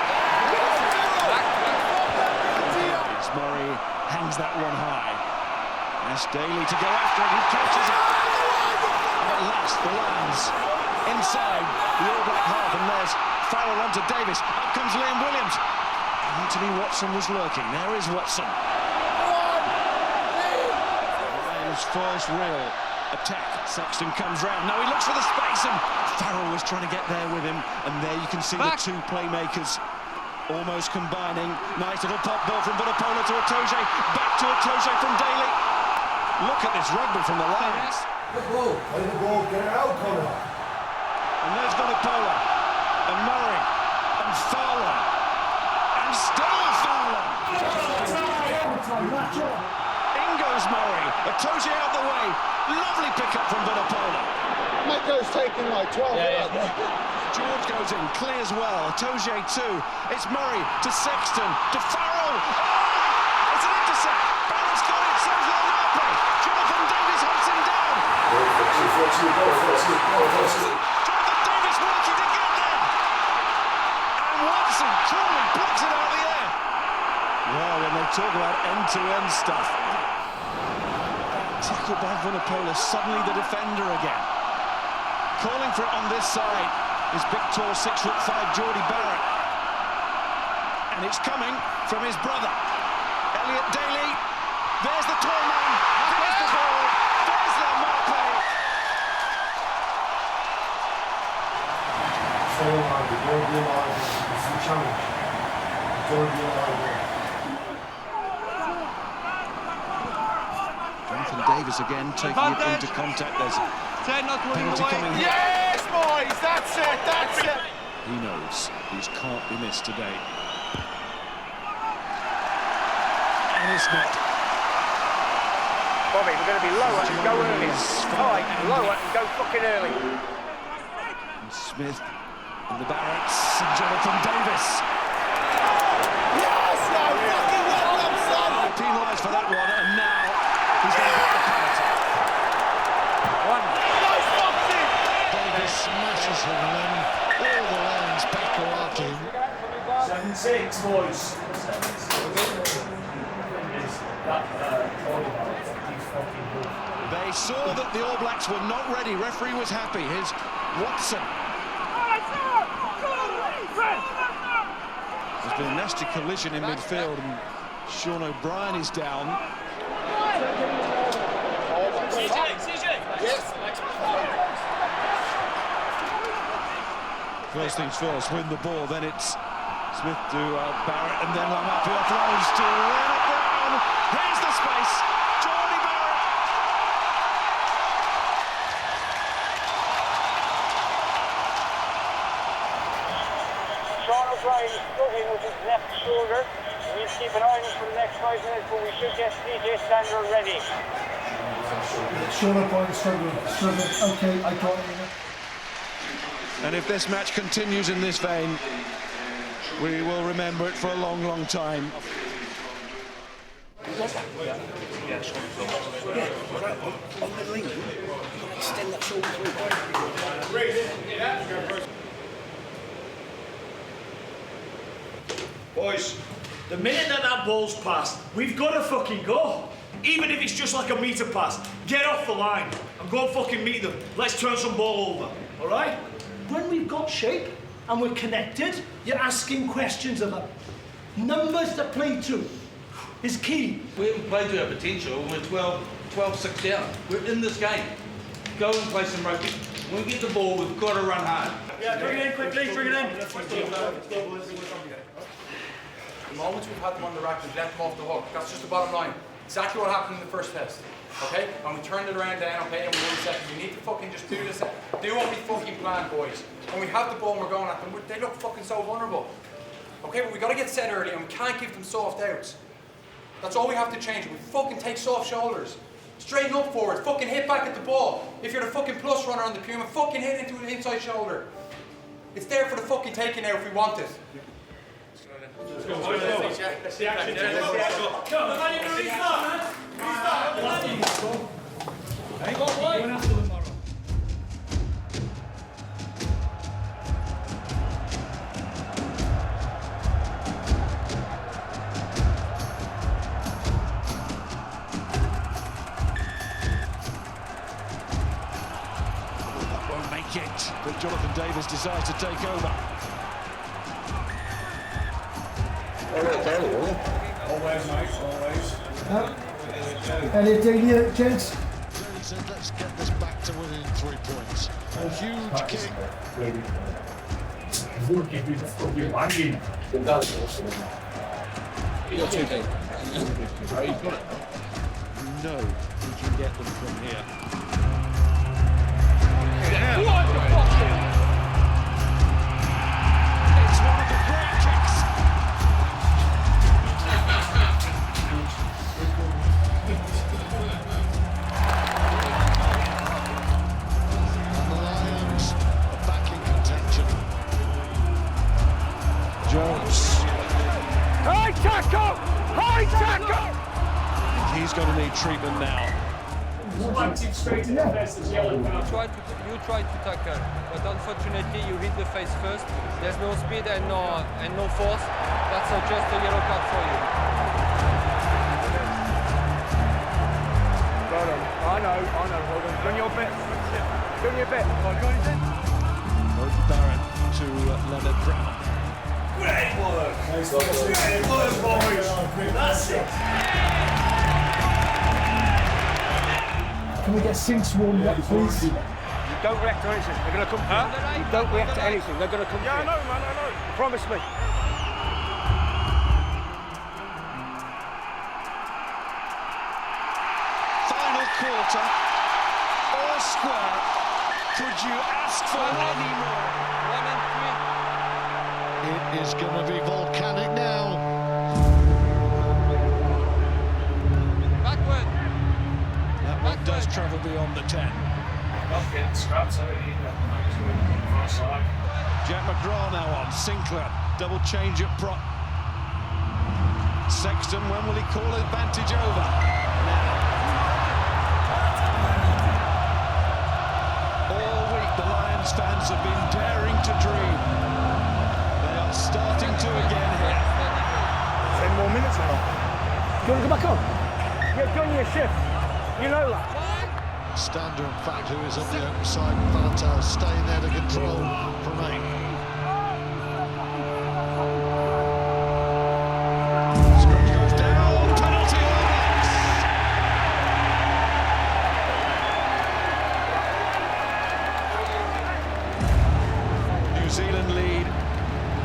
It's Murray hangs that one high. That's Daly to go after it. He catches it. At last, the Lions inside the All Black half, and there's Farrell onto Davis. Up comes Liam Williams. Anthony Watson was lurking. There is Watson. Lions' first real attack. Sexton comes round. Now he looks for the space, and Farrell was trying to get there with him. And there you can see the two playmakers almost combining. Nice little pop ball from Vunipola to Itoje. Back to Itoje from Daly. Look at this rugby from the Lions. Play the ball, get it out, Connor. And there's Vunipola, and Murray, and Fowler, and still Fowler. In goes Murray, Itoje out the way. Lovely pick-up from Vunipola. Meko's taking like 12. George goes in, clears well. Itoje too. It's Murray to Sexton, to Farrell. Oh! It's an intercept. Barrett's got it, so's Lenape. Jonathan Davis hunts him down. Jonathan Davis working to get there. And Watson coolly plucks it out of the air. Well, when they talk about end-to-end stuff. Tackled by Vunipola, suddenly the defender again. Calling for it on this side is big, tall, 6'5" Geordie Barrett. And it's coming from his brother, Elliot Daly. There's the tall man, there's the ball, there's the Lenape. Stay alive, don't be alive. It's the challenge. Don't be alive. Jonathan Davis again taking it into contact. There's penalty coming here. Yes, boys, that's it. He knows these can't be missed today. And it's not. Bobby, we're going to be lower and go early. Tight, lower and go fucking early. And Smith and the Barretts and Jonathan Davis. Yes, no, fucking welcome, son. Penalised for that one, and now he's going to get the penalty. One. Nice boxing. Davis smashes him, and then all the Lions back go after him. 7-6, boys. They saw that the All Blacks were not ready. Referee was happy. Here's Watson. There's been a nasty collision in midfield, and Sean O'Brien is down. First things first, win the ball, then it's Smith to Barrett, and then Lenape offloads to Leonard Brown. Here's the space, Geordie Barrett. Sean O'Brien is struggling with his left shoulder. We'll keep an eye on him for the next 5 minutes, but we should get CJ Stander ready. Sean O'Brien struggling. Okay, I got it. And if this match continues in this vein, we will remember it for a long, long time. Boys, the minute that ball's passed, we've got to fucking go. Even if it's just like a metre pass, get off the line and go and fucking meet them. Let's turn some ball over, all right? When we've got shape and we're connected, you're asking questions of them. Numbers to play to is key. We haven't played to our potential. We're 12-6 down. We're in this game. Go and play some rugby. When we get the ball, we've got to run hard. Yeah, bring it in quickly, bring it in. The moment we've had them on the rack, we've let them off the hook. That's just the bottom line. Exactly what happened in the first test. Okay? And we turned it around then, okay, and we 1 second. We need to fucking just do this. Do what we fucking plan, boys. When we have the ball and we're going at them, they look fucking so vulnerable. Okay, but we got to get set early and we can't give them soft outs. That's all we have to change. We fucking take soft shoulders. Straighten up forward. Fucking hit back at the ball. If you're the fucking plus runner on the Puma, fucking hit into an inside shoulder. It's there for the fucking taking now if we want it. Let's go. Let's see action. Let's go. Come on, man. Restart. Hey, go away. But Jonathan Davis decides to take over. Always, mate, always. Elliot Daly, gents. Jerry said, let's get this back to within 3 points. A huge kick. You're too big. No, we can get them from here. What the fuck? It's one of the great kicks. And the Lions are back in contention. Jones. High tackle! High tackle! He's going to need treatment now. Punch it straight in the face as yellow card. You try to tackle, but unfortunately you hit the face first. There's no speed and no force. That's just a yellow card for you. Got him. I know. Hold on. Done your bit. Done your bit. Got anything? Barrett to Leonard Brown. Great work. Great work, boys. That's it. Can we get Sinks warmed up, please? You don't react to anything. They're going to come. Huh? You don't react to anything. They're going to come. Yeah, I know, man. I know. Promise me. Final quarter. All square. Could you ask for any more? 1 and 3. It is going to be volcanic now. Backward. That one does travel beyond the 10. Not getting scrapped, Jack McGraw now on. Sinclair, double change at prop. Sexton, when will he call advantage over? All week the Lions fans have been daring to dream. They are starting to again here. 10 more minutes or not? Do you want to go back on? You've done your shift. You know that. Stander, in fact, who is on the open side, Valentine staying there to control from 8. Scratch goes down, penalty All Blacks. New Zealand lead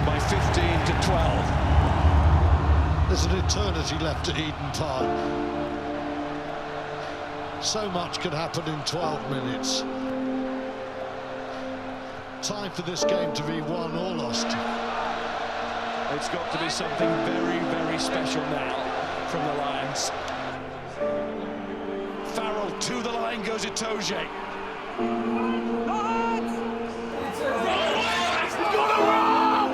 by 15 to 12. There's an eternity left at Eden Park. So much can happen in 12 minutes. Time for this game to be won or lost. It's got to be something very, very special now from the Lions. Farrell to the line goes Itoje. He's got to run!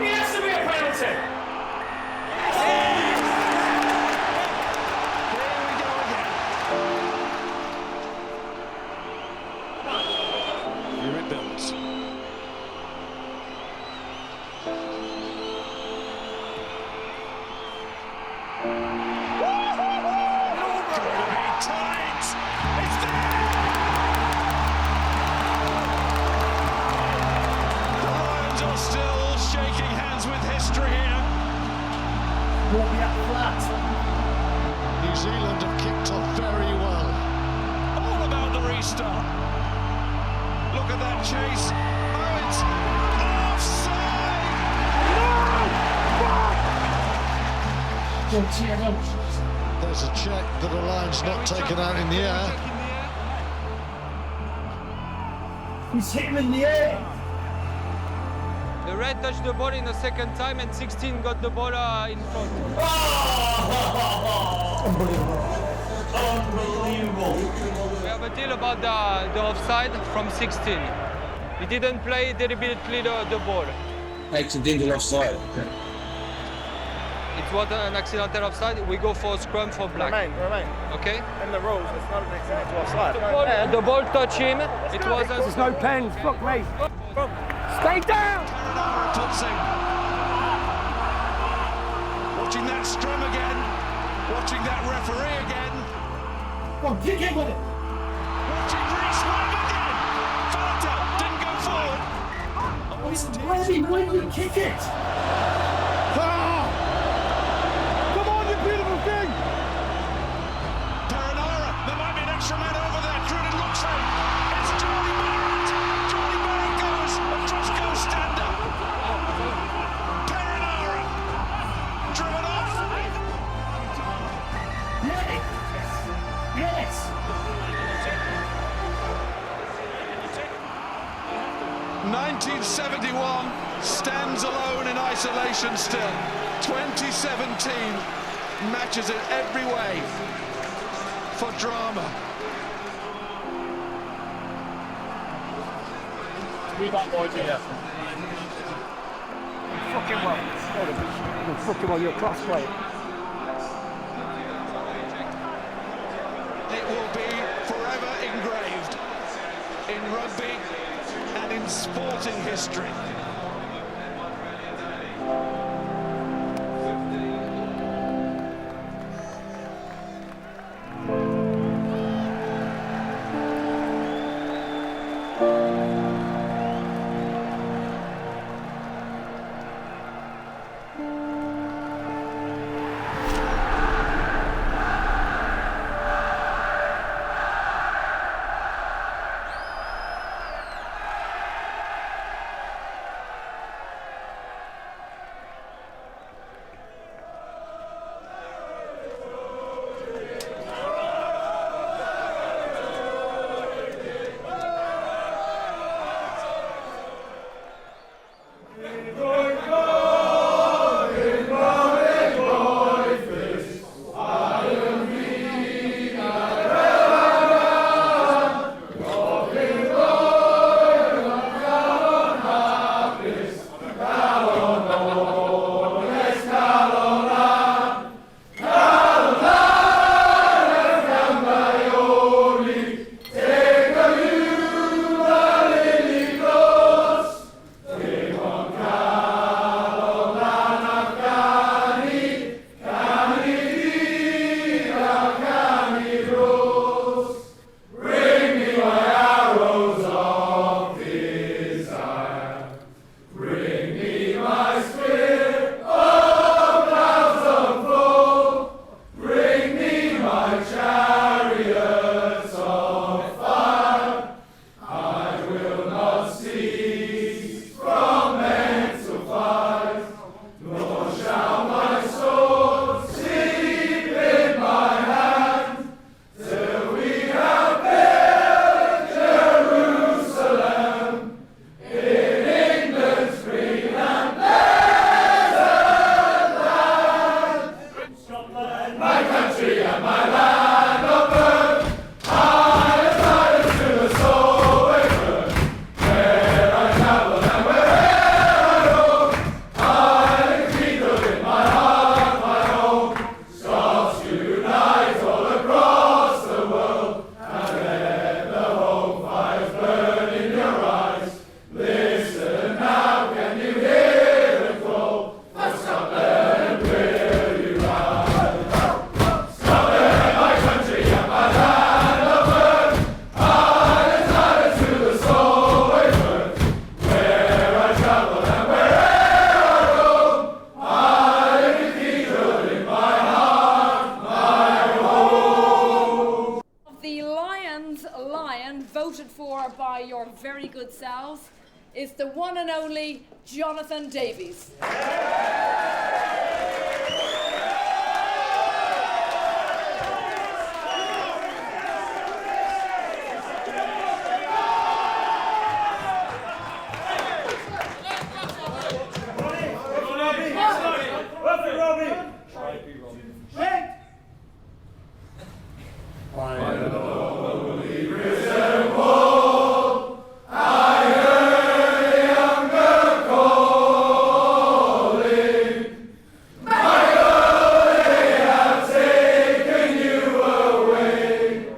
He has to be a penalty! New Zealand have kicked off very well. All about the restart. Look at that chase. Oh, it's offside! There's a check that the line's not taken out in the air. He's hit him in the air. The red touched the ball in the second time and 16 got the ball in front. Unbelievable. We have a deal about the offside from 16. He didn't play deliberately the ball. Accidental offside. It was an accidental offside. We go for a scrum for black. Remain. Okay? In the rules, it's not an accidental offside. The ball touched him. It wasn't. There's no pens. Fuck me. Stay down. Watching that scrum again. Watching that referee again. Come on, kick in with it. Watching Reece Webb again. Falta didn't go forward. It's ready when you kick it. Come on, you beautiful thing! Perenara, there might be an extra man over there. Cruden looks for him. It's Johnny Barrett. Johnny Barrett goes across goal stander. Perenara driven off. Yes. 1971 stands alone in isolation still. 2017 matches it every way for drama. We got boys here. Fucking well. Fucking well, you're a cross player. It will be forever engraved in rugby and in sporting history. voted for by your very good selves is the one and only Jonathan Davies. Perfect, Robbie! Shake! I only prison wall, I heard a younger calling. Michael, they have taken you away,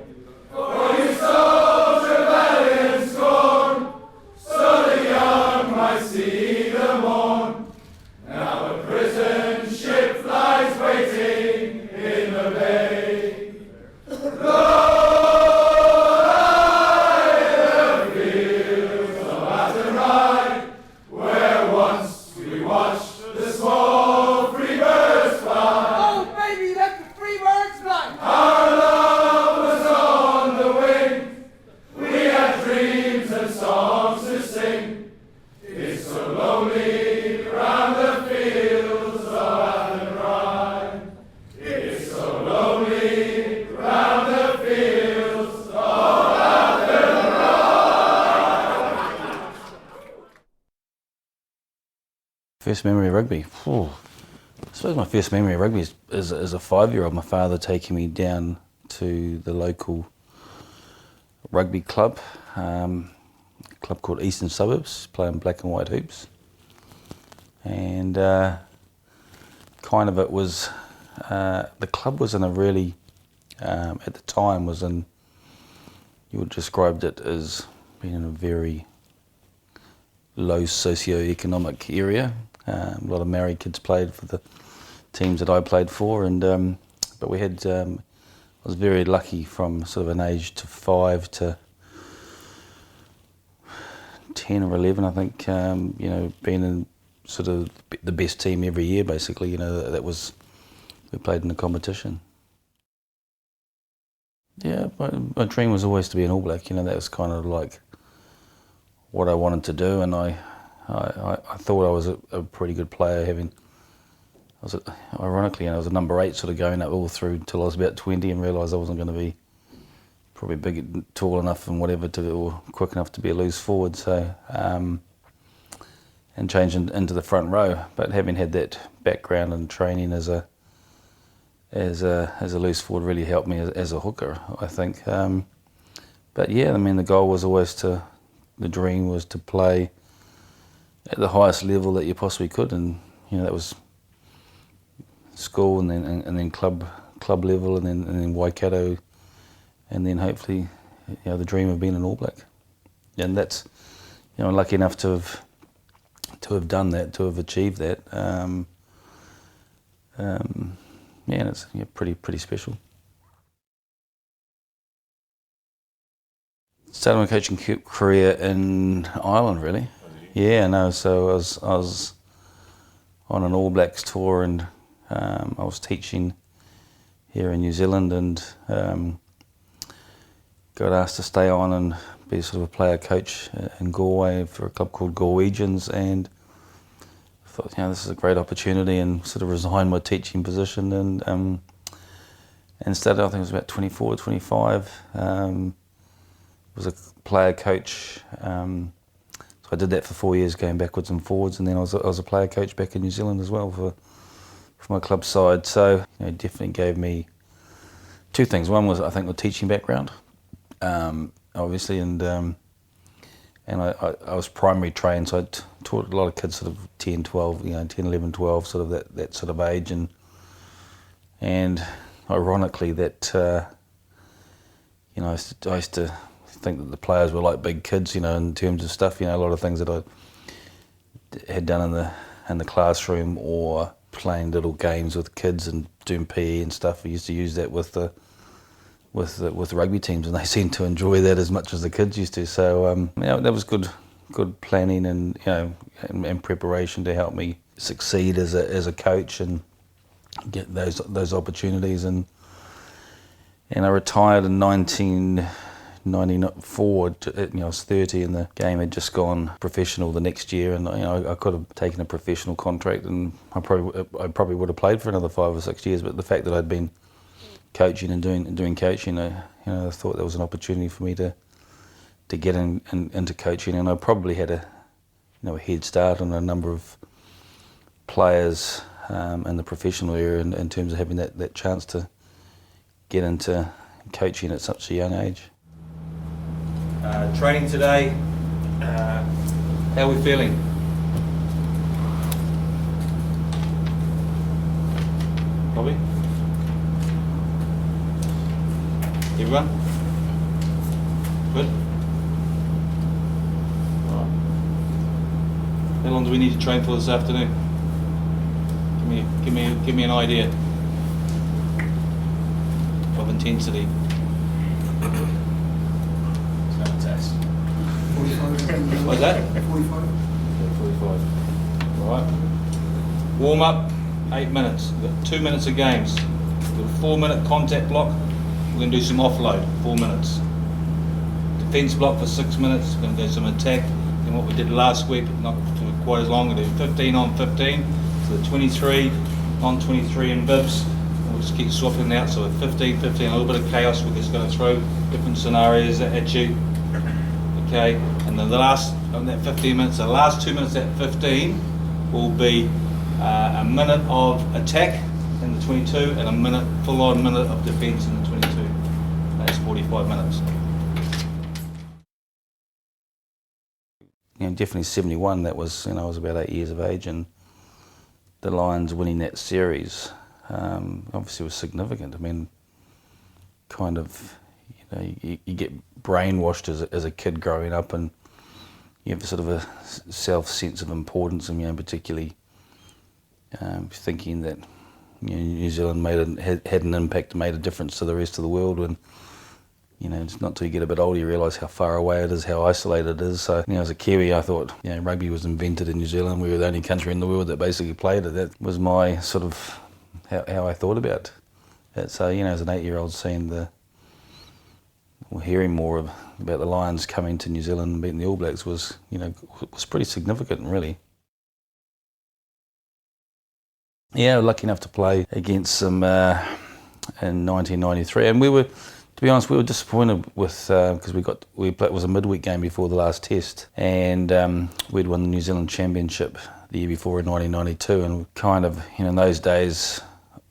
for you stole rebellion scorn, so the young might see the morn. Now a prison ship flies waiting in the bay. First memory of rugby. I suppose my first memory of rugby is as a 5-year-old, my father taking me down to the local rugby club, a club called Eastern Suburbs, playing black and white hoops. And kind of it was, the club was in a really, at the time was in, you would described it as being in a very low socio-economic area. A lot of Maori kids played for the teams that I played for, and but we had, I was very lucky from sort of an age to 5 to 10 or 11, I think, you know, being in sort of the best team every year, basically, you know, that was, we played in the competition. Yeah, my dream was always to be an All Black, you know, that was kind of like what I wanted to do, and I thought I was a pretty good player, ironically, you know, I was a number 8 sort of going up all through till I was about 20 and realised I wasn't going to be probably big, tall enough and whatever or quick enough to be a loose forward, so and changed into the front row. But having had that background and training as a loose forward really helped me as a hooker, I think. But yeah, I mean, the goal was always the dream was to play at the highest level that you possibly could, and you know, that was school and then club level, and then Waikato, and then hopefully, you know, the dream of being an All Black. And that's, you know, lucky enough to have done that, to have achieved that. Yeah, and it's, yeah, pretty special. Started my coaching career in Ireland, really. Yeah, no. So I was on an All Blacks tour, and I was teaching here in New Zealand, and got asked to stay on and be sort of a player coach in Galway for a club called Galwegians, and I thought, you know, this is a great opportunity, and sort of resigned my teaching position, and started, I think it was about 24, 25. Was a player coach. So I did that for 4 years, going backwards and forwards, and then I was a player coach back in New Zealand as well for my club side. So, you know, it definitely gave me two things. One was, I think, the teaching background, obviously, and I was primary trained, so I taught a lot of kids sort of 10, 12, you know, 10, 11, 12, sort of that sort of age, and ironically that, you know, I used to think that the players were like big kids, you know, in terms of stuff, you know, a lot of things that I had done in the classroom, or playing little games with kids and doing PE and stuff. I used to use that with the rugby teams, and they seemed to enjoy that as much as the kids used to. So you know, that was good planning, and you know, and preparation to help me succeed as a coach and get those opportunities. And I retired in 1994. You know, I was 30, and the game had just gone professional the next year, and you know, I could have taken a professional contract, and I probably would have played for another 5 or 6 years. But the fact that I'd been coaching and doing coaching, you know, I thought there was an opportunity for me to get into coaching, and I probably had a head start on a number of players in the professional area in terms of having that chance to get into coaching at such a young age. Training today, how are we feeling? Bobby? Everyone? Good? All right. How long do we need to train for this afternoon? Give me an idea of intensity. Test. 45. What's that? 45. 45. All right. Warm up, 8 minutes. We've got 2 minutes of games. We've got a 4-minute contact block. We're going to do some offload, 4 minutes. Defence block for 6 minutes. We're going to do some attack. And what we did last week, not quite as long, we'll do 15 on 15. So the 23 on 23 in bibs. And we'll just keep swapping out. So with 15, 15, a little bit of chaos. We're just going to throw different scenarios at you. Okay, and then the last, on that 15 minutes, the last 2 minutes at 15 will be a minute of attack in the 22 and a minute, full-on minute of defence in the 22. That's 45 minutes. Definitely 71, that was, I was about 8 years of age, and the Lions winning that series obviously was significant. I mean, kind of, you get brainwashed as a kid growing up, and you have sort of a self-sense of importance, and particularly thinking that New Zealand had an impact, made a difference to the rest of the world. When it's not till you get a bit older you realise how far away it is, how isolated it is. So as a Kiwi, I thought rugby was invented in New Zealand. We were the only country in the world that basically played it. That was my sort of how I thought about it. So as an 8-year-old, seeing hearing more about the Lions coming to New Zealand and beating the All Blacks was pretty significant, really. Yeah, lucky enough to play against them in 1993, and we were, to be honest, we were disappointed with because it was a midweek game before the last test, and we'd won the New Zealand Championship the year before in 1992, and kind of in those days,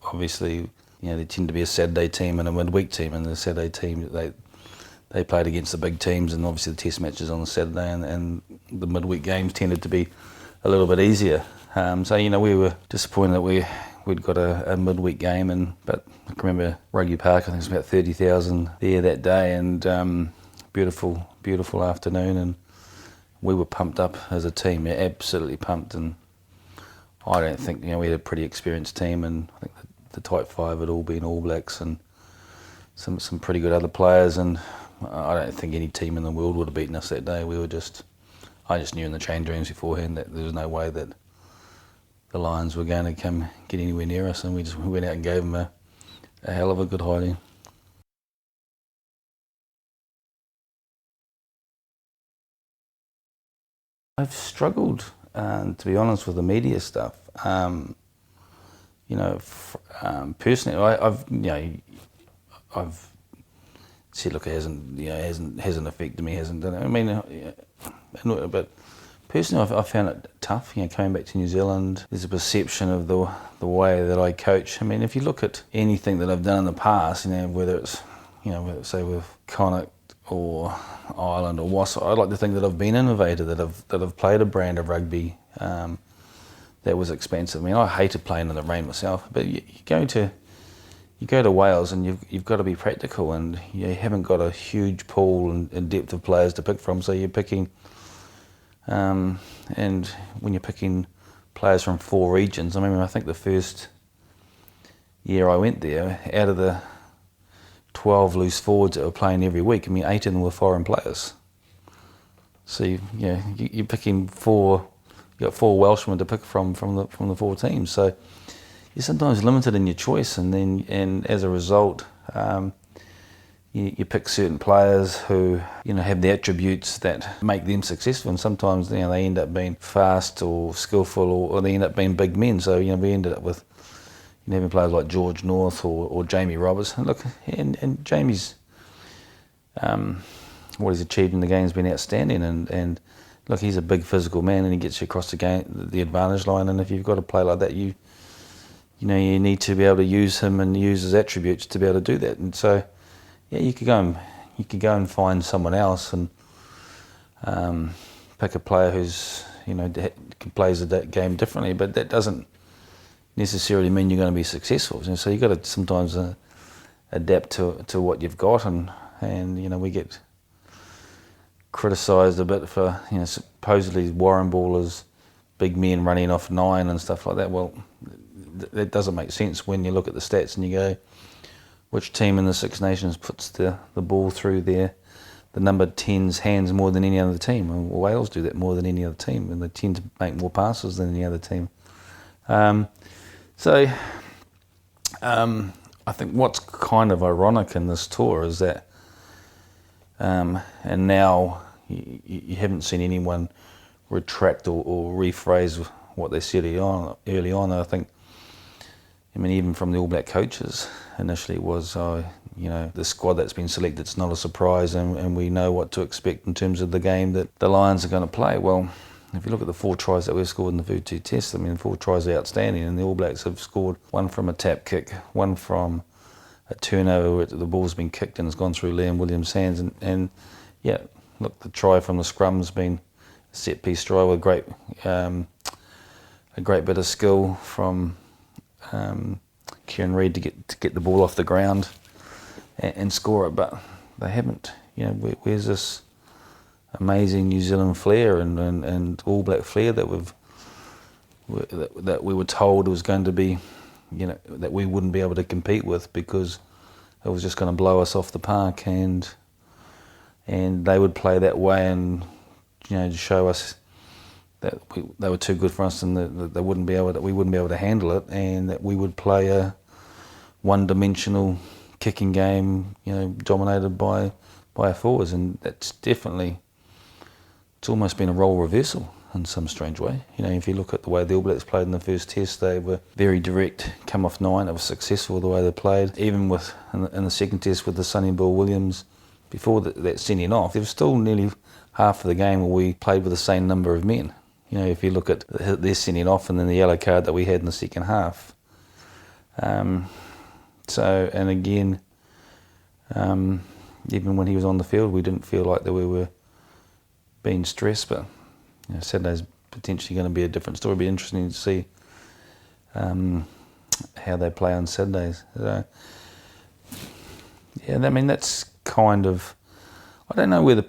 obviously, there tended to be a Saturday team and a midweek team, and the Saturday team they played against the big teams, and obviously the test matches on the Saturday, and the midweek games tended to be a little bit easier. So we were disappointed that we'd got a midweek game, but I can remember Rugby Park, I think it was about 30,000 there that day, and beautiful afternoon, and we were pumped up as a team, absolutely pumped, and I don't think, we had a pretty experienced team, and I think the Type 5 had all been All Blacks and some pretty good other players, and I don't think any team in the world would have beaten us that day. I just knew in the change rooms beforehand that there was no way that the Lions were going to come get anywhere near us, and we went out and gave them a hell of a good hiding. I've struggled, to be honest, with the media stuff. Personally, I've said, look, it hasn't affected me, hasn't done it. I mean, but personally, I found it tough. Coming back to New Zealand, there's a perception of the way that I coach. I mean, if you look at anything that I've done in the past, whether it's, say with Connacht or Ireland or Wasp, I'd like to think that I've been innovative, that I've played a brand of rugby that was expensive. I mean, I hated playing in the rain myself, but you go to Wales and you've got to be practical, and you haven't got a huge pool and depth of players to pick from, so you're picking. And when you're picking players from 4 regions, I think the first year I went there, out of the 12 loose forwards that were playing every week, 8 of them were foreign players. So you're picking 4. You got 4 Welshmen to pick from the 4 teams. So you're sometimes limited in your choice, and as a result, you pick certain players who have the attributes that make them successful, and sometimes they end up being fast or skillful, or they end up being big men. So we ended up with having players like George North or Jamie Roberts. And look, and Jamie's what he's achieved in the game has been outstanding, and look, he's a big physical man, and he gets you across the advantage line. And if you've got a player like that, you you know, you need to be able to use him and use his attributes to be able to do that. And so, yeah, you could go and find someone else and pick a player who's, you know, plays the game differently, but that doesn't necessarily mean you're going to be successful. And so you've got to sometimes adapt to what you've got, and you know, we get criticised a bit for, you know, supposedly Warren Ballers, big men running off 9 and stuff like that. Well, that doesn't make sense when you look at the stats and you go, which team in the Six Nations puts the ball through the number 10's hands more than any other team? Well, Wales do that more than any other team, and they tend to make more passes than any other team. I think what's kind of ironic in this tour is that, and now you haven't seen anyone retract or rephrase what they said early on. I think, I mean, even from the All Black coaches initially was, you know, the squad that's been selected, it's not a surprise, and we know what to expect in terms of the game that the Lions are going to play. Well, if you look at the 4 tries that we've scored in the VT test, I mean, 4 tries are outstanding, and the All Blacks have scored 1 from a tap kick, 1 from a turnover where the ball's been kicked and it's gone through Liam Williams' hands, and yeah, look, the try from the scrum's been a set piece try with a great bit of skill from Kieran Reid to get the ball off the ground and score it, but they haven't. You know, where's this amazing New Zealand flair and All Black flair that we were told was going to be, you know, that we wouldn't be able to compete with because it was just going to blow us off the park, and they would play that way, and you know, to show us that they were too good for us, and that we wouldn't be able to handle it, and that we would play a one-dimensional kicking game, you know, dominated by our forwards, and that's definitely, it's almost been a role reversal in some strange way. You know, if you look at the way the All Blacks played in the first test, they were very direct, come off 9, it was successful the way they played. Even with in the second test with the Sonny Bill Williams, before that sending off, there was still nearly half of the game where we played with the same number of men. You know, if you look at their sending off and then the yellow card that we had in the second half. So, and again, even when he was on the field, we didn't feel like that we were being stressed, but you know, Saturday's potentially going to be a different story. It'll be interesting to see how they play on Saturdays. So, yeah, I mean, that's kind of, I don't know whether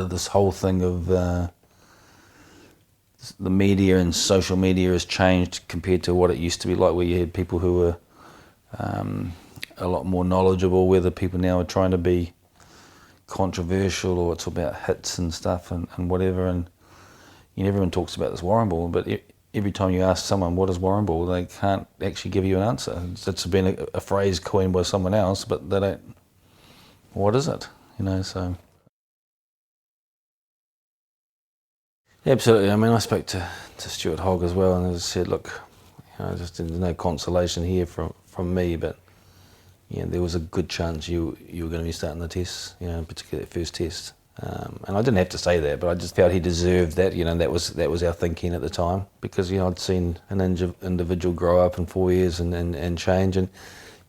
this whole thing of the media and social media has changed compared to what it used to be like, where you had people who were a lot more knowledgeable, whether people now are trying to be controversial or it's about hits and stuff and whatever, and you know, everyone talks about this Warren Ball, but every time you ask someone what is Warren Ball, they can't actually give you an answer. It's been a phrase coined by someone else, but they don't, what is it, you know, so. Yeah, absolutely. I mean, I spoke to Stuart Hogg as well, and I said, look, you know, just there's no consolation here from me, but you know, there was a good chance you were going to be starting the test, you know, particularly that first test. And I didn't have to say that, but I just felt he deserved that. You know, that was our thinking at the time, because you know, I'd seen an individual grow up in 4 years and change, and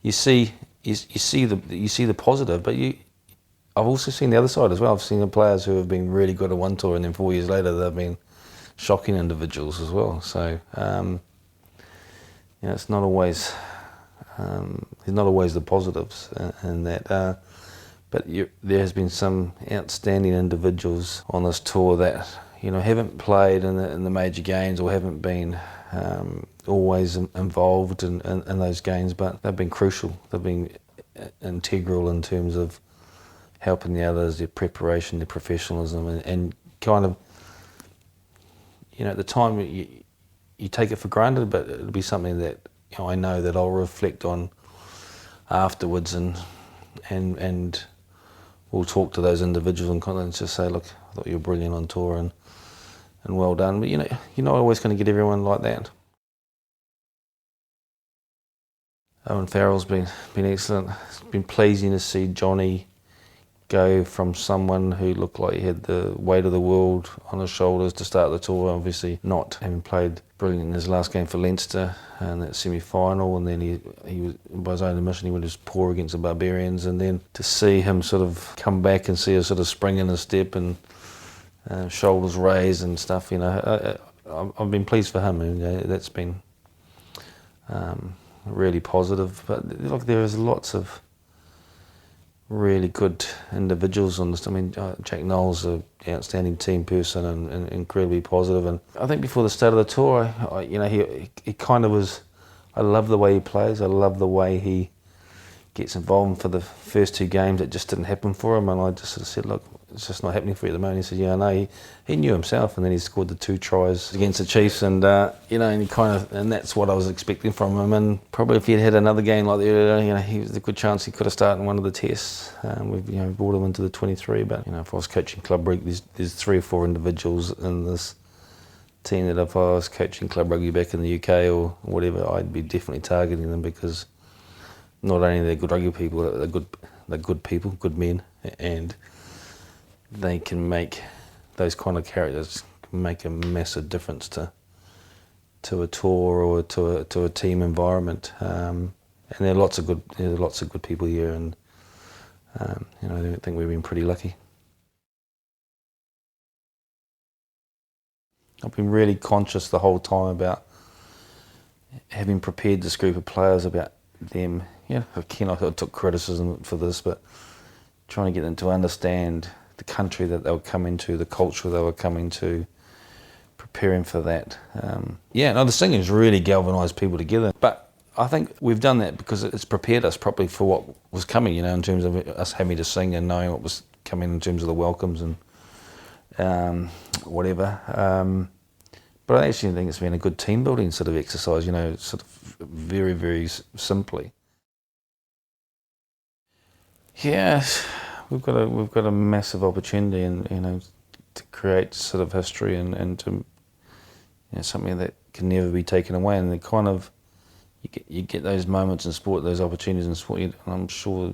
you see the positive, but I've also seen the other side as well. I've seen the players who have been really good at one tour, and then 4 years later they've been shocking individuals as well. So you know, it's not always there's not always the positives in that. But there has been some outstanding individuals on this tour that, you know, haven't played in the major games or haven't been always involved in those games, but they've been crucial. They've been integral in terms of helping the others, their preparation, their professionalism, and kind of, you know, at the time you take it for granted, but it'll be something that, you know, I know that I'll reflect on afterwards, and we'll talk to those individuals and kind of just say, look, I thought you were brilliant on tour and well done. But you know, you're not always going to get everyone like that. Owen Farrell's been excellent. It's been pleasing to see Johnny go from someone who looked like he had the weight of the world on his shoulders to start the tour, obviously not having played brilliant in his last game for Leinster and that semi-final, and then he was, by his own admission, he went just poor against the Barbarians, and then to see him sort of come back and see a sort of spring in his step and shoulders raised and stuff, you know, I've been pleased for him, and that's been really positive. But look, there is lots of really good individuals on this. I mean, Jack Knowles is an outstanding team person and incredibly positive. And I think before the start of the tour, you know, he kind of was. I love the way he plays. I love the way he gets involved. And for the first 2 games, it just didn't happen for him. And I just sort of said, look, it's just not happening for you at the moment. He said, yeah, I know. He knew himself, and then he scored the 2 tries against the Chiefs, and you know, and that's what I was expecting from him. And probably if he had another game like that, you know, there's a good chance he could have started in one of the tests. We've, you know, brought him into the 23, but you know, if I was coaching club rugby, there's 3 or 4 individuals in this team that if I was coaching club rugby back in the UK or whatever, I'd be definitely targeting them, because not only they're good rugby people, they're good people, good men, and they can make those kind of characters make a massive difference to a tour or to a team environment. And there are lots of good people here, and you know, I think we've been pretty lucky. I've been really conscious the whole time about having prepared this group of players, about them. Yeah, again, I took criticism for this, but trying to get them to understand the country that they were coming to, the culture they were coming to, preparing for that. Yeah, no, the singing's really galvanised people together. But I think we've done that because it's prepared us properly for what was coming, you know, in terms of us having to sing and knowing what was coming in terms of the welcomes and whatever. But I actually think it's been a good team building sort of exercise, you know, sort of very, very simply. Yes. We've got a massive opportunity, and you know, to create sort of history and to, you know, something that can never be taken away. And the kind of you get those moments in sport, those opportunities in sport, and I'm sure,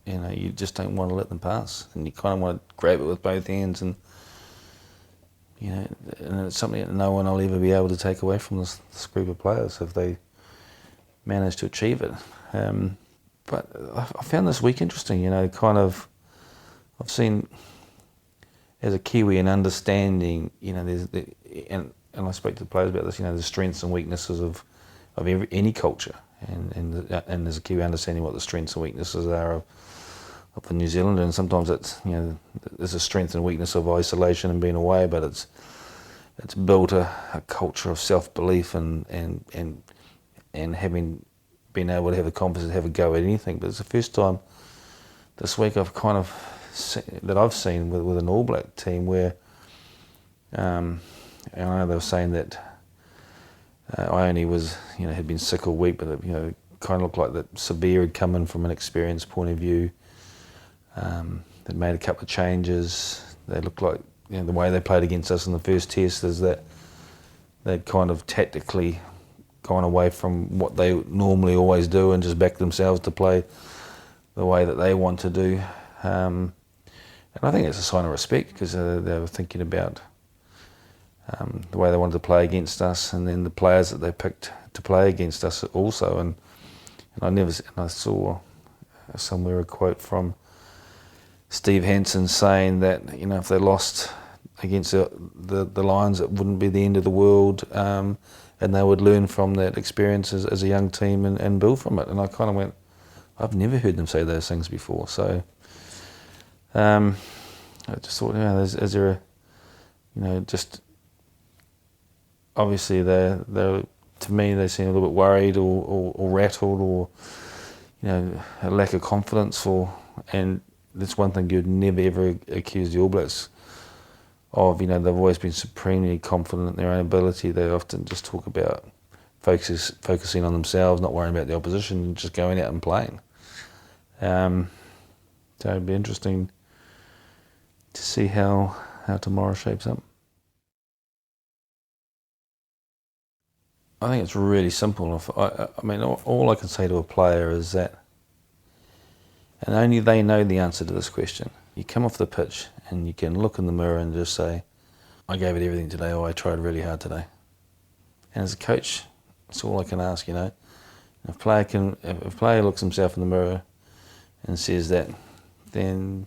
you know, you just don't want to let them pass, and you kind of want to grab it with both hands, and you know, and it's something that no one will ever be able to take away from this group of players if they manage to achieve it. But I found this week interesting, you know, kind of. I've seen, as a Kiwi, an understanding, you know, and I spoke to the players about this, you know, the strengths and weaknesses of any culture, and as a Kiwi, understanding what the strengths and weaknesses are of the New Zealander, and sometimes it's, you know, there's a strength and weakness of isolation and being away, but it's built a culture of self-belief and having been able to have the confidence to have a go at anything. But it's the first time this week I've kind of seen with an All Black team where, and I know they were saying that Ione was, you know, had been sick all week, but it, you know, kind of looked like that Sabir had come in from an experience point of view. They'd made a couple of changes. They looked like, you know, the way they played against us in the first test is that they'd kind of tactically gone away from what they normally always do and just backed themselves to play the way that they want to do. And I think it's a sign of respect, because they were thinking about the way they wanted to play against us, and then the players that they picked to play against us also. And I saw somewhere a quote from Steve Hansen saying that, you know, if they lost against the Lions, it wouldn't be the end of the world, and they would learn from that experience as a young team and build from it. And I kind of went, I've never heard them say those things before. So I just thought, you know, is there a, you know, just obviously they're to me they seem a little bit worried or rattled, or, you know, a lack of confidence, and that's one thing you'd never ever accuse the All Blacks of. You know, they've always been supremely confident in their own ability. They often just talk about focusing on themselves, not worrying about the opposition, and just going out and playing. So it'd be interesting to see how tomorrow shapes up. I think it's really simple. I mean, all I can say to a player is that And only they know the answer to this question. You come off the pitch and you can look in the mirror and just say, I gave it everything today, or I tried really hard today. And as a coach, that's all I can ask, you know. If a player looks himself in the mirror and says that, then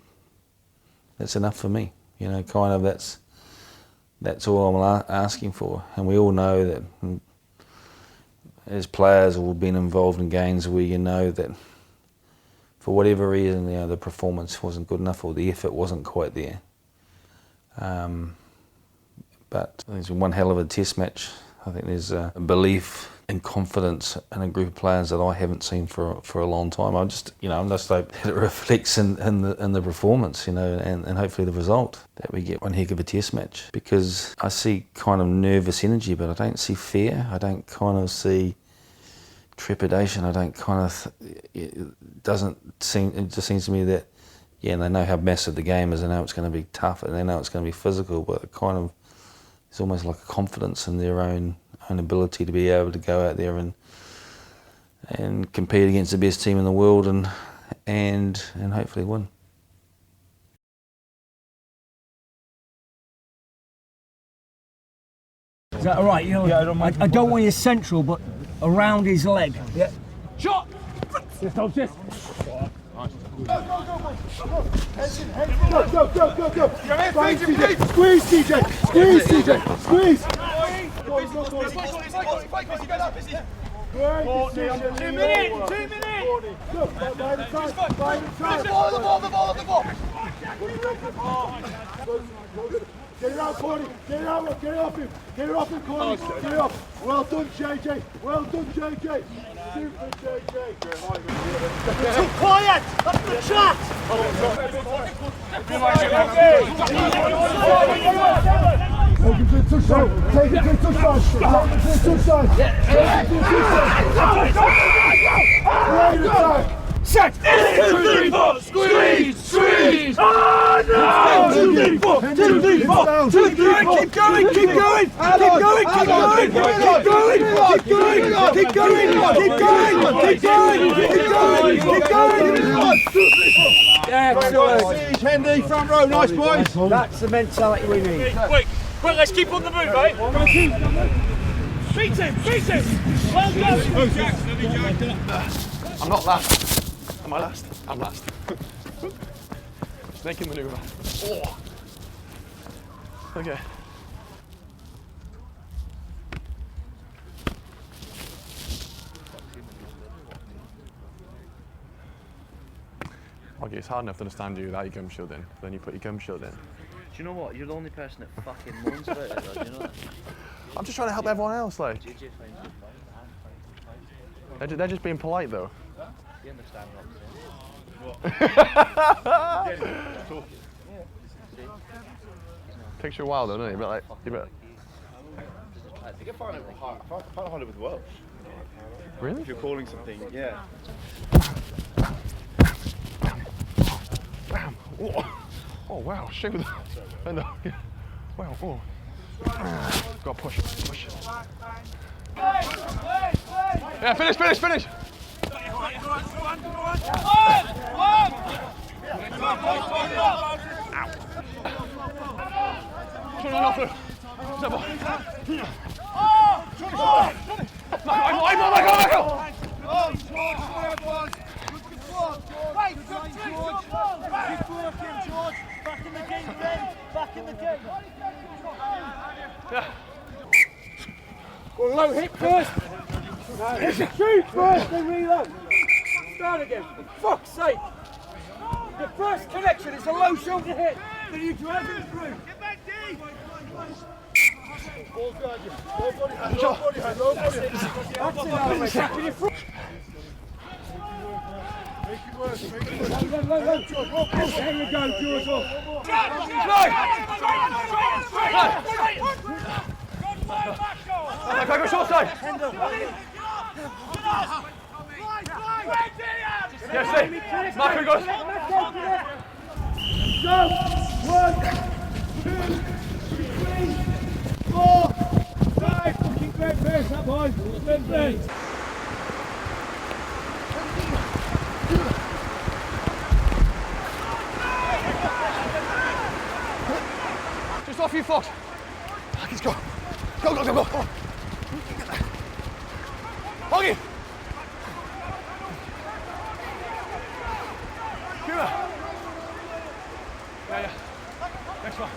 that's enough for me. You know, kind of that's all I'm asking for. And we all know that as players or been involved in games where you know that for whatever reason, you know, the performance wasn't good enough or the effort wasn't quite there. But there's one hell of a test match. I think there's a belief and confidence in a group of players that I haven't seen for a long time. I'm just hope that it reflects in the performance, you know, and hopefully the result, that we get one heck of a test match. Because I see kind of nervous energy, but I don't see fear. I don't kind of see trepidation. I don't kind of, it just seems to me that, yeah, they know how massive the game is, they know it's going to be tough, and they know it's going to be physical, but it kind of, it's almost like a confidence in their own ability to be able to go out there and compete against the best team in the world and hopefully win. Is that all right? You know, I don't want you central, but around his leg. Yeah. Shot! Just hold this. Go! Squeeze, TJ! Squeeze, TJ! Squeeze! Great. 2 minutes! 2 minutes! Look, by the time. The ball! Get it out, Corny! Get it out! Get it off him! Get it off him, Corny! Get it off! Well done, JJ! Well done, JJ! Super, JJ! Too quiet! That's the chat! Take it to the touchline! Take it to the touchline! Great attack! Set! 2, 3, 4! Squeeze! Squeeze! Oh no! 2, 3, 4! 2, 3, 4! 2, 3, 4! Keep going! Keep going! Keep going! Keep going! Keep going! Keep going! Keep going! Keep going! Keep going! Keep going! Keep going! Excellent! Hendy, front row, nice boys! That's the mentality we need. Quick, let's keep on the move, mate! Beat him! Well done! I'm not last. Am I last? I'm last. Snake in maneuver. Oh. Okay. Okay, it's hard enough to understand you without your gum shield in. Then you put your gum shield in. Do you know what? You're the only person that fucking moans about it, though, do you know that? I'm just trying to help everyone else, like. They're just being polite, though. You understand what I'm saying? Picture wild, though, don't you? But like, you better. I think I find it harder with Welsh. Really? If you're calling something, yeah. Bam! Oh wow! Shake with the. No. Wow! Oh. Got to push. Yeah, finish! Michael! Back in the game. Yeah. Well, low hit first. Shoot first, then reload. Start again. For fuck's sake. The first connection is a low shoulder hit. Then you drive it through. Get back deep. Ball's behind you. Low body hand. That's it, Alan. Back in your front. Make it worse. There you go, George. Go short side. Yes, see. Michael goes. Go! 1, 2, 3, 4, 5. Fucking great pace, that boy. Great. off you, Fox. Let's go. Go, go, go, go. Hoggy. Come on. Yeah. Next one.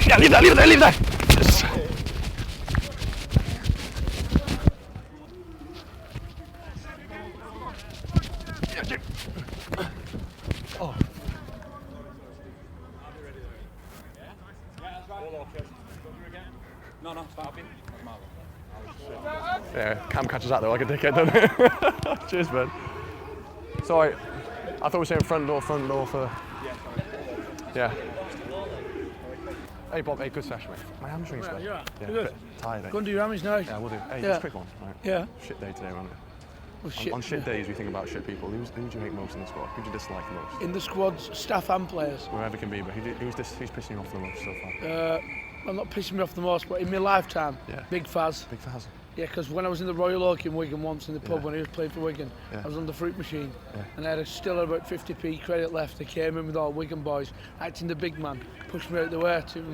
Yeah, leave that. Yes. Yeah, Jim. Oh. Yeah, Cam catches that though like a dickhead, doesn't he? Cheers, man. Sorry, I thought we were saying front door for... Yeah. Hey Bob, hey, good session, mate. My hamstring's good. Yeah, yeah, good. a bit tired, eh? Go and do your hammies now. Yeah, we'll do. Hey, Yeah. just a quick one. Right. Yeah. Shit day today, wasn't it? Well, shit. On shit days, we think about shit people. Who do you hate most in the squad? Who do you dislike the most? In the squads, staff and players. Wherever it can be, but who's pissing you off the most so far? I'm not pissing me off the most, but in my lifetime, Yeah. Big Faz. Big Faz. Yeah, because when I was in the Royal Oak in Wigan once in the pub when he was playing for Wigan, Yeah. I was on the fruit machine Yeah. and I had still about 50p credit left. They came in with all Wigan boys, acting the big man, pushed me out the way, took me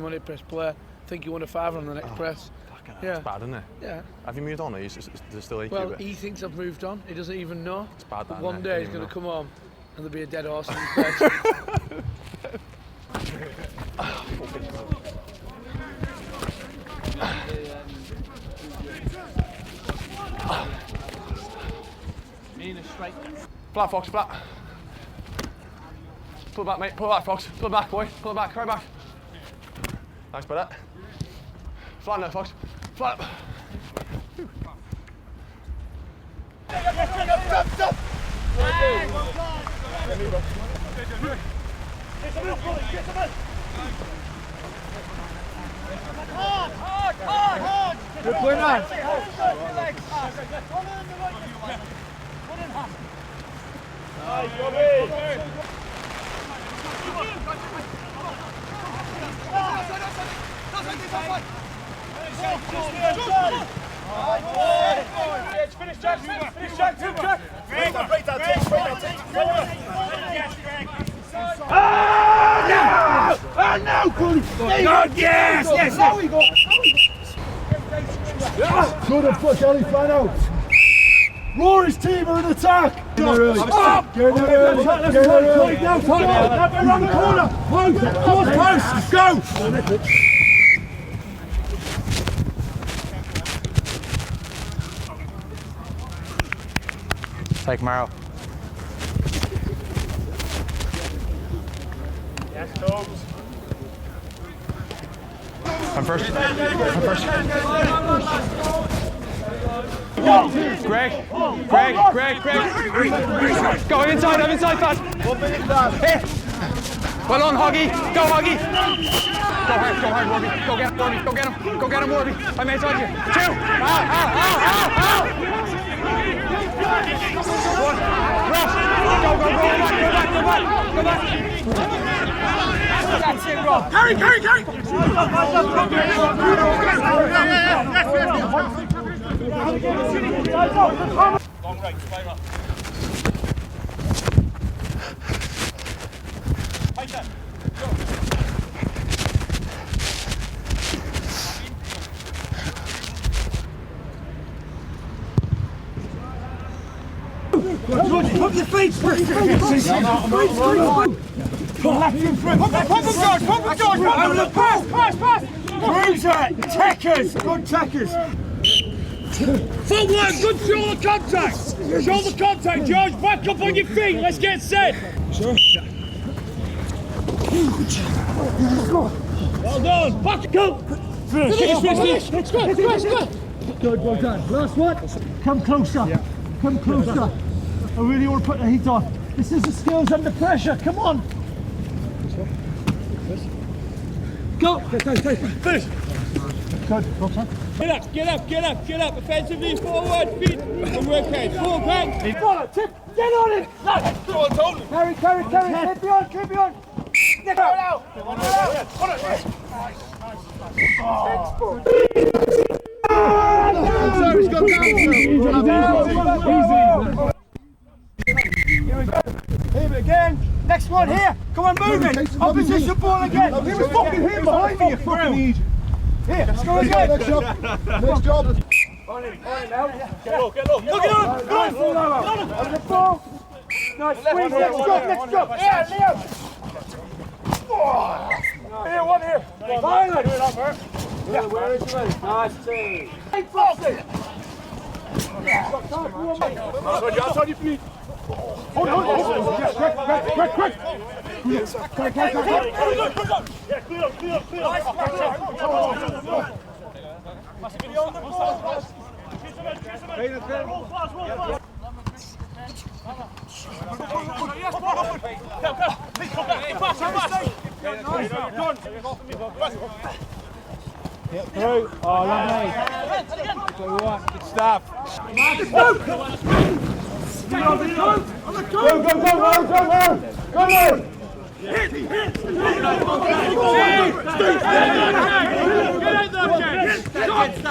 money, press play. I think he won a fiver on the next press. Fucking hell, Yeah. that's bad, isn't it? Yeah. Have you moved on, or is there still EQ? Well, he thinks I've moved on. He doesn't even know. It's bad, But that, one isn't it? day Don't he's even going to know. come home and there'll be a dead horse in his bed. Flat, Fox, flat. Pull it back, mate. Pull it back, Fox. Pull it back, boy. Pull it back, right back. Nice, by that. Flat now, Fox. Flat. Good play, man. Finish Jack, Jack. Break No, Cooley! God, yes! Good push, Ellie, flat out. Rory's team are in attack. Get in there early. Get in there early. Get in there early. Now, Tommy, around the corner. Post, go! Take Maro. Yes, Tobes. I'm first. Greg. Go inside, I'm inside fast. 1 minute fast. Well on, Hoggy. Go, Hoggy. Go hard, Warby. Go get him, Warby. I'm inside you. 2. Ow. 1. Rush. Go back. That's it, Rob. Carry! Long right, play up. Take that. Put your feet first. Pump pass. Cruiser, techers, good techers. Footwork, good shoulder contact. Shoulder contact, George. Back up on your feet. Let's get set. Sure. Well done. Back, go. Finish. Good, well done. Last one. Come closer. Yeah. Come closer. I really want to put the heat on. This is the skills under pressure. Come on. Go. Finish. Good. Well done. Get up. Offensively forward. Feet and work head. Full bang. Follow, tip. Get on it. Go on, Tony. Carry. Keep me on. Get out. Sorry, he's gone down. Easy. Here we go. Here again. Next one. one, here! Come on, move it! Opposition ball again! He was fucking him behind me, you fucking idiot! Here, let's go again! Next job! Next job! On him now! Get low, get low! Look at him! Go on! On the ball! Nice, squeeze, next job! Yeah, Leo! Here, one here! Violent! Where is he? Nice team! Hey, Frosty! Outside your feet! Hold on! Yes, quick! Yeah, clear up! Must be on the ball! Get through. Oh, lovely. Good stuff. Go. Hit! Get out there,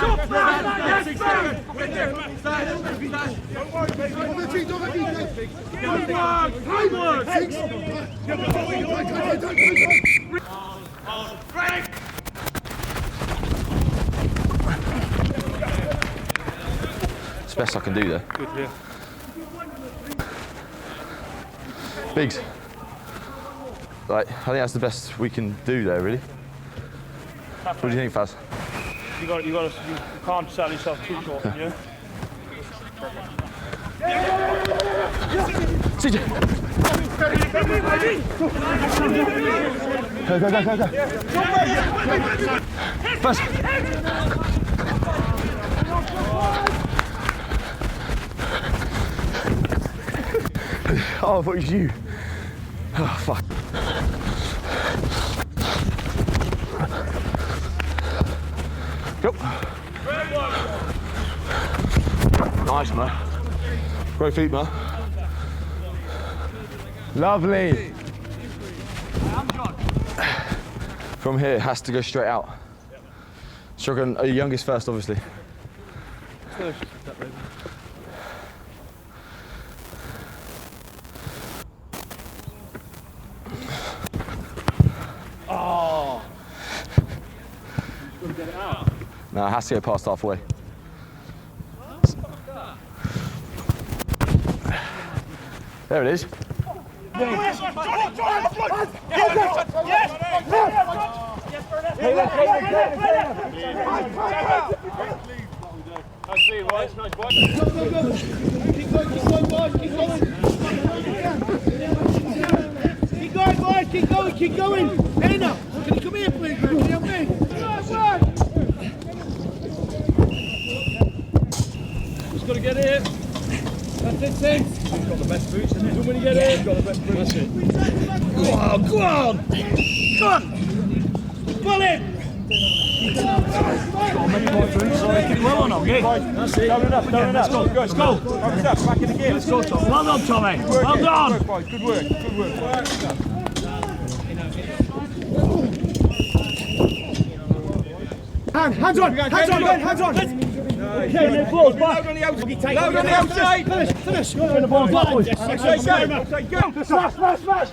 It's the best I can do there. Good here. Biggs. Like, I think that's the best we can do there, really. What do you think, Faz? You can't sell yourself too short, yeah? CJ! Go. Faz! Oh, I thought it was you. Oh, fuck. Go. Nice, man. Great feet, man. Lovely. From here, it has to go straight out. Shotgun, youngest first, obviously. Oh. No, it has to go past halfway. There it is. Keep going. Hey now, can you come here, please, man? Can you help me? Just got to get here. That's it, Tim. He's got the best boots, isn't he? Too many get here. He's got the best boots. That's it. Go on. Come on. Pull in. Got many more boots, so they can well on, okay? That's it. Down and up. Let's go. Let's go. Back in the game. Let's go, Tom. Well done, Tommy. Well done. Good work. Hands on! Okay, then balls back. Loud on the outside. Loud on the outside. Finish. Turn the ball back. Go. Smash. Fire.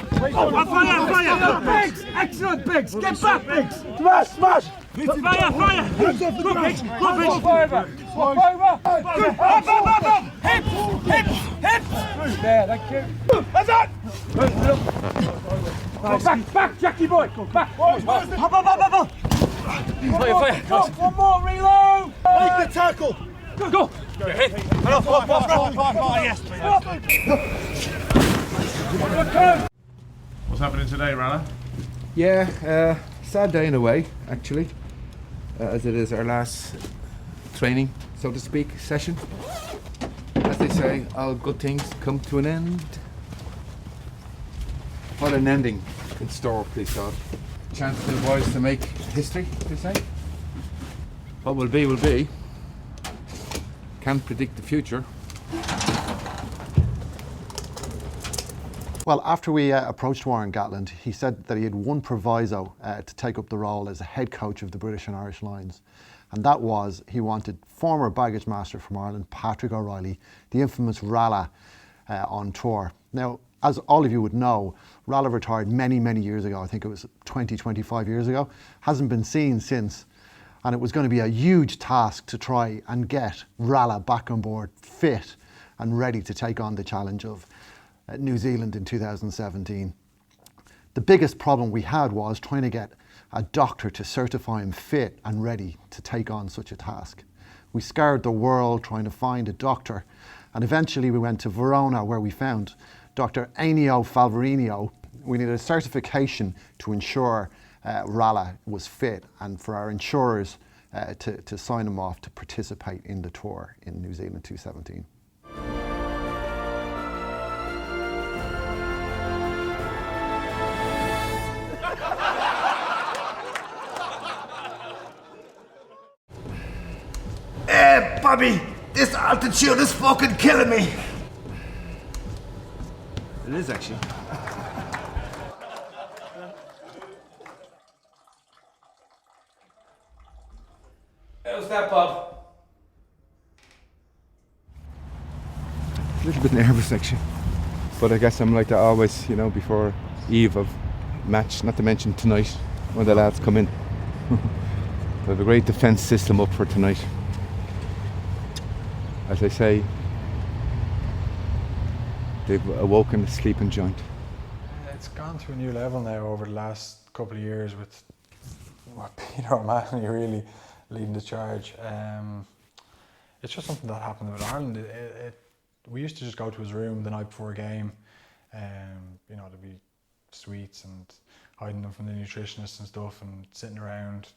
Biggs. Excellent, Biggs. Get back, Biggs. Smash. Fire. Hands off the ground. Hip. There, thank you. Hands on. Back, Jackie boy. Go back. Up. Fire. Go. One more, reload. Make the tackle. Go. Hit. Yes, What's happening today, Rana? Yeah, sad day in a way, actually, as it is our last training, so to speak, session. As they say, all good things come to an end. What an ending in store, please God. Chance for the boys to make history, they say. What will be. Can't predict the future. Well, after we approached Warren Gatland, he said that he had one proviso to take up the role as a head coach of the British and Irish Lions. And that was, he wanted former baggage master from Ireland, Patrick O'Reilly, the infamous Rala, on tour. Now, as all of you would know, Rala retired many, many years ago. I think it was 20, 25 years ago. Hasn't been seen since. And it was going to be a huge task to try and get Rala back on board, fit and ready to take on the challenge of New Zealand in 2017. The biggest problem we had was trying to get a doctor to certify him fit and ready to take on such a task. We scoured the world trying to find a doctor, and eventually we went to Verona, where we found Dr. Ennio Falvarinio. We needed a certification to ensure Rala was fit and for our insurers to sign him off to participate in the tour in New Zealand 2017. Hey, Bobby, this altitude is fucking killing me. It is actually. How's that, Bob? A little bit nervous actually, but I guess I'm like that always, you know, before eve of match, not to mention tonight when the lads come in. We have a great defence system up for tonight. As I say, they've awoken the sleeping giant. It's gone to a new level now over the last couple of years with Peter O'Mahony really leading the charge. It's just something that happened with Ireland. We used to just go to his room the night before a game. You know, there'd be sweets and hiding them from the nutritionists and stuff, and sitting around,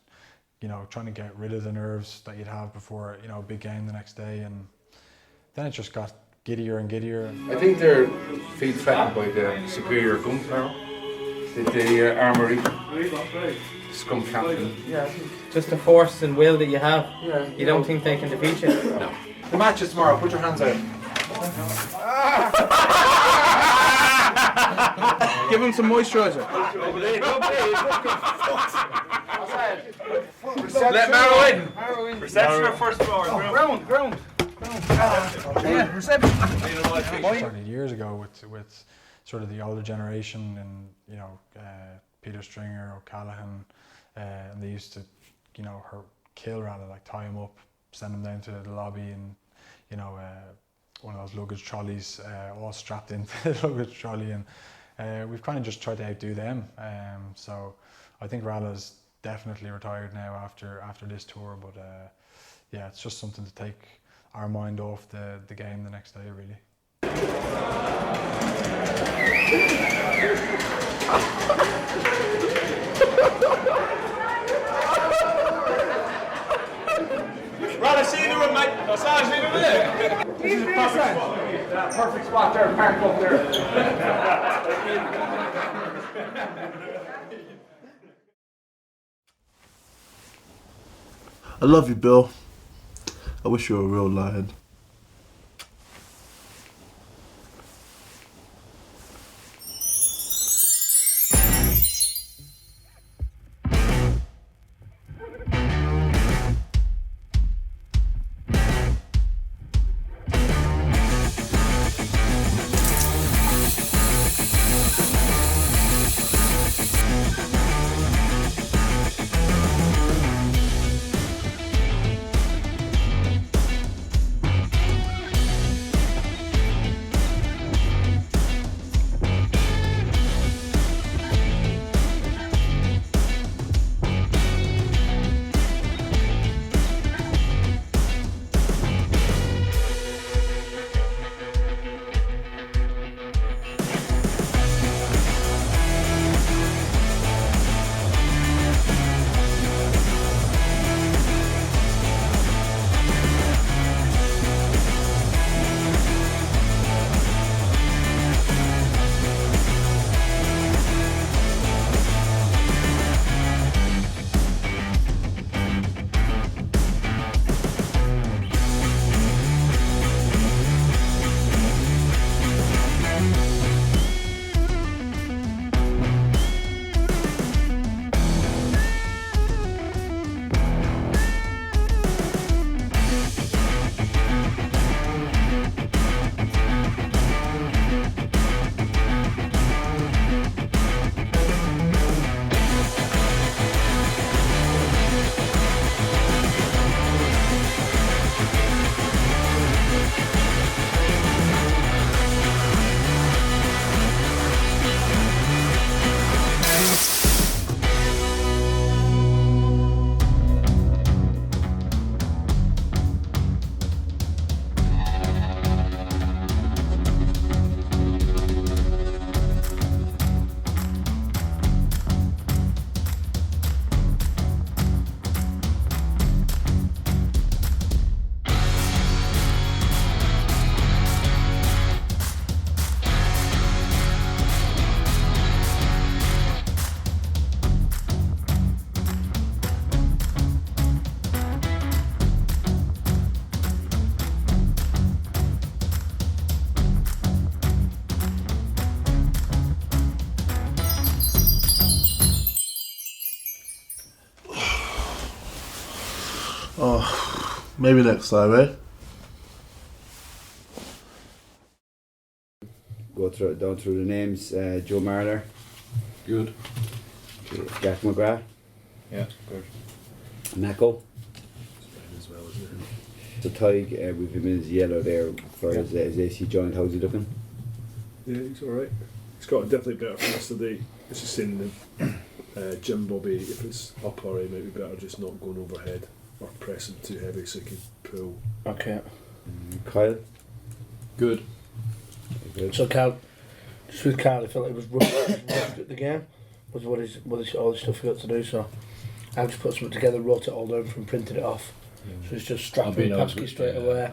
you know, trying to get rid of the nerves that you'd have before, you know, a big game the next day. And then it just got giddier and giddier. I think they're feel threatened by the superior gunpowder that the armoury scrum captain. Yeah, just the force and will that you have. Yeah. You don't think they can defeat you? No. The match is tomorrow. Put your hands out. Give him some moisturiser. Let Marrow in. Reception or first floor? Ground. Yeah, reception. Started years ago with sort of the older generation, and you know, Peter Stringer, O'Callaghan, and they used to, you know, kill Rala, like tie him up, send him down to the lobby, and you know, one of those luggage trolleys, all strapped into the luggage trolley, and we've kind of just tried to outdo them. So I think Rala's definitely retired now after this tour, but yeah, it's just something to take our mind off the game the next day, really. Rala, see you in the room, mate. Massage in the there. This is a perfect spot. Perfect spot there, park up there. I love you, Bill. I wish you were a real lion. Maybe next time, eh? Go down through the names. Joe Marler. Good. Okay. Jack McGrath. Yeah, good. Mako. As well, isn't it? So Tyg, we've him as yellow there for his AC joint. How's he looking? Yeah, he's alright. He's got definitely better from yesterday. It's just in the Jim Bobby, if it's up or it might be better just not going overhead or pressing too heavy so he can pull. Okay. Kyle? Good. So Carl, just with Carl, I felt like it was rushed at the game. Was what all the stuff he got to do. So I just put something together, wrote it all down and printed it off. So it's just strapping Papsky straight away,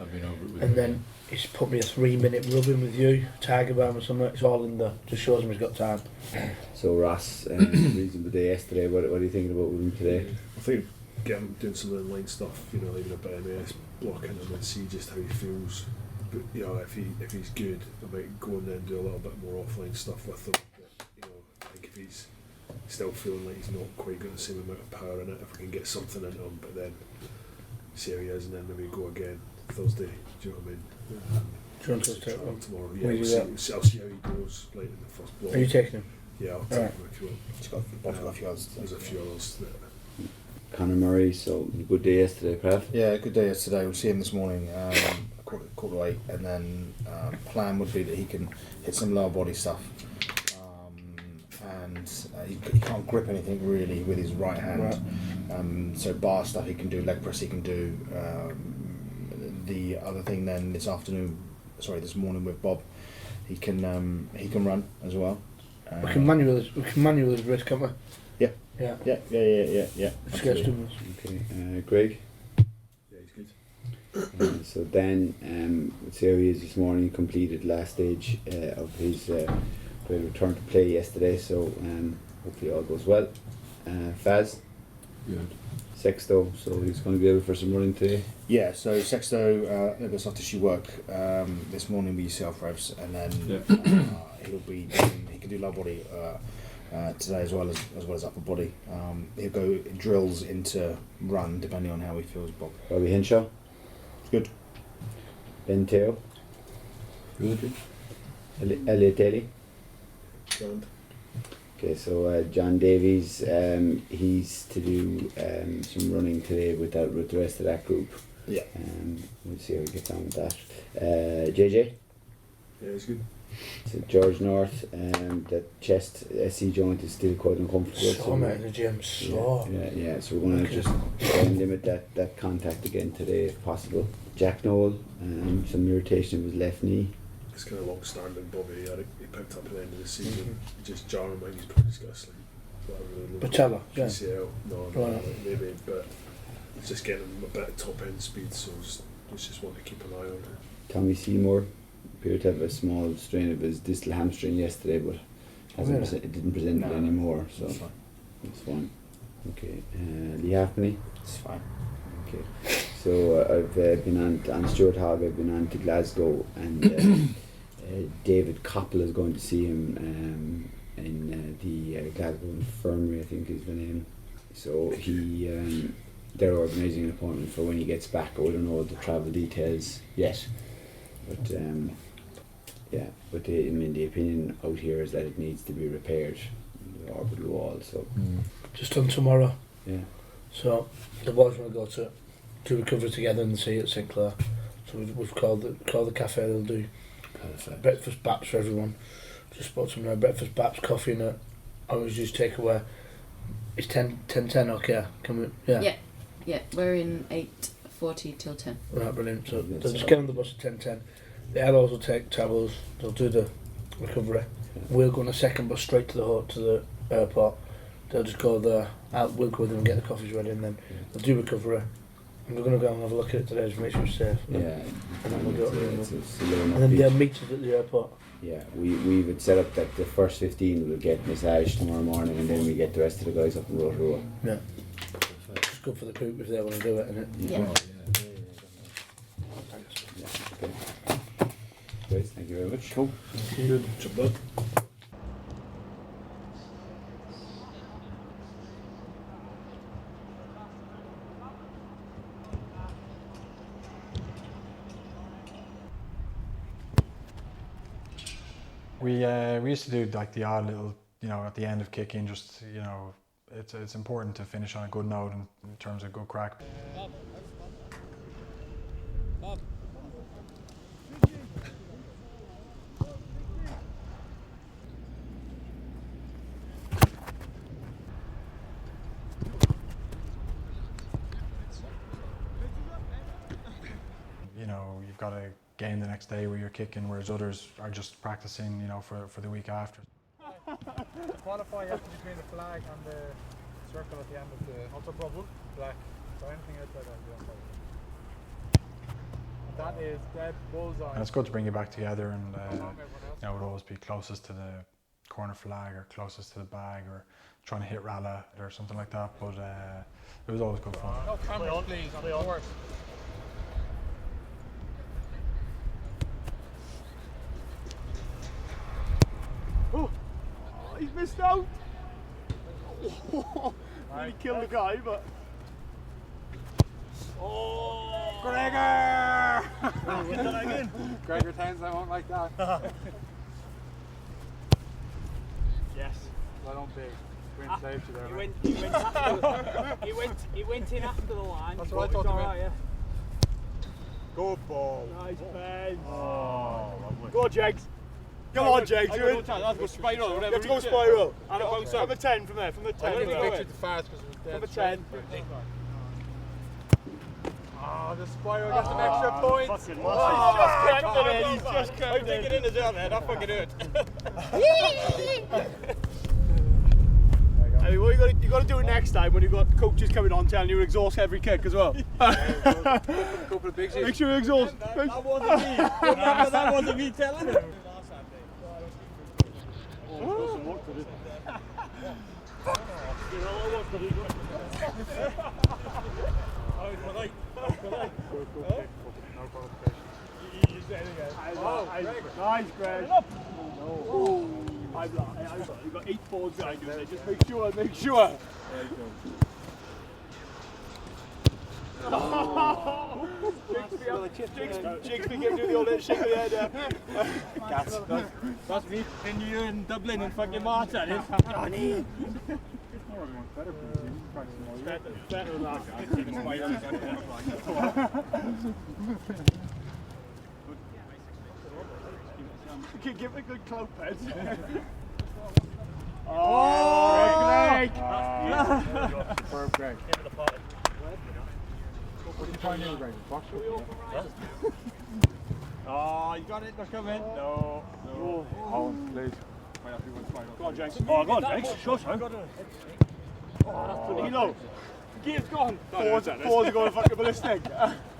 and then he's put me a 3-minute rubbing with you, Tiger Balm or something. It's all in there. Just shows him he's got time. So Ross, reasonable day yesterday. What are you thinking about with him today? I think get him doing some of the line stuff, you know, leaving a bit of MS, blocking him and see just how he feels. But you know, if he's good, I might go in there and do a little bit more offline stuff with him. But, you know, I think if he's still feeling like he's not quite got the same amount of power in it, if we can get something into him, but then see how he is, and then maybe go again Thursday. Do you know what I mean? Do you want to take him tomorrow? Will Yeah, you I'll see how he goes. Like in the first block. Are you taking him? Yeah, I'll take him if you want. Bob's got a few others. There's a few others that. Conor Murray, so good day yesterday, Prav? Yeah, good day yesterday. We'll see him this morning, quarter to 8, and then plan would be that he can hit some lower body stuff. And he can't grip anything really with his right hand. So bar stuff he can do, leg press he can do. The other thing then this morning with Bob, he can run as well. We can manual his wrist, can't we? Yeah. Yeah. Yeah. Let's get to this. Okay, Greg? Yeah, he's good. So Dan, let's see how he is this morning. He completed last stage of his return to play yesterday, so hopefully all goes well. Faz? Good. Sexto, so he's going to be able for some running today? Yeah, so Sexto goes off to shoe work this morning with yourself, Revs, and then he can do lower body today as well as upper body. He'll go drills into run depending on how he feels, Bob. Bobby Henshaw? Good. Ben Teo? Good. Elliot Daly? Grand. Okay, so John Davies, he's to do some running today with the rest of that group. Yeah. We'll see how he gets on with that. JJ? Yeah, he's good. So George North, that chest SC joint is still quite uncomfortable. So I'm in the gym, so. Yeah, so we're going to just try and limit that contact again today if possible. Jack Noel, some irritation of his left knee. It's kind of long-standing Bobby. He picked up at the end of the season. Just jarring him, he's probably just got a sleep. Patella, yeah. PCL, no, Right. maybe, but it's just getting him a bit of top-end speed, so it's just want to keep an eye on it. Tommy Seymour appeared to have a small strain of his distal hamstring yesterday, but it didn't present it anymore, so it's fine. Okay, Lee Halfpenny? It's fine. Okay, so I've been on Stuart Hogg, I've been on to Glasgow, and David Koppel is going to see him in the Glasgow Infirmary, I think is the name. So they're organising an appointment for when he gets back. I don't know the travel details yet, but the opinion out here is that it needs to be repaired, the orbital wall. So Just done tomorrow. Yeah. So the boys want to go to recover together and see at Sinclair. So we've called the cafe. They'll do breakfast baps for everyone. Just bought some breakfast baps, coffee and I always just take away. It's 10:10 okay? Can we? Yeah. Yeah. We're in 8:40 till 10. Right, brilliant. So they'll just get on the bus at 10:10. The LOs will take travels. They'll do the recovery. We'll go on a second bus straight to the airport. They'll just go there. We'll go with them and get the coffees ready, and then they'll do recovery. And we're going to go and have a look at it today to make sure it's safe. And then we'll go and then they'll meet us at the airport. Yeah, we would set up that the first 15 will get massage tomorrow morning, and then we get the rest of the guys up in Rotorua. Yeah. It's good for the group if they want to do it, isn't it? Yeah. Okay. Great, thank you very much. Cool. Good. Job done. We used to do like the odd little, at the end of kicking, just it's important to finish on a good note in terms of good crack. You've got a game the next day where you're kicking, whereas others are just practicing, for the week after. Qualify you have to between the flag and the circle at the end of the ultra bubble, black. So anything outside that, you don't play. That is dead bullseye. And it's good to bring you back together, and it would always be closest to the corner flag or closest to the bag or trying to hit Rala or something like that. But it was always good fun. No cameras, please, on the course. Oh, he's missed out. Really killed the guy, but. Oh, Gregor! Gregor Towns, I won't like that. Yes. Well done, big. Green saved you there. He went in after the line. That's what I thought. Right, yeah. Good ball. Nice Ben. Oh, lovely. Go on, Jags. Come on, Jags. You're in. Let's go spiral. You have to go spiral. From a 10 from there. From the 10. From a 10. Oh, the spiral gets an extra point. He's just kept it. I think it in as well, man. That fucking hurt. I mean, what you got to do it next time when you've got coaches coming on telling you to exhaust every kick as well. Couple of big Make sure you exhaust. That wasn't me. Remember, that wasn't me telling him. Nice, Greg. You've got 8 balls behind you. Just make sure. Jigsby can do the old shake of the head. That's me and you in Dublin and fucking Martin. Johnny. Better than last You can give it a good cloak, Ped. Greg! Superb, Greg. What are you trying to do, Greg? Box it? Oh, you got it. They're coming. No. Holland, please. Go on, James. Oh, go on, James. Shut up. Oh, that's low. The game's gone. Fours are going fucking ballistic.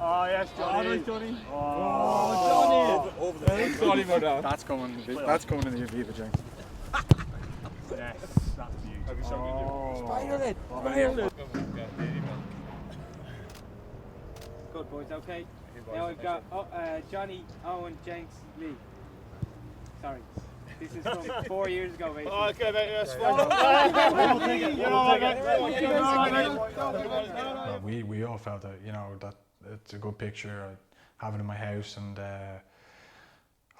Oh, yes, Johnny. Oh, Johnny. Sorry about that. That's coming in the Aviva, James. Yes, that's beautiful. Spiral it. Good boys, okay. Now we've got Johnny, Owen, Jenks, Lee. Sorry. This is from 4 years ago, basically. Oh, okay, mate, that's fine. We all felt that, that it's a good picture. I have it in my house, and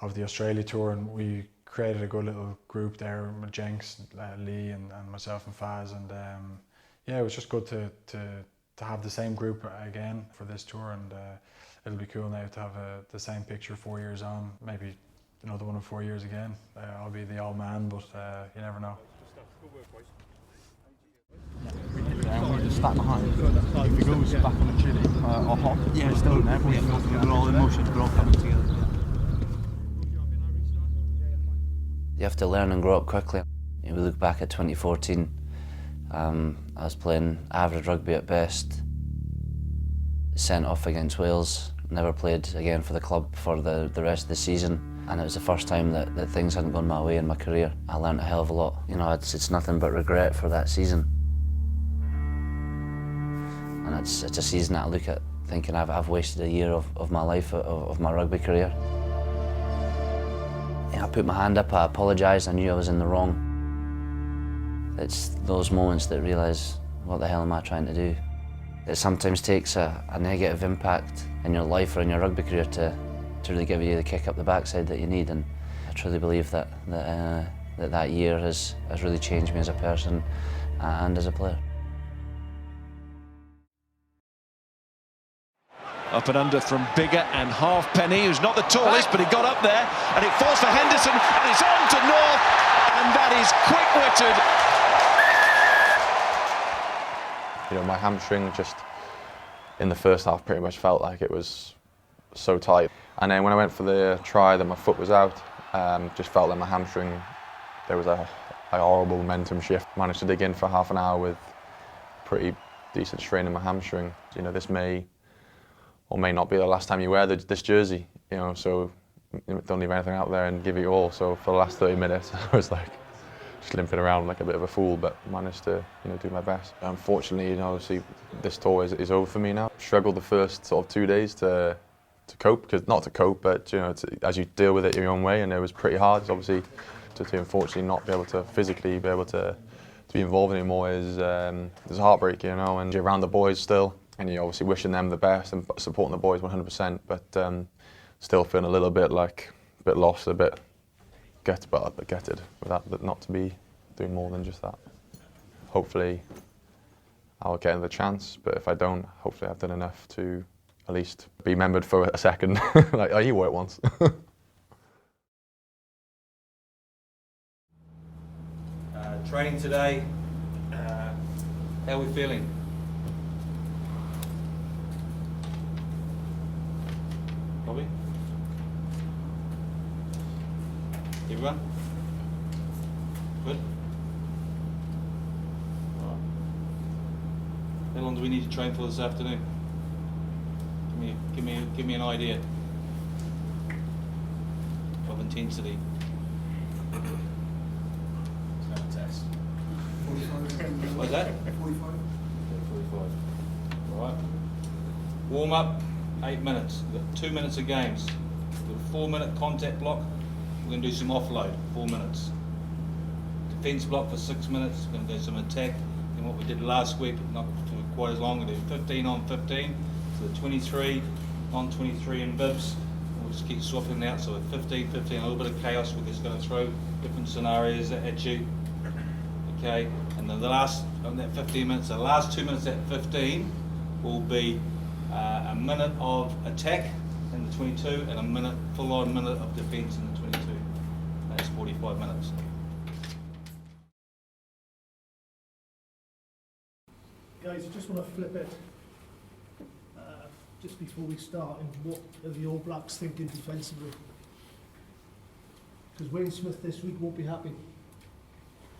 of the Australia tour, and we created a good little group there with Jenks, Lee, and myself and Faz, and it was just good to have the same group again for this tour, and it'll be cool now to have the same picture 4 years on, maybe another one in 4 years again. I'll be the old man, but you never know. We just start behind. If he goes back on the chili or hot, yeah, it's done. We're all in motion, we're all coming together. You have to learn and grow up quickly. We look back at 2014. I was playing average rugby at best. Sent off against Wales. Never played again for the club for the rest of the season. And it was the first time that things hadn't gone my way in my career. I learned a hell of a lot. It's nothing but regret for that season. And it's a season that I look at thinking I've wasted a year of my life, of my rugby career. I put my hand up, I apologised, I knew I was in the wrong. It's those moments that realise, what the hell am I trying to do? It sometimes takes a negative impact in your life or in your rugby career to really give you the kick up the backside that you need. And I truly believe that that year has really changed me as a person and as a player. Up and under from Biggar and Halfpenny, who's not the tallest, but he got up there, and it falls for Henderson, and it's on to North, and that is quick-witted. You know, my hamstring just in the first half pretty much felt like it was so tight. And then when I went for the try, that my foot was out, just felt like my hamstring, there was a horrible momentum shift. Managed to dig in for half an hour with pretty decent strain in my hamstring. You know, this may or may not be the last time you wear this jersey, you know, so don't leave anything out there and give it your all. So for the last 30 minutes, I was like just limping around like a bit of a fool, but managed to, you know, do my best. Unfortunately, you know, obviously this tour is over for me now. Struggled the first sort of 2 days to cope, because not to cope, but you know, as you deal with it your own way, and it was pretty hard. So obviously, to unfortunately not be able to physically be able to be involved anymore is heartbreak, you know. And you're around the boys still, and you're obviously wishing them the best and supporting the boys 100%, but still feeling a little bit lost, a bit gutted with that, not to be doing more than just that. Hopefully I'll get another chance, but if I don't, hopefully I've done enough to at least be remembered for a second. Like, oh, you were it once. Training today, how are we feeling? Bobby? Everyone? Good? All right. How long do we need to train for this afternoon? Give me an idea of intensity. It's not a test. 45. What is that? 45. 45. All right. Warm up, 8 minutes. We've got 2 minutes of games. We've got a 4-minute contact block. We're going to do some offload, 4 minutes. Defence block for 6 minutes. We're going to do some attack. And what we did last week, not for quite as long, we do 15 on 15. So 23 on 23 in bibs. We'll just keep swapping out. So with 15, a little bit of chaos. We're just going to throw different scenarios at you. Okay, and then the last, on that 15 minutes, the last 2 minutes at 15 will be a minute of attack in the 22 and a minute, full-on minute of defence in the 22. That's 45 minutes. Guys, I just want to flip it just before we start, and what are the All Blacks thinking defensively? Because Wayne Smith this week won't be happy.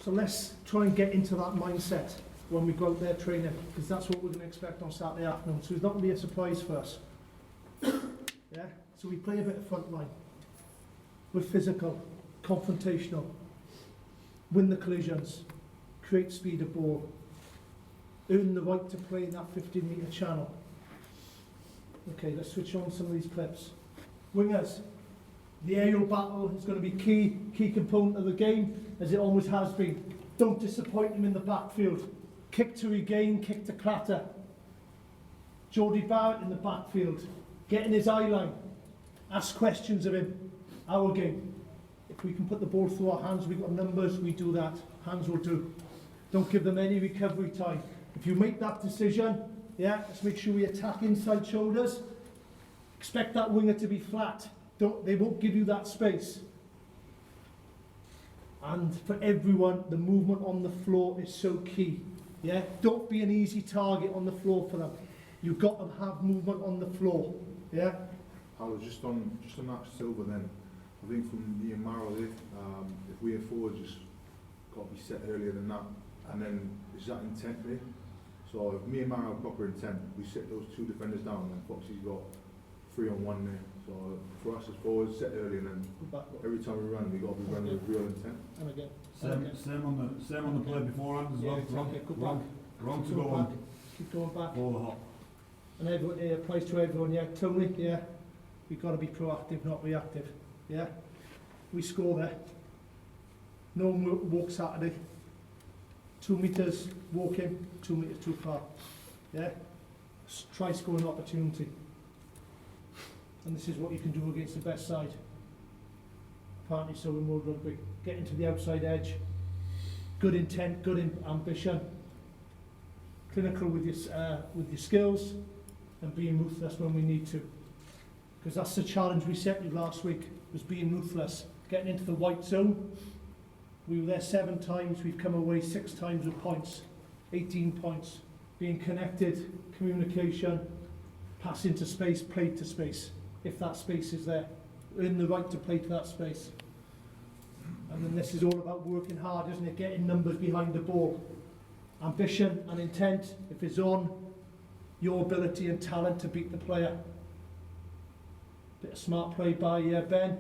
So let's try and get into that mindset when we go out there training, because that's what we're going to expect on Saturday afternoon. So it's not going to be a surprise for us. Yeah. So we play a bit of front line. We're physical, confrontational, win the collisions, create speed of ball, earn the right to play in that 15-metre channel. Okay, let's switch on some of these clips. Wingers, the aerial battle is going to be key component of the game, as it always has been. Don't disappoint them in the backfield. Kick to regain, kick to clatter. Jordy Barrett in the backfield, get in his eye line, ask questions of him. Our game. If we can put the ball through our hands, we've got numbers, we do that. Hands will do. Don't give them any recovery time. If you make that decision, yeah, let's make sure we attack inside shoulders. Expect that winger to be flat. They won't give you that space. And for everyone, the movement on the floor is so key. Yeah, don't be an easy target on the floor for them. You've got to have movement on the floor. Yeah. I was just on that Silver then. I think from the Amaro there, if we have forwards just got to be set earlier than that, and then is that intent there? So if me and Maro have proper intent, we set those two defenders down, and then Foxy's got 3-on-1 there. So for us as forwards, set early, and then every time we run, we got to be running with real intent. And again. Same on the play beforehand as well. Wrong to go on. Keep going back. Ball the hop. And everyone, it applies to everyone. Yeah, Tony. Yeah, we've got to be proactive, not reactive. Yeah, we score there. No walk Saturday. 2 meters walking, 2 meters too far. Yeah, try scoring opportunity. And this is what you can do against the best side. apparently so in world rugby. Getting to the outside edge, good intent, good ambition, clinical with your skills, and being ruthless when we need to. Because that's the challenge we set you last week, was being ruthless, getting into the white zone. We were there 7 times, we've come away 6 times with points, 18 points. Being connected, communication, passing to space, play to space, if that space is there. Earn the right to play to that space. And then this is all about working hard, isn't it? Getting numbers behind the ball. Ambition and intent, if it's on, your ability and talent to beat the player. Bit of smart play by Ben.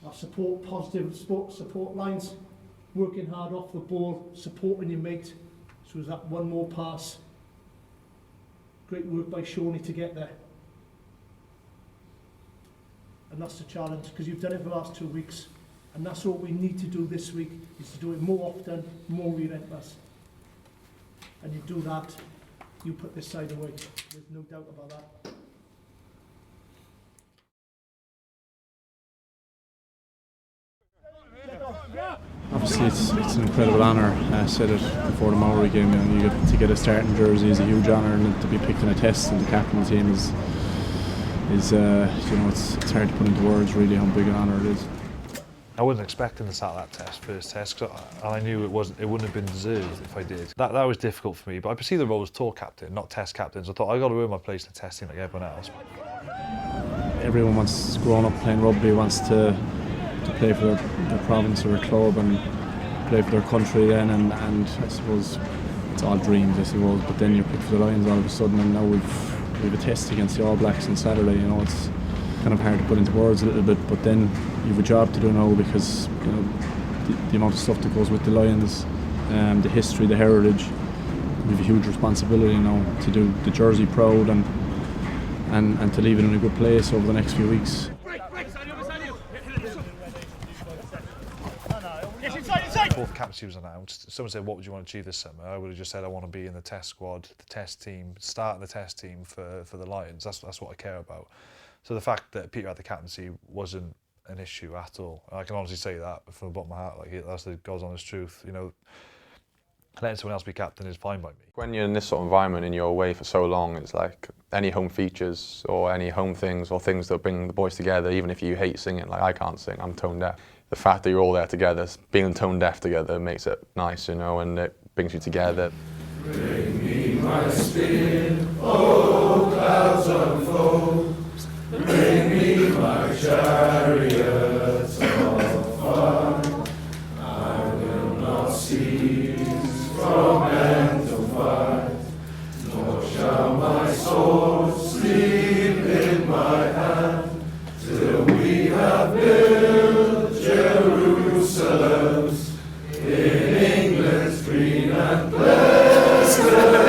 Our support, positive support lines. Working hard off the ball, supporting your mate. So was that one more pass. Great work by Shawnee to get there. And that's the challenge, because you've done it for the last 2 weeks. And that's what we need to do this week, is to do it more often, more relentless. And you do that, you put this side away. There's no doubt about that. Obviously, it's an incredible honour. I said it before the Maori game. You get to get a starting jersey is a huge honour, and to be picked in a test and the captain team is it's hard to put into words really how big an honour it is. I wasn't expecting to start that first test, cause I knew it wouldn't have been deserved if I did. That was difficult for me, but I perceived the role as tour captain, not test captain. So I thought I got to earn my place in the test team like everyone else. Everyone wants, growing up playing rugby, wants to play for their province or a club and play for their country then, and I suppose it's all dreams, I suppose, but then you're picked for the Lions all of a sudden, and now we've a test against the All Blacks on Saturday. It's kind of hard to put into words a little bit, but then you've a job to do now, because the amount of stuff that goes with the Lions, the history, the heritage. We have a huge responsibility now to do the jersey proud and to leave it in a good place over the next few weeks. Before the captaincy was announced, someone said, what would you want to achieve this summer? I would have just said, I want to be in the test squad, the test team, starting the test team for the Lions. That's what I care about. So the fact that Peter had the captaincy wasn't an issue at all. I can honestly say that from the bottom of my heart. That's the God's honest truth. Letting someone else be captain is fine by me. When you're in this sort of environment and you're away for so long, it's like any home features or any home things or things that bring the boys together, even if you hate singing, like I can't sing, I'm tone deaf. The fact that you're all there together, being tone deaf together makes it nice, and it brings you together. Bring me my spirit, oh clouds unfold. Bring me my chariots of fire. I will not cease from end to fight, nor shall my sword sleep in my hand, till we have built Jerusalems in England's green and blessed land.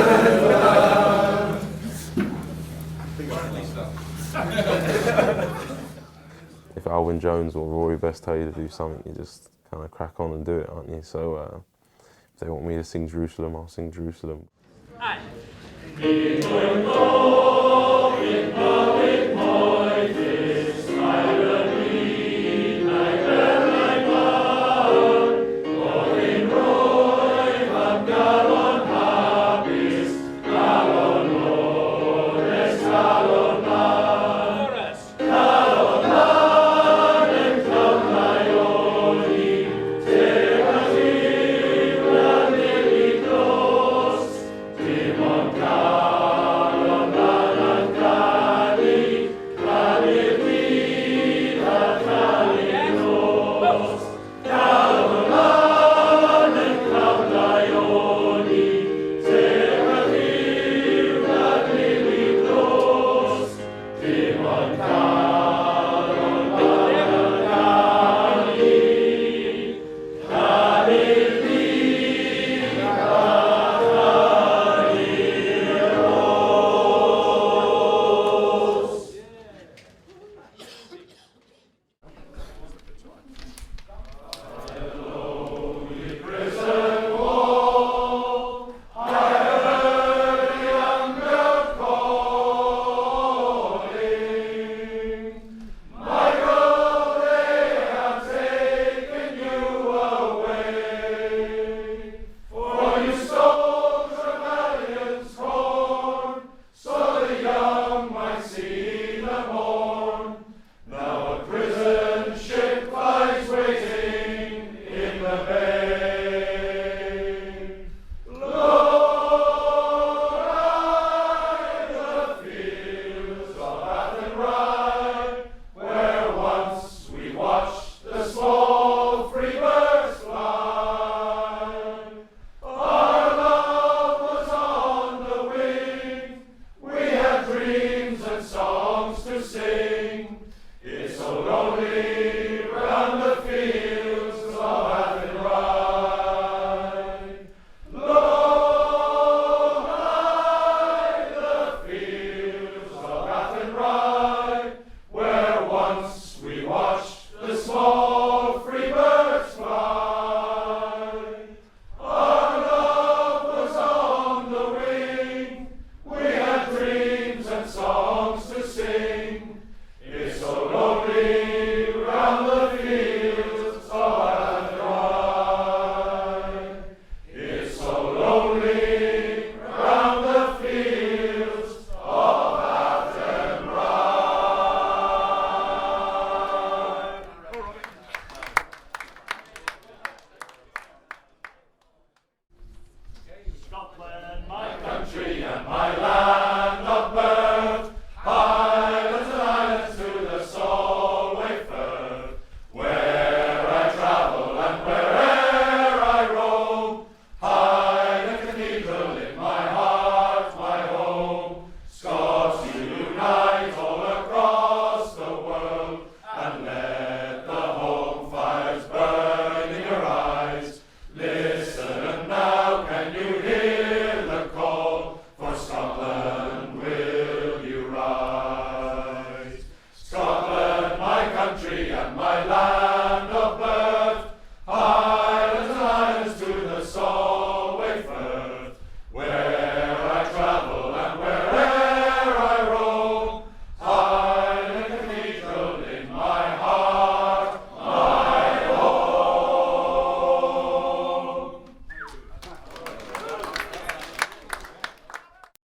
If Alvin Jones or Rory Best tell you to do something, you just kind of crack on and do it, aren't you? So if they want me to sing Jerusalem, I'll sing Jerusalem. Aye.